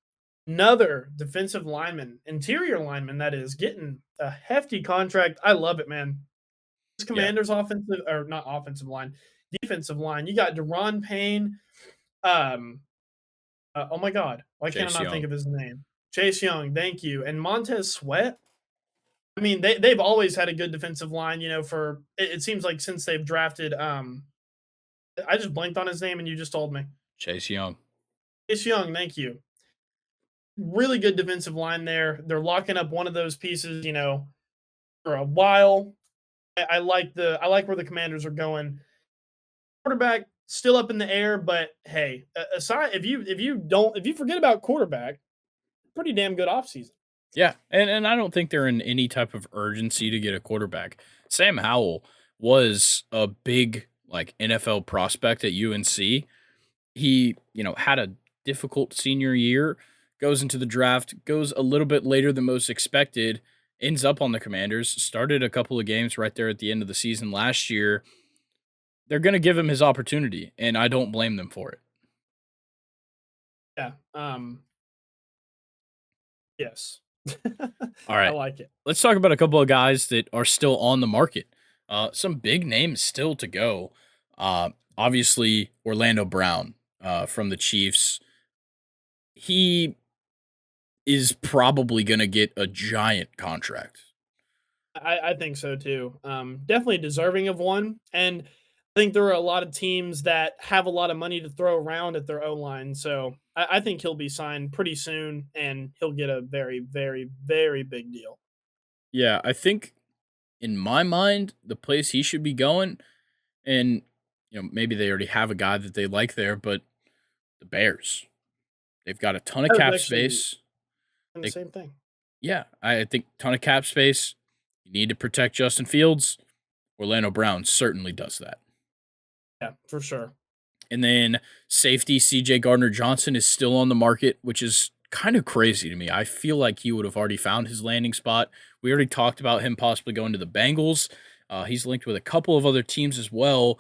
Another defensive lineman, interior lineman that is getting a hefty contract. I love it, man. This Yeah, Commanders offensive or not offensive line, defensive line. You got Deron Payne. Um, oh my God, why can't I Chase not think Young. of his name? Chase Young, thank you, and Montez Sweat. I mean, they've always had a good defensive line. For it seems like since they've drafted. I just blanked on his name, and you just told me. Chase Young. Chase Young, thank you. Really good defensive line there. They're locking up one of those pieces, for a while. I like where the Commanders are going. Quarterback still up in the air, but hey, aside if you forget about quarterback, pretty damn good offseason. Yeah, and I don't think they're in any type of urgency to get a quarterback. Sam Howell was a big NFL prospect at UNC. He, had a difficult senior year, goes into the draft, goes a little bit later than most expected, ends up on the Commanders, started a couple of games right there at the end of the season last year. They're going to give him his opportunity, and I don't blame them for it. Yeah. Yes. All I right. like it. Let's talk about a couple of guys that are still on the market. Some big names still to go. Obviously, Orlando Brown from the Chiefs. He is probably going to get a giant contract. I think so too. Definitely deserving of one. And I think there are a lot of teams that have a lot of money to throw around at their O line. So I think he'll be signed pretty soon and he'll get a very, very, very big deal. Yeah, I think in my mind, the place he should be going, and maybe they already have a guy that they like there, but the Bears. They've got a ton of I was cap actually space. in the They, same thing. yeah, I think ton of cap space. You need to protect Justin Fields. Orlando Brown certainly does that. Yeah, for sure. And then safety CJ Gardner Johnson is still on the market, which is kind of crazy to me. I feel like he would have already found his landing spot. We already talked about him possibly going to the Bengals. He's linked with a couple of other teams as well.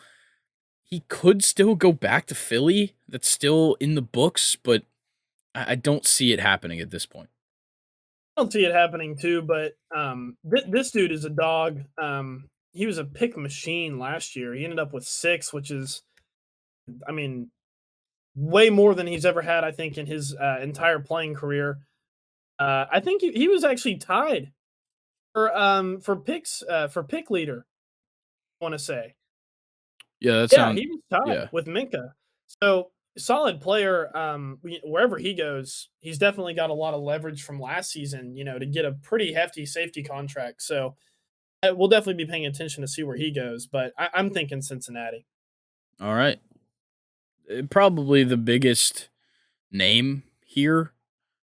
He could still go back to Philly. That's still in the books, but I don't see it happening at this point. I don't see it happening too, but this dude is a dog. He was a pick machine last year. He ended up with 6, which is, I mean, way more than he's ever had, I think, in his entire playing career. I think he was actually tied for pick leader. I want to say, Yeah, that yeah, sounds. he was tied Yeah. with Minka. So solid player. Wherever he goes, he's definitely got a lot of leverage from last season. To get a pretty hefty safety contract. So we'll definitely be paying attention to see where he goes. But I'm thinking Cincinnati. All right. Probably the biggest name here,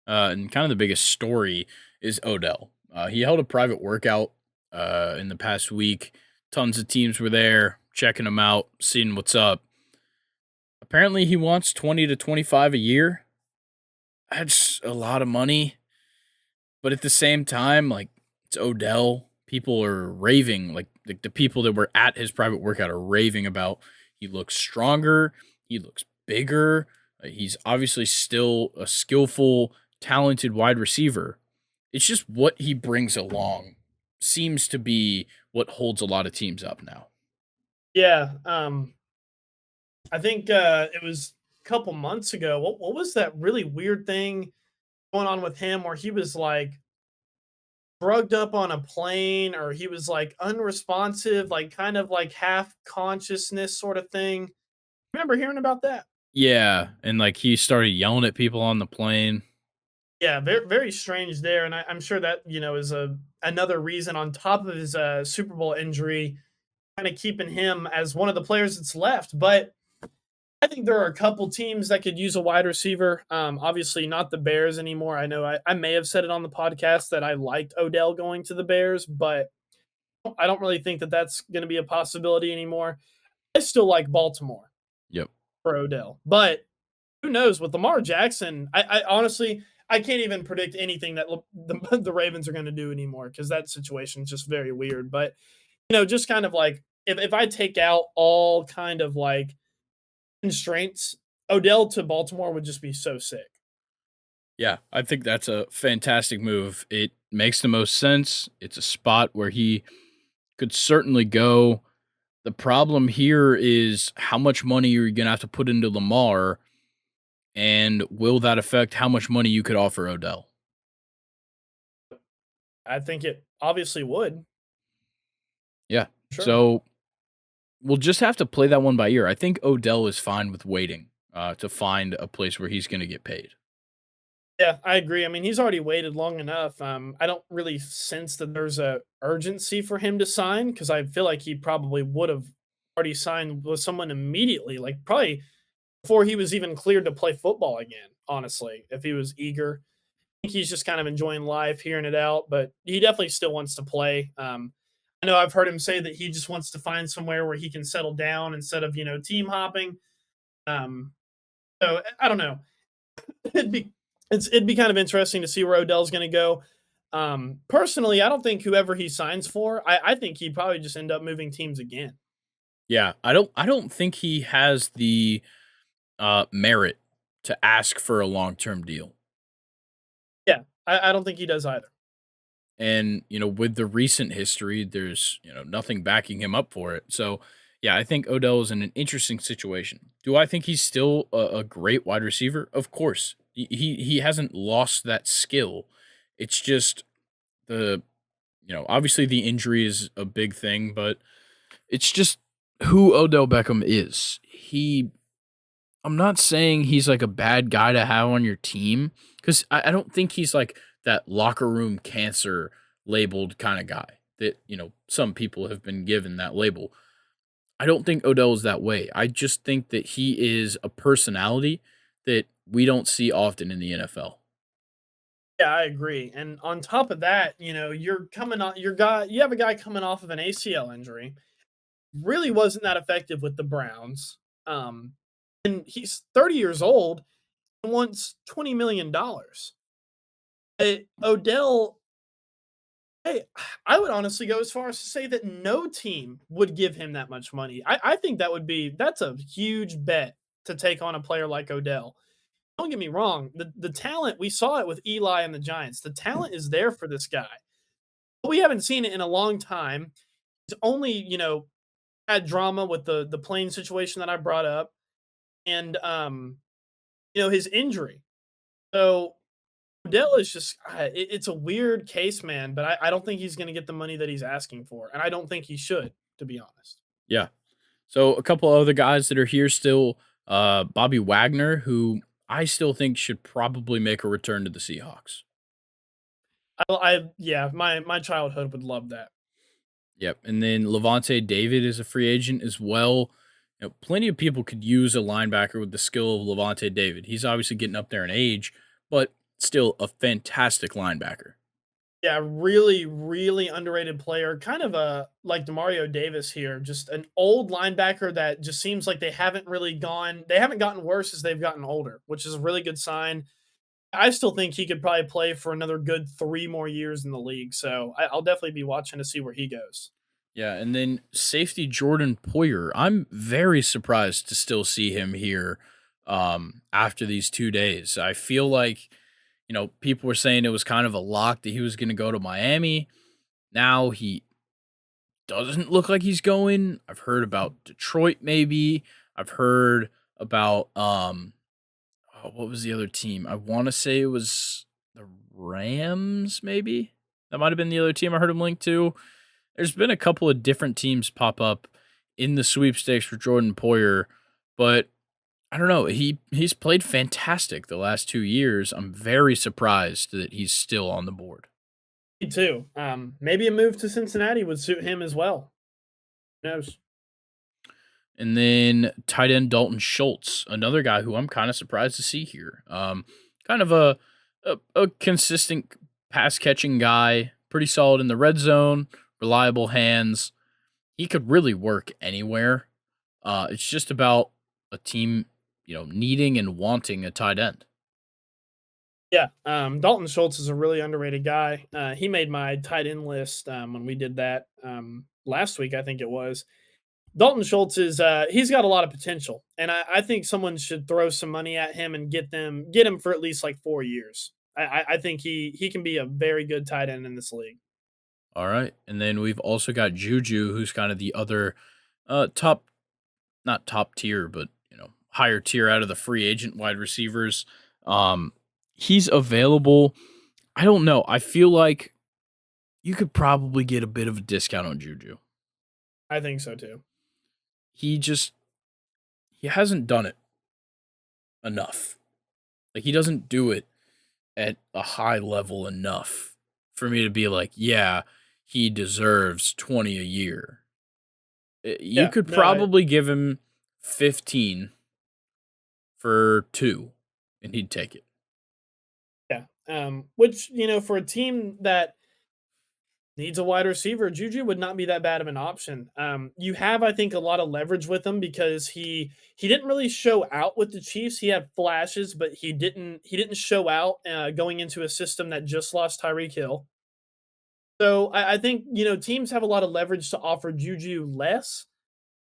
and kind of the biggest story is Odell. He held a private workout in the past week. Tons of teams were there checking him out, seeing what's up. Apparently, he wants 20 to 25 a year. That's a lot of money, but at the same time, like it's Odell. People are raving, like the people that were at his private workout are raving about. He looks stronger. He looks bigger. He's obviously still a skillful, talented wide receiver. It's just what he brings along seems to be what holds a lot of teams up now. Yeah, I think it was a couple months ago. What was that really weird thing going on with him where he was like drugged up on a plane or he was like unresponsive, like kind of like half consciousness sort of thing? Remember hearing about that? Yeah, and like he started yelling at people on the plane. Yeah, very very strange there, and I'm sure that is a another reason on top of his Super Bowl injury, kind of keeping him as one of the players that's left. But I think there are a couple teams that could use a wide receiver. Obviously, not the Bears anymore. I know I may have said it on the podcast that I liked Odell going to the Bears, but I don't really think that that's going to be a possibility anymore. I still like Baltimore Yep. for Odell, but who knows with Lamar Jackson? I honestly I can't even predict anything that the Ravens are going to do anymore because that situation is just very weird. But just kind of like if I take out all kind of like constraints, Odell to Baltimore would just be so sick. Yeah, I think that's a fantastic move. It makes the most sense. It's a spot where he could certainly go. The problem here is how much money you're going to have to put into Lamar, and will that affect how much money you could offer Odell? I think it obviously would. Yeah. Sure. So we'll just have to play that one by ear. I think Odell is fine with waiting to find a place where he's going to get paid. Yeah, I agree. I mean, he's already waited long enough. I don't really sense that there's a urgency for him to sign because I feel like he probably would have already signed with someone immediately, like probably before he was even cleared to play football again. Honestly, if he was eager, I think he's just kind of enjoying life, hearing it out. But he definitely still wants to play. I know I've heard him say that he just wants to find somewhere where he can settle down instead of team hopping. Um, so I don't know. it'd be it'd be kind of interesting to see where Odell's going to go. Personally, I don't think whoever he signs for, I think he'd probably just end up moving teams again. Yeah, I don't think he has the merit to ask for a long-term deal. Yeah, I don't think he does either. And, with the recent history, there's, nothing backing him up for it. So, yeah, I think Odell is in an interesting situation. Do I think he's still a great wide receiver? Of course. He hasn't lost that skill. It's just the, obviously the injury is a big thing, but it's just who Odell Beckham is. I'm not saying he's like a bad guy to have on your team because I don't think he's like that locker room cancer labeled kind of guy that, some people have been given that label. I don't think Odell is that way. I just think that he is a personality that we don't see often in the NFL. Yeah, I agree. And on top of that, you're coming on your guy. You have a guy coming off of an ACL injury. Really wasn't that effective with the Browns. And he's 30 years old and wants $20 million. Odell, hey, I would honestly go as far as to say that no team would give him that much money. I think that's a huge bet to take on a player like Odell. Don't get me wrong, the talent we saw it with Eli and the Giants. The talent is there for this guy. But we haven't seen it in a long time. He's only, had drama with the plane situation that I brought up and his injury. So Odell is just it's a weird case, man, but I don't think he's going to get the money that he's asking for, and I don't think he should, to be honest. Yeah. So a couple other guys that are here still, Bobby Wagner, who I still think should probably make a return to the Seahawks. I yeah, my childhood would love that. Yep. And then Levante David is a free agent as well. Plenty of people could use a linebacker with the skill of Levante David. He's obviously getting up there in age, but still a fantastic linebacker. Yeah, really, really underrated player. Kind of a like Demario Davis here, just an old linebacker that just seems like they haven't gotten worse as they've gotten older, which is a really good sign. I still think he could probably play for another good 3 more years in the league. So I'll definitely be watching to see where he goes. Yeah, and then safety Jordan Poyer. I'm very surprised to still see him here after these 2 days. I feel like, people were saying it was kind of a lock that he was going to go to Miami. Now he doesn't look like he's going. I've heard about Detroit maybe. I've heard about what was the other team? I want to say it was the Rams maybe. That might have been the other team I heard him linked to. There's been a couple of different teams pop up in the sweepstakes for Jordan Poyer, but I don't know. He's played fantastic the last 2 years. I'm very surprised that he's still on the board. Me too. Maybe a move to Cincinnati would suit him as well. Who knows? And then tight end Dalton Schultz, another guy who I'm kind of surprised to see here. Kind of a consistent pass catching guy, pretty solid in the red zone, reliable hands. He could really work anywhere. It's just about a team, needing and wanting a tight end. Yeah, Dalton Schultz is a really underrated guy. He made my tight end list when we did that last week, I think it was. Dalton Schultz is he's got a lot of potential, and I think someone should throw some money at him and get him for at least like 4 years. I think he can be a very good tight end in this league. All right, and then we've also got Juju, who's kind of the other top, not top tier, but higher tier out of the free agent wide receivers. Um, he's available. I don't know. I feel like you could probably get a bit of a discount on Juju. I think so too. He just he hasn't done it enough. Like he doesn't do it at a high level enough for me to be like, yeah, he deserves 20 a year. You Yeah, could no, probably give him 15 for 2 and he'd take it. yeah. Which for a team that needs a wide receiver, Juju would not be that bad of an option. You have, I think, a lot of leverage with him because he didn't really show out with the Chiefs. He had flashes, but he didn't show out going into a system that just lost Tyreek Hill. So I think teams have a lot of leverage to offer Juju less.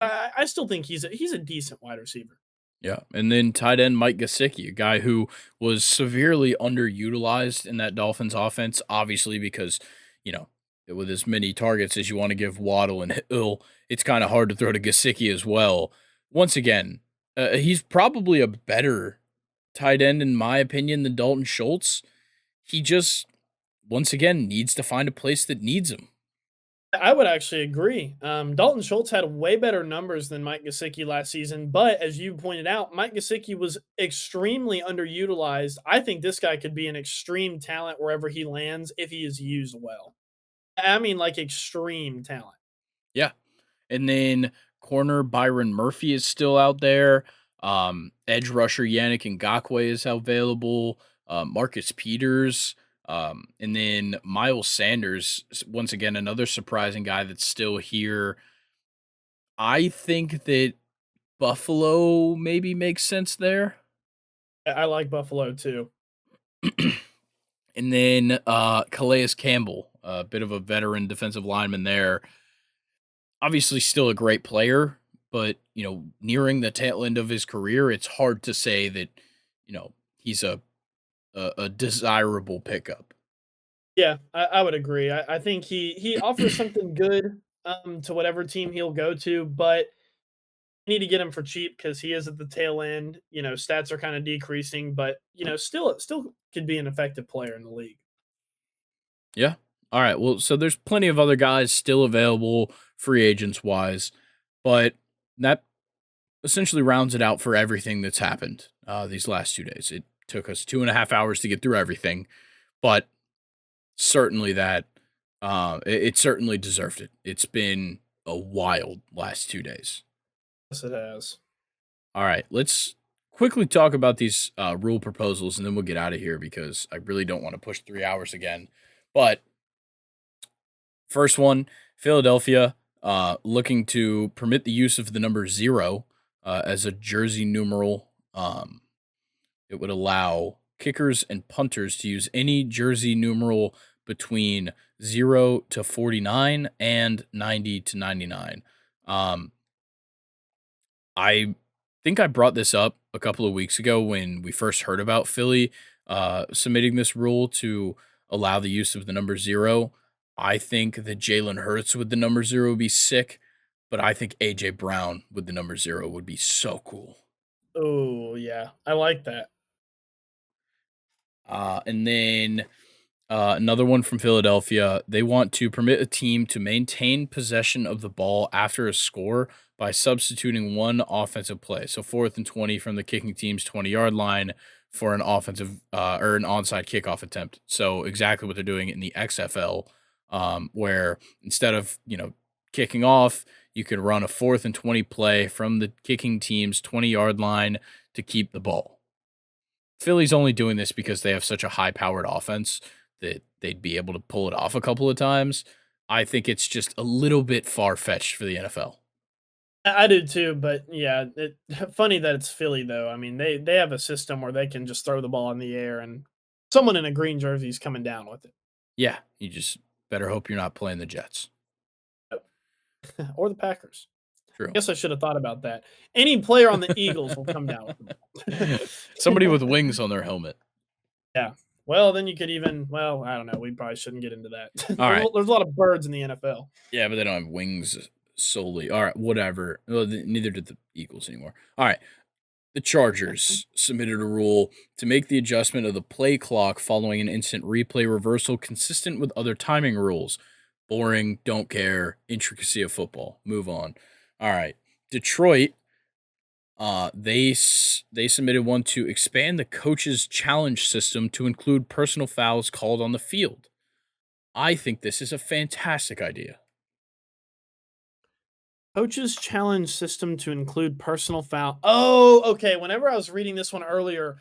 I still think he's a decent wide receiver. Yeah, and then tight end Mike Gesicki, a guy who was severely underutilized in that Dolphins offense, obviously because, you know, with as many targets as you want to give Waddle and Hill, it's kind of hard to throw to Gesicki as well. Once again, he's probably a better tight end in my opinion than Dalton Schultz. He just once again needs to find a place that needs him. I would actually agree. Dalton Schultz had way better numbers than Mike Gesicki last season, but as you pointed out, Mike Gesicki was extremely underutilized. I think this guy could be an extreme talent wherever he lands if he is used well. I mean, like extreme talent. Yeah. And then corner Byron Murphy is still out there. Edge rusher Yannick Ngakwe is available. Marcus Peters. And then Miles Sanders, once again, another surprising guy that's still here. I think that Buffalo maybe makes sense there. I like Buffalo too. And then Calais Campbell, a bit of a veteran defensive lineman there. Obviously, still a great player, but nearing the tail end of his career, it's hard to say that he's a desirable pickup. Yeah, I would agree. I think he offers something good to whatever team he'll go to, but you need to get him for cheap because he is at the tail end. Stats are kind of decreasing, but still could be an effective player in the league. Yeah. All right. Well, so there's plenty of other guys still available, free agents wise, but that essentially rounds it out for everything that's happened these last 2 days. It took us 2.5 hours to get through everything, but certainly it certainly deserved it. It's been a wild last 2 days. Yes, it has. All right, let's quickly talk about these rule proposals, and then we'll get out of here because I really don't want to push 3 hours again. But first one, Philadelphia, looking to permit the use of the number zero as a jersey numeral. It would allow kickers and punters to use any jersey numeral between 0 to 49 and 90 to 99. Um, I think I brought this up a couple of weeks ago when we first heard about Philly submitting this rule to allow the use of the number zero. I think that Jalen Hurts with the number zero would be sick, but I think AJ Brown with the number zero would be so cool. Oh, yeah. I like that. And then another one from Philadelphia. They want to permit a team to maintain possession of the ball after a score by substituting one offensive play. So 4th and 20 from the kicking team's 20-yard line for an offensive or an onside kickoff attempt. So exactly what they're doing in the XFL, where instead of kicking off, you could run a 4th and 20 play from the kicking team's 20-yard line to keep the ball. Philly's only doing this because they have such a high-powered offense that they'd be able to pull it off a couple of times. I think it's just a little bit far-fetched for the NFL. I do too, but yeah, funny that it's Philly though. I mean, they have a system where they can just throw the ball in the air and someone in a green jersey is coming down with it. Yeah, you just better hope you're not playing the Jets. Or the Packers. True. Guess I should have thought about that. Any player on the Eagles will come down with the Somebody ball. with wings on their helmet. Yeah. Well, then you could even well, I don't know, we probably shouldn't get into that. All right. There's a lot of birds in the NFL. Yeah, but they don't have wings solely. All right, whatever. Well, neither did the Eagles anymore. All right. The Chargers submitted a rule to make the adjustment of the play clock following an instant replay reversal consistent with other timing rules. Boring, don't care, intricacy of football. Move on. All right. Detroit, they submitted one to expand the coaches challenge system to include personal fouls called on the field. I think this is a fantastic idea. Coaches challenge system to include personal foul. Oh, okay. Whenever I was reading this one earlier,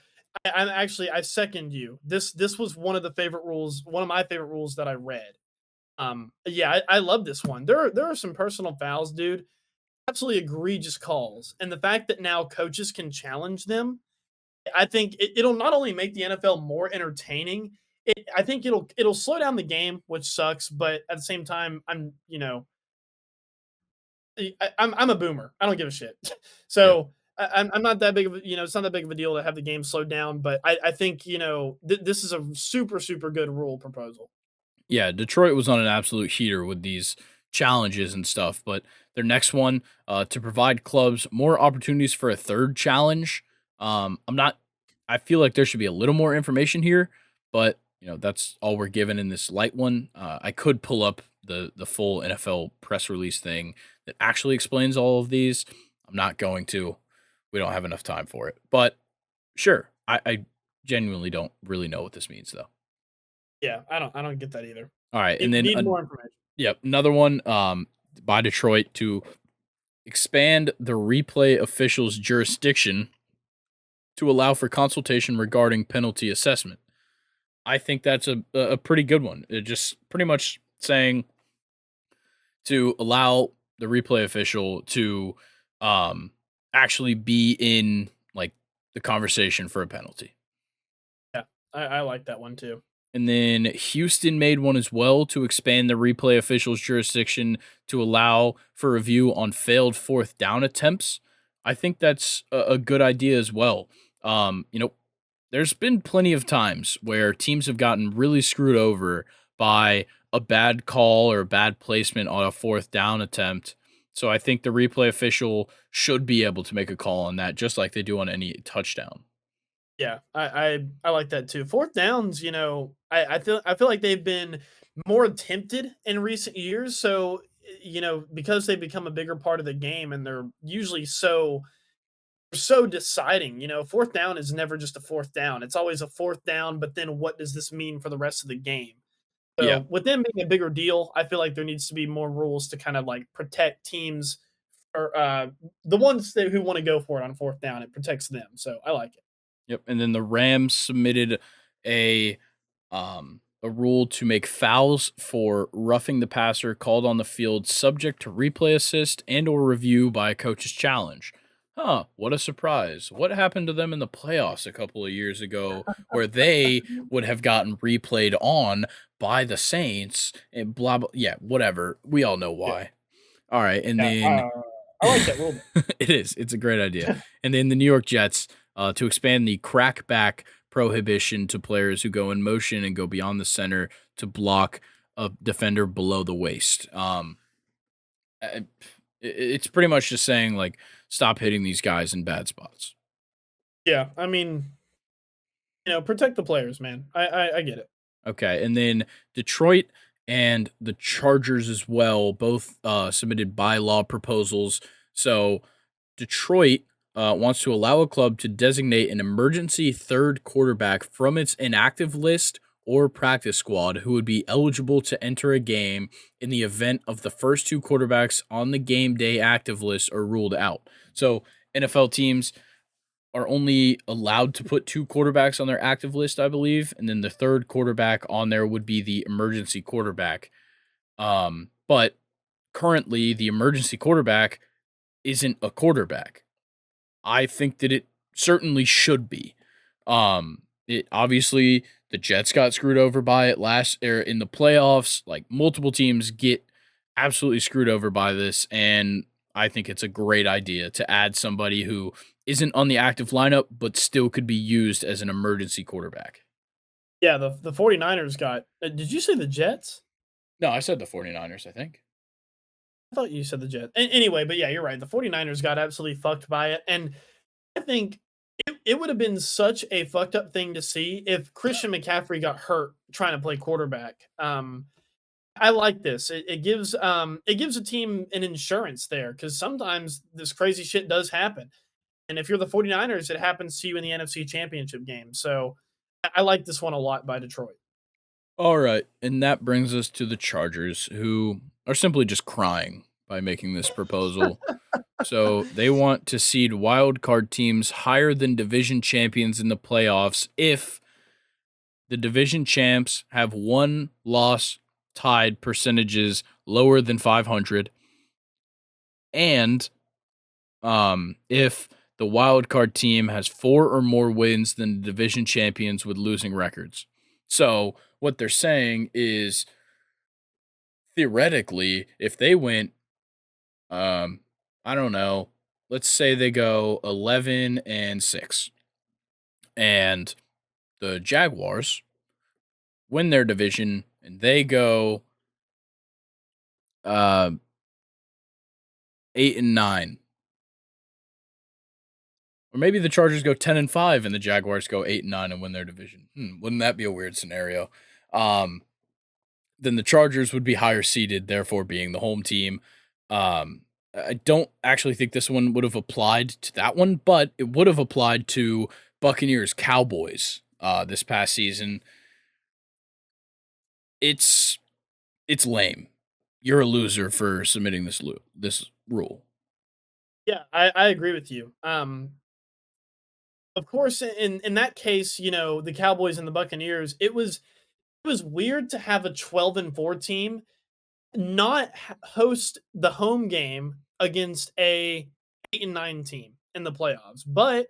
I second you. This was one of the favorite rules, one of my favorite rules that I read. Yeah, I love this one. There are some personal fouls, dude. Absolutely egregious calls, and the fact that now coaches can challenge them, I think it'll not only make the NFL more entertaining. I think it'll slow down the game, which sucks. But at the same time, I'm a boomer. I don't give a shit. Yeah. So I'm not that big of a, it's not that big of a deal to have the game slowed down. But I think this is a super good rule proposal. Yeah, Detroit was on an absolute heater with these challenges and stuff, but their next one to provide clubs more opportunities for a third challenge. I'm not. I feel like there should be a little more information here, but that's all we're given in this light one. I could pull up the full NFL press release thing that actually explains all of these. I'm not going to. We don't have enough time for it, but sure. I genuinely don't really know what this means though. Yeah, I don't get that either. All right, and then Need more information. yep, another one by Detroit to expand the replay official's jurisdiction to allow for consultation regarding penalty assessment. I think that's a pretty good one. It just pretty much saying to allow the replay official to actually be in like the conversation for a penalty. Yeah, I like that one too. And then Houston made one as well to expand the replay officials' jurisdiction to allow for review on failed fourth down attempts. I think that's a good idea as well. There's been plenty of times where teams have gotten really screwed over by a bad call or a bad placement on a fourth down attempt. So I think the replay official should be able to make a call on that just like they do on any touchdown. Yeah, I like that too. Fourth downs, I feel like they've been more attempted in recent years. So, because they become a bigger part of the game and they're usually so deciding. Fourth down is never just a fourth down. It's always a fourth down, but then what does this mean for the rest of the game? Yeah. So with them being a bigger deal, I feel like there needs to be more rules to kind of like protect teams or the ones who want to go for it on fourth down. It protects them, so I like it. Yep. And then the Rams submitted a a rule to make fouls for roughing the passer called on the field subject to replay assist and or review by a coach's challenge. Huh, what a surprise. What happened to them in the playoffs a couple of years ago where they would have gotten replayed on by the Saints and blah blah yeah, whatever. We all know Yeah, why. All right, and yeah. then I like that rule. it is. It's a great idea. And then the New York Jets to expand the crackback prohibition to players who go in motion and go beyond the center to block a defender below the waist. I- it's pretty much just saying like stop hitting these guys in bad spots. Yeah, I mean, protect the players, man. I get it. Okay, and then Detroit and the Chargers as well both submitted bylaw proposals. So Detroit wants to allow a club to designate an emergency third quarterback from its inactive list or practice squad who would be eligible to enter a game in the event of the first two quarterbacks on the game day active list are ruled out. So NFL teams are only allowed to put two quarterbacks on their active list, I believe, and then the third quarterback on there would be the emergency quarterback. But currently, the emergency quarterback isn't a quarterback. I think that it certainly should be. It obviously the Jets got screwed over by it last year in the playoffs. Like multiple teams get absolutely screwed over by this, and I think it's a great idea to add somebody who isn't on the active lineup but still could be used as an emergency quarterback. Yeah, the 49ers got. Did you say the Jets? No, I said the 49ers, I think. I thought you said the Jets. Anyway, but yeah, you're right. The 49ers got absolutely fucked by it, and I think it would have been such a fucked up thing to see if Christian McCaffrey got hurt trying to play quarterback. I like this. It gives a team an insurance there because sometimes this crazy shit does happen. And if you're the 49ers, it happens to you in the NFC Championship game. So I like this one a lot by Detroit. All right, and that brings us to the Chargers, who are simply just crying by making this proposal. So they want to seed wild card teams higher than division champions in the playoffs if the division champs have one loss tied percentages lower than 500, and if the wild card team has four or more wins than the division champions with losing records. So what they're saying is theoretically, if they went, um, I don't know, let's say they go 11-6, and the Jaguars win their division and they go uh 8-9. Or maybe the Chargers go 10-5 and the Jaguars go 8-9 and win their division. Wouldn't that be a weird scenario? Um, then the Chargers would be higher seeded, therefore being the home team. I don't actually think this one would have applied to that one, but it would have applied to Buccaneers Cowboys this past season. It's lame. You're a loser for submitting this rule. Yeah, I agree with you. Of course, in that case, the Cowboys and the Buccaneers, it was weird to have a 12-4 team not host the home game against a 8-9 team in the playoffs. But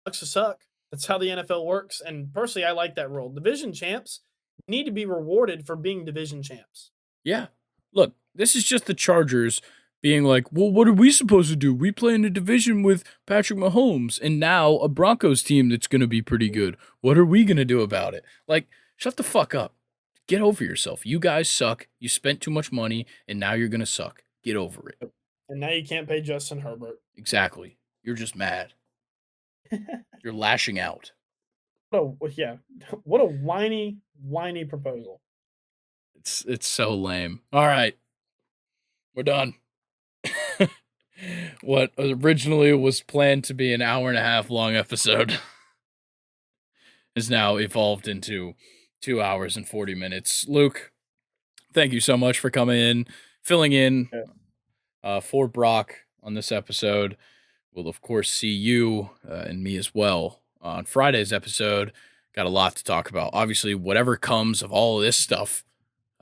sucks to suck. That's how the NFL works. And personally, I like that rule. Division champs need to be rewarded for being division champs. Yeah. Look, this is just the Chargers being like, well, what are we supposed to do? We play in a division with Patrick Mahomes and now a Broncos team that's going to be pretty good. What are we going to do about it? Like, shut the fuck up. Get over yourself. You guys suck. You spent too much money and now you're going to suck. Get over it. And now you can't pay Justin Herbert. Exactly. You're just mad. You're lashing out. Yeah, what a whiny proposal. It's so lame. All right. We're done. What originally was planned to be an hour and a half long episode is now evolved into 2 hours and 40 minutes. Luke, thank you so much for coming in, filling in. Yeah. For Brock on this episode. We'll, of course, see you and me as well on Friday's episode. Got a lot to talk about. Obviously, whatever comes of all of this stuff,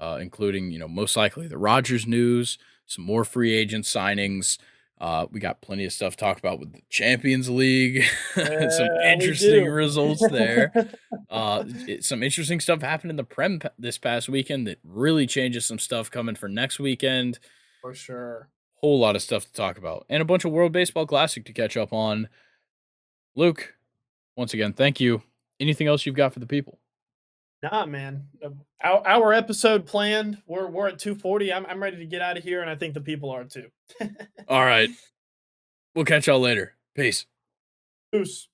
including, most likely the Rodgers news, some more free agent signings. We got plenty of stuff to talk about with the Champions League, some Yeah, we interesting do. results there. Some interesting stuff happened in the this past weekend that really changes some stuff coming for next weekend. For sure. Whole lot of stuff to talk about, and a bunch of World Baseball Classic to catch up on. Luke, once again, thank you. Anything else you've got for the people? Nah, man. Our episode planned. We're at 2:40. I'm ready to get out of here, and I think the people are too. All right. We'll catch y'all later. Peace. Peace.